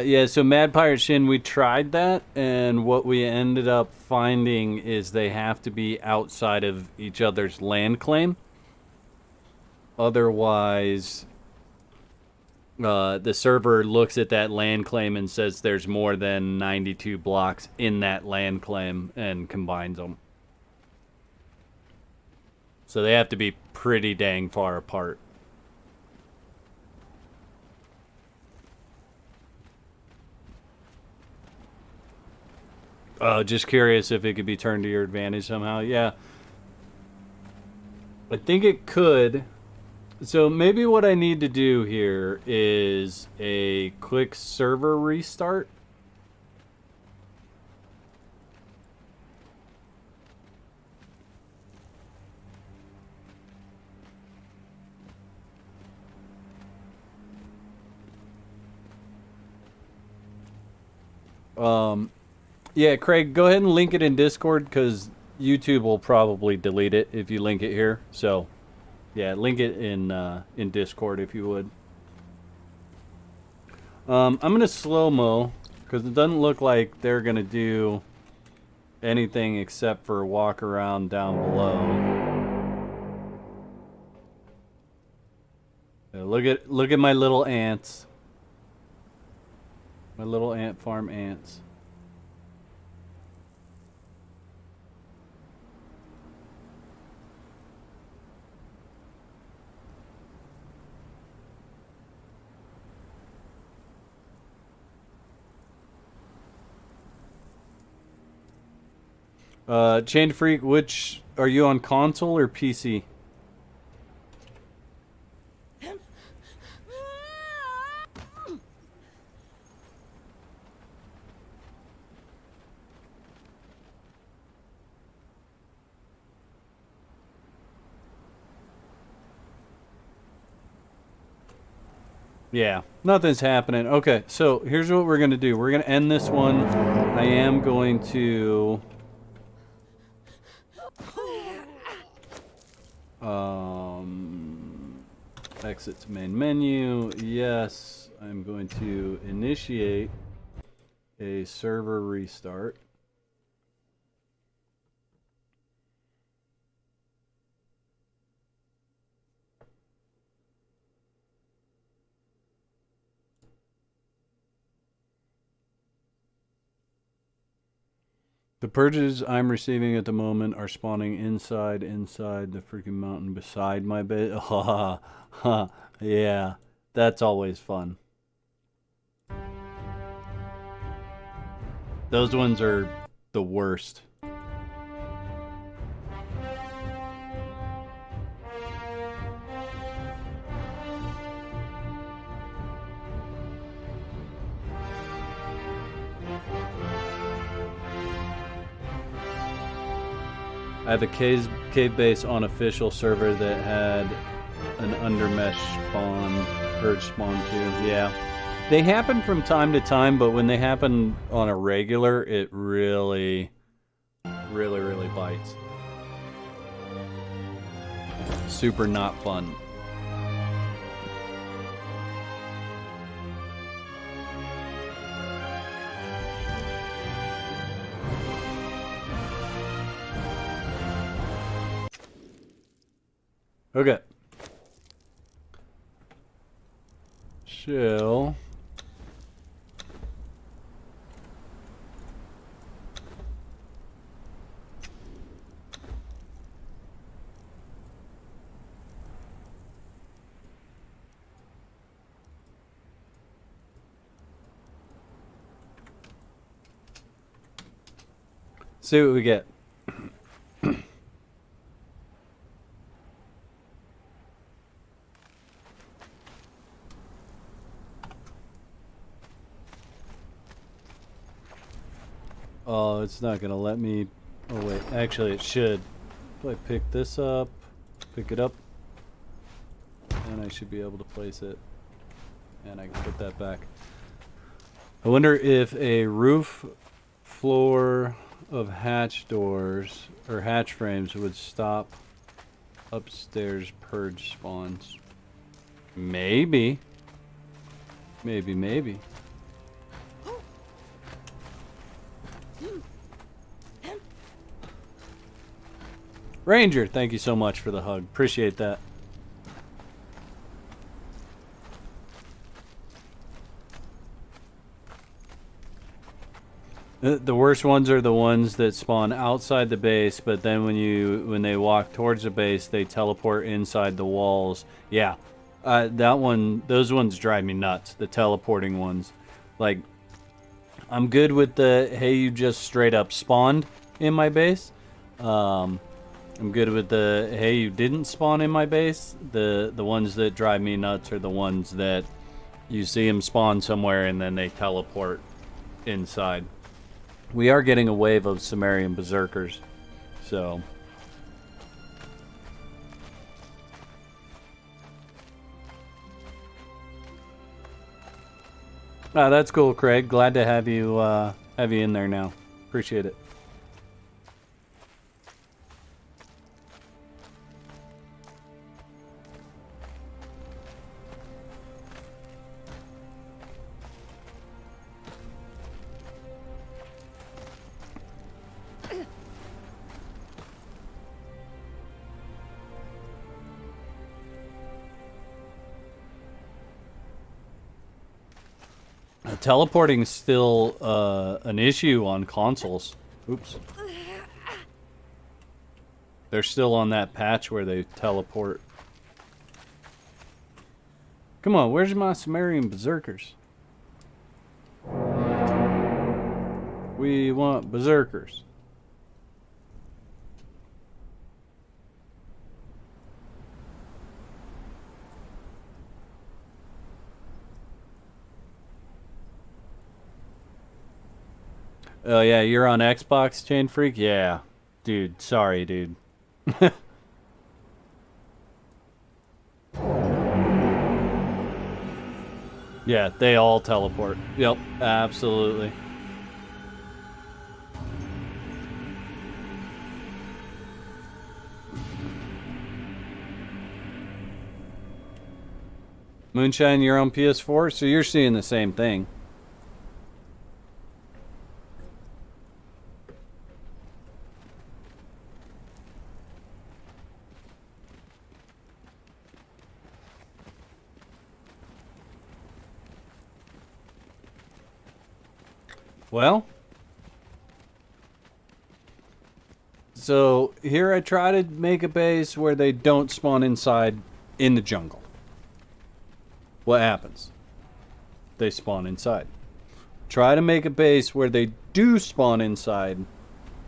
Yeah, so Mad Pirate Shin, we tried that, and what we ended up finding is they have to be outside of each other's land claim. Otherwise, the server looks at that land claim and says there's more than 92 blocks in that land claim and combines them. So they have to be pretty dang far apart. Just curious if it could be turned to your advantage somehow. Yeah. I think it could. So maybe what I need to do here is a quick server restart. Yeah, Craig, go ahead and link it in Discord because YouTube will probably delete it if you link it here. So, yeah, link it in Discord if you would. I'm gonna slow-mo because it doesn't look like they're gonna do anything except for walk around down below. Yeah, look at my little ants. My little ant farm ants. Chained Freak, which are you on, console or PC? Yeah, nothing's happening. Okay, so here's what we're gonna do. We're gonna end this one. I am going to exit to main menu. Yes, I'm going to initiate a server restart. The purges I'm receiving at the moment are spawning inside the freaking mountain beside my base. Ha ha. Yeah, that's always fun. Those ones are the worst. I have a cave base on official server that had an undermesh spawn, purge spawn too. Yeah. They happen from time to time, but when they happen on a regular, it really bites. Super not fun. Okay. Chill. See what we get. Oh, it's not gonna let me. Oh wait, actually it should. If I pick this up, pick it up, and I should be able to place it. And I can put that back. I wonder if a roof floor of hatch doors or hatch frames would stop upstairs purge spawns. Maybe. Maybe. Ranger, thank you so much for the hug. Appreciate that. The worst ones are the ones that spawn outside the base, but then when they walk towards the base, they teleport inside the walls. Yeah, those ones drive me nuts. The teleporting ones, like, I'm good with the hey, you just straight up spawned in my base. I'm good with the hey, you didn't spawn in my base. The ones that drive me nuts are the ones that you see them spawn somewhere and then they teleport inside. We are getting a wave of Sumerian berserkers, so. Ah, that's cool, Craig. Glad to have you in there now. Appreciate it. Teleporting's still an issue on consoles. Oops. They're still on that patch where they teleport. Come on, where's my Sumerian berserkers? We want berserkers. Oh yeah, you're on Xbox, Chain Freak? Yeah. Dude, sorry, dude. Yeah, they all teleport. Yep, absolutely. Moonshine, you're on PS4, so you're seeing the same thing. Well, so here I try to make a base where they don't spawn inside in the jungle. What happens? They spawn inside. Try to make a base where they do spawn inside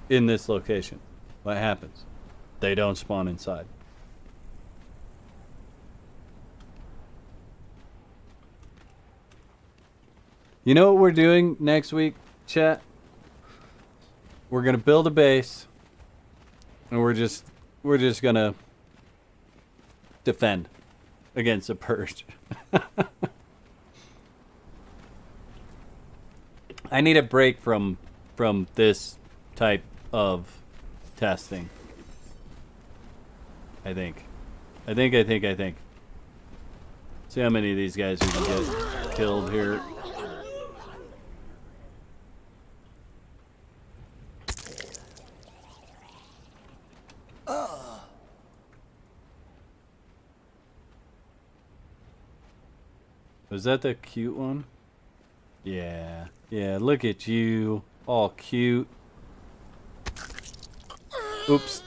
in this location. What happens? They don't spawn inside. You know what we're doing next week, chat? We're gonna build a base, and we're just gonna defend against the Purge. I need a break from this type of testing. I think. See how many of these guys we can get killed here. Was that the cute one? Yeah. Yeah, look at you. All cute. Oops.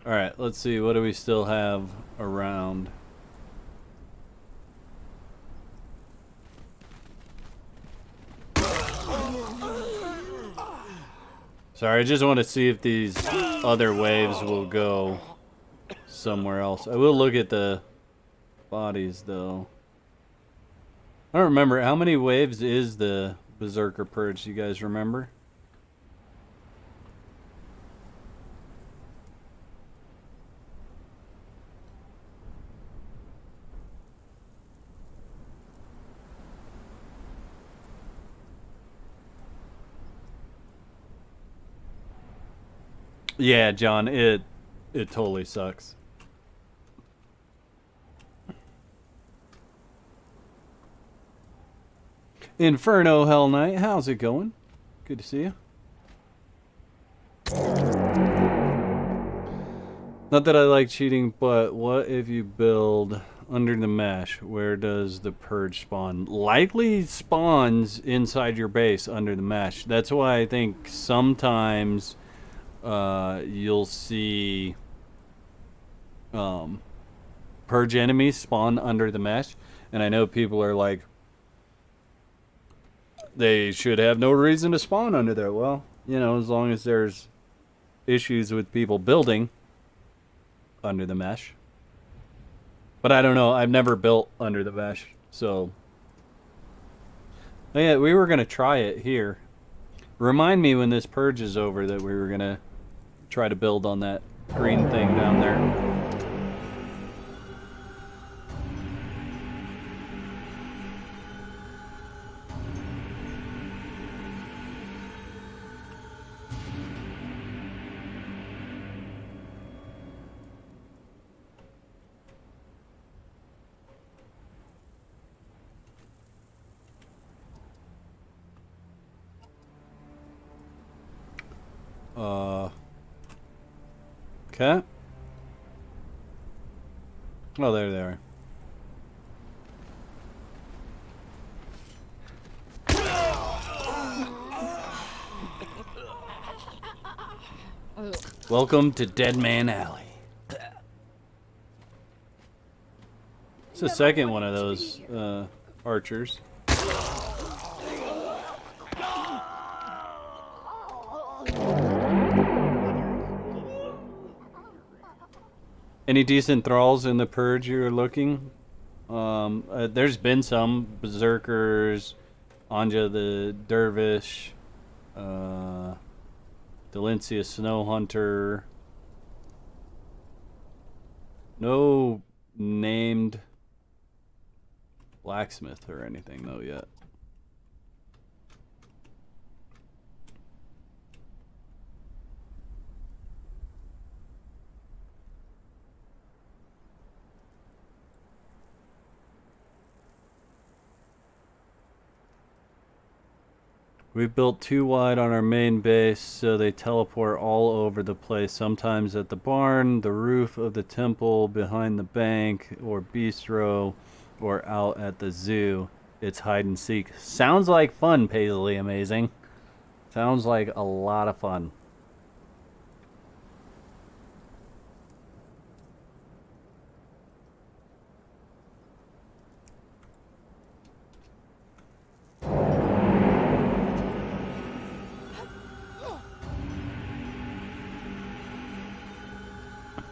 Alright, let's see. What do we still have around? Sorry, I just want to see if these other waves will go somewhere else. I will look at the bodies, though. I don't remember. How many waves is the Berserker Purge? Do you guys remember? Yeah, John, it totally sucks. Inferno Hell Knight, how's it going? Good to see you. Not that I like cheating, but what if you build under the mesh? Where does the purge spawn? Likely spawns inside your base under the mesh. That's why I think sometimes you'll see purge enemies spawn under the mesh. And I know people are like, they should have no reason to spawn under there. Well, you know, as long as there's issues with people building under the mesh. But I don't know. I've never built under the mesh, so. Oh, yeah, we were going to try it here. Remind me when this purge is over that we were going to try to build on that green thing down there. Okay. Oh, there they are. Welcome to Dead Man Alley. It's the second one of those archers. Any decent thralls in the purge you're looking? There's been some berserkers, Anja the dervish, Delencia snow hunter. No named blacksmith or anything though yet. We built too wide on our main base, so they teleport all over the place. Sometimes at the barn, the roof of the temple, behind the bank, or bistro, or out at the zoo. It's hide and seek. Sounds like fun, Paisley Amazing. Sounds like a lot of fun.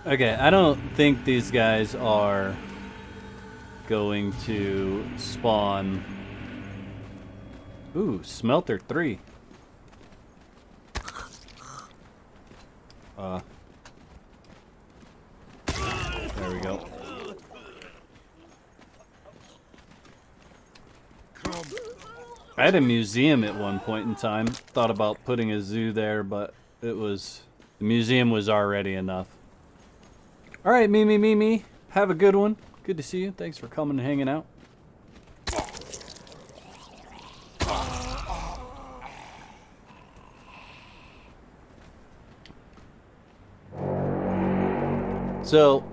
Okay, I don't think these guys are going to spawn. Ooh, Smelter 3. There we go. I had a museum at one point in time. Thought about putting a zoo there, but the museum was already enough. All right, me. Have a good one. Good to see you. Thanks for coming and hanging out. So,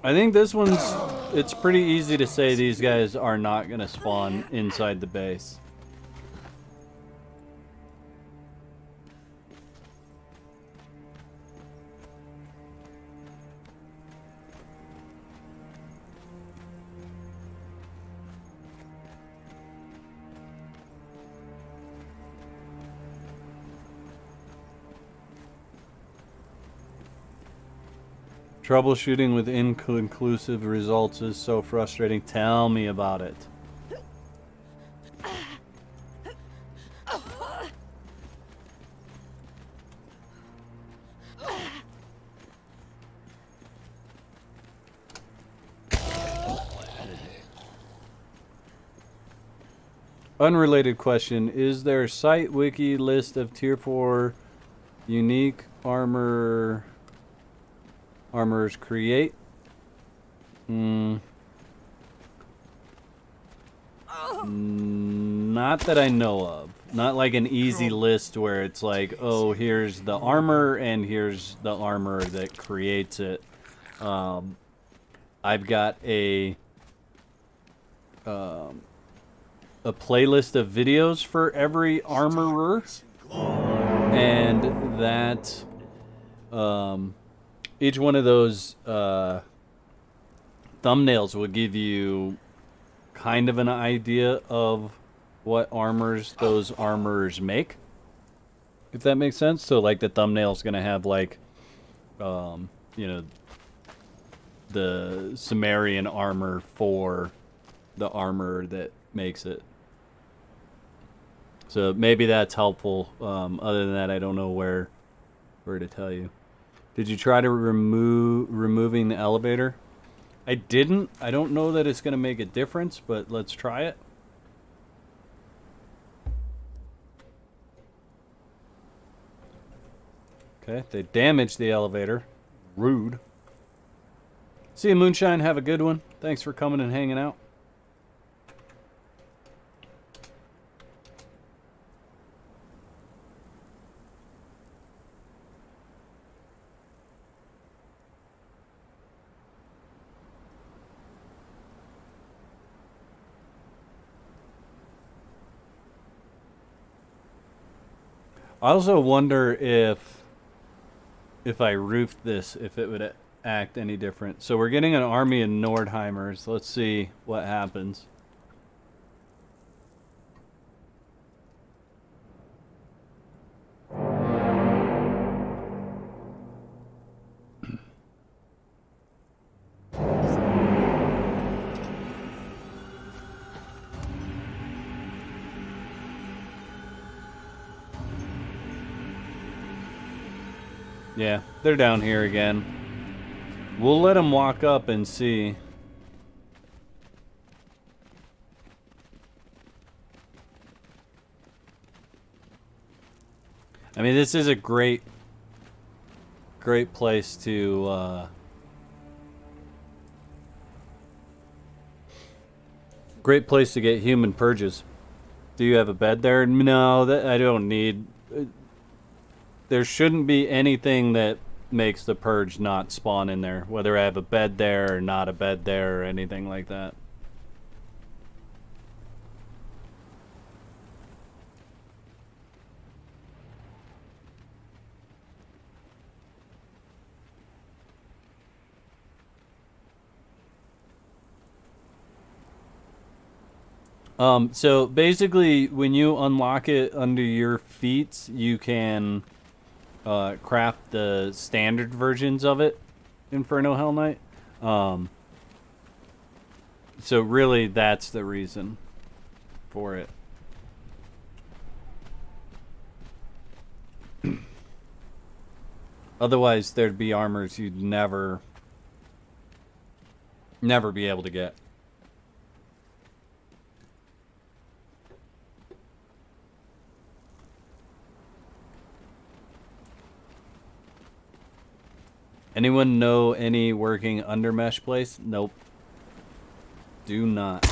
I think this one's, it's pretty easy to say these guys are not going to spawn inside the base. Troubleshooting with inconclusive results is so frustrating. Tell me about it. Unrelated question. Is there a site wiki list of tier 4 unique armors create? Not that I know of. Not like an easy list where it's like, oh, here's the armor and here's the armor that creates it. I've got a playlist of videos for every armorer, and that each one of those thumbnails will give you kind of an idea of what armors those armorers make, if that makes sense. So like the thumbnail's gonna have like you know, the Sumerian armor for the armor that makes it. So maybe that's helpful. Other than that, I don't know where to tell you. Did you try to removing the elevator? I didn't. I don't know that it's going to make a difference, but let's try it. Okay, they damaged the elevator. Rude. See you, Moonshine. Have a good one. Thanks for coming and hanging out. I also wonder if I roofed this, if it would act any different. So we're getting an army of Nordheimers. Let's see what happens. Yeah, they're down here again. We'll let them walk up and see. I mean, this is a great place to great place to get human purges. Do you have a bed there? No, that I don't need. There shouldn't be anything that makes the purge not spawn in there, whether I have a bed there or not a bed there or anything like that. So basically, when you unlock it under your feats, you can craft the standard versions of it, Inferno Hell Knight. So really, that's the reason for it. Otherwise, there'd be armors you'd never be able to get. Anyone know any working undermesh place? Nope. Do not.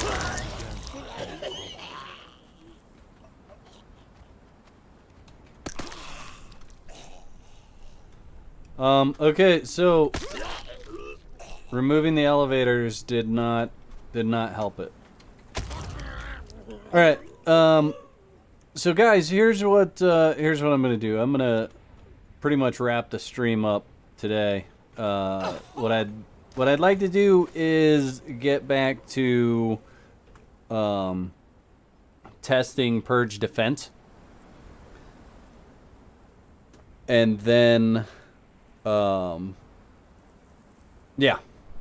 Okay, so removing the elevators did not help it. All right. So guys, here's what I'm gonna do. I'm gonna pretty much wrap the stream up today. What I'd like to do is get back to testing Purge Defense, and then Yeah.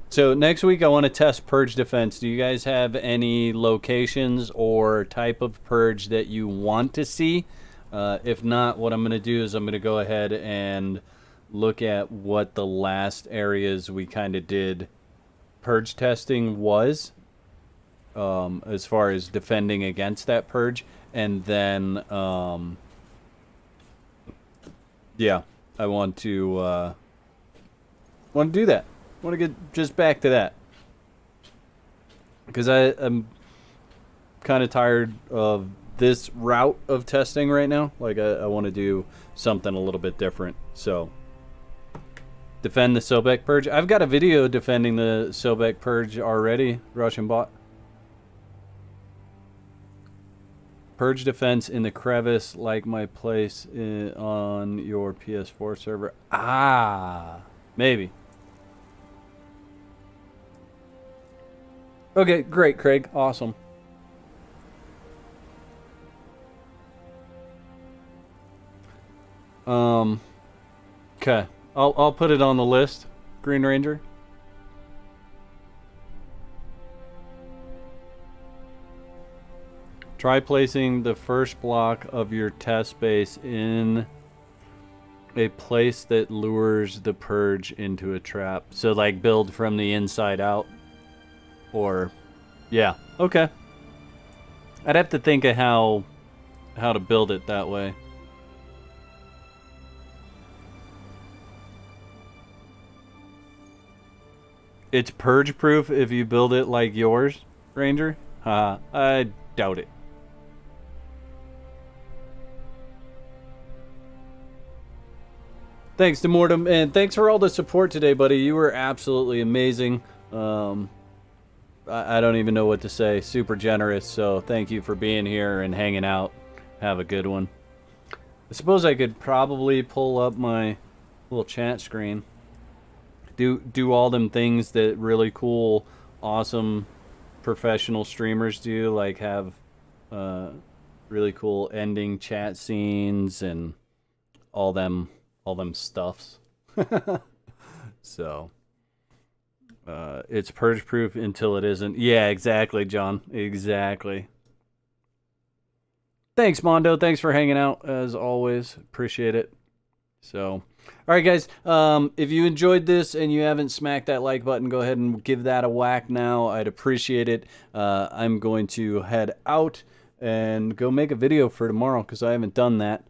So next week I want to test Purge Defense. Do you guys have any locations or type of Purge that you want to see? If not, what I'm going to do is I'm going to go ahead and look at what the last areas we kind of did Purge testing was, as far as defending against that Purge. And then, yeah, I want to do that. I want to get just back to that. Because I'm kind of tired of this route of testing right now. Like, I want to do something a little bit different. So, defend the Sobek Purge. I've got a video defending the Sobek Purge already, Russian bot. Purge defense in the crevice, like my place on your PS4 server. Ah, maybe. Okay, great, Craig. Awesome. Okay. I'll put it on the list, Green Ranger. Try placing the first block of your test space in a place that lures the Purge into a trap. So, like, build from the inside out. Or, yeah, okay. I'd have to think of how to build it that way. It's purge proof if you build it like yours, Ranger? I doubt it. Thanks to Mortem, and thanks for all the support today, buddy. You were absolutely amazing. I don't even know what to say. Super generous, so thank you for being here and hanging out. Have a good one. I suppose I could probably pull up my little chat screen. Do all them things that really cool, awesome, professional streamers do, like have really cool ending chat scenes and all them stuffs. So it's purge proof until it isn't. Yeah, exactly, John. Exactly. Thanks, Mondo. Thanks for hanging out as always. Appreciate it. So, all right, guys. If you enjoyed this and you haven't smacked that like button, go ahead and give that a whack now. I'd appreciate it. I'm going to head out and go make a video for tomorrow because I haven't done that.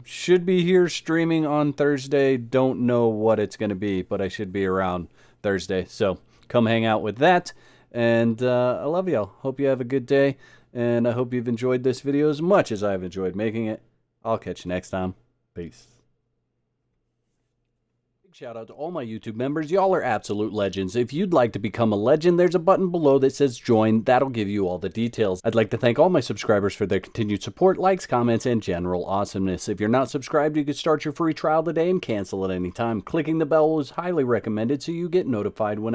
Should be here streaming on Thursday. Don't know what it's going to be, but I should be around Thursday. So come hang out with that. And I love y'all. Hope you have a good day. And I hope you've enjoyed this video as much as I've enjoyed making it. I'll catch you next time. Peace. Big shout out to all my YouTube members. Y'all are absolute legends. If you'd like to become a legend, there's a button below that says join. That'll give you all the details. I'd like to thank all my subscribers for their continued support, likes, comments, and general awesomeness. If you're not subscribed, you can start your free trial today and cancel at any time. Clicking the bell is highly recommended so you get notified when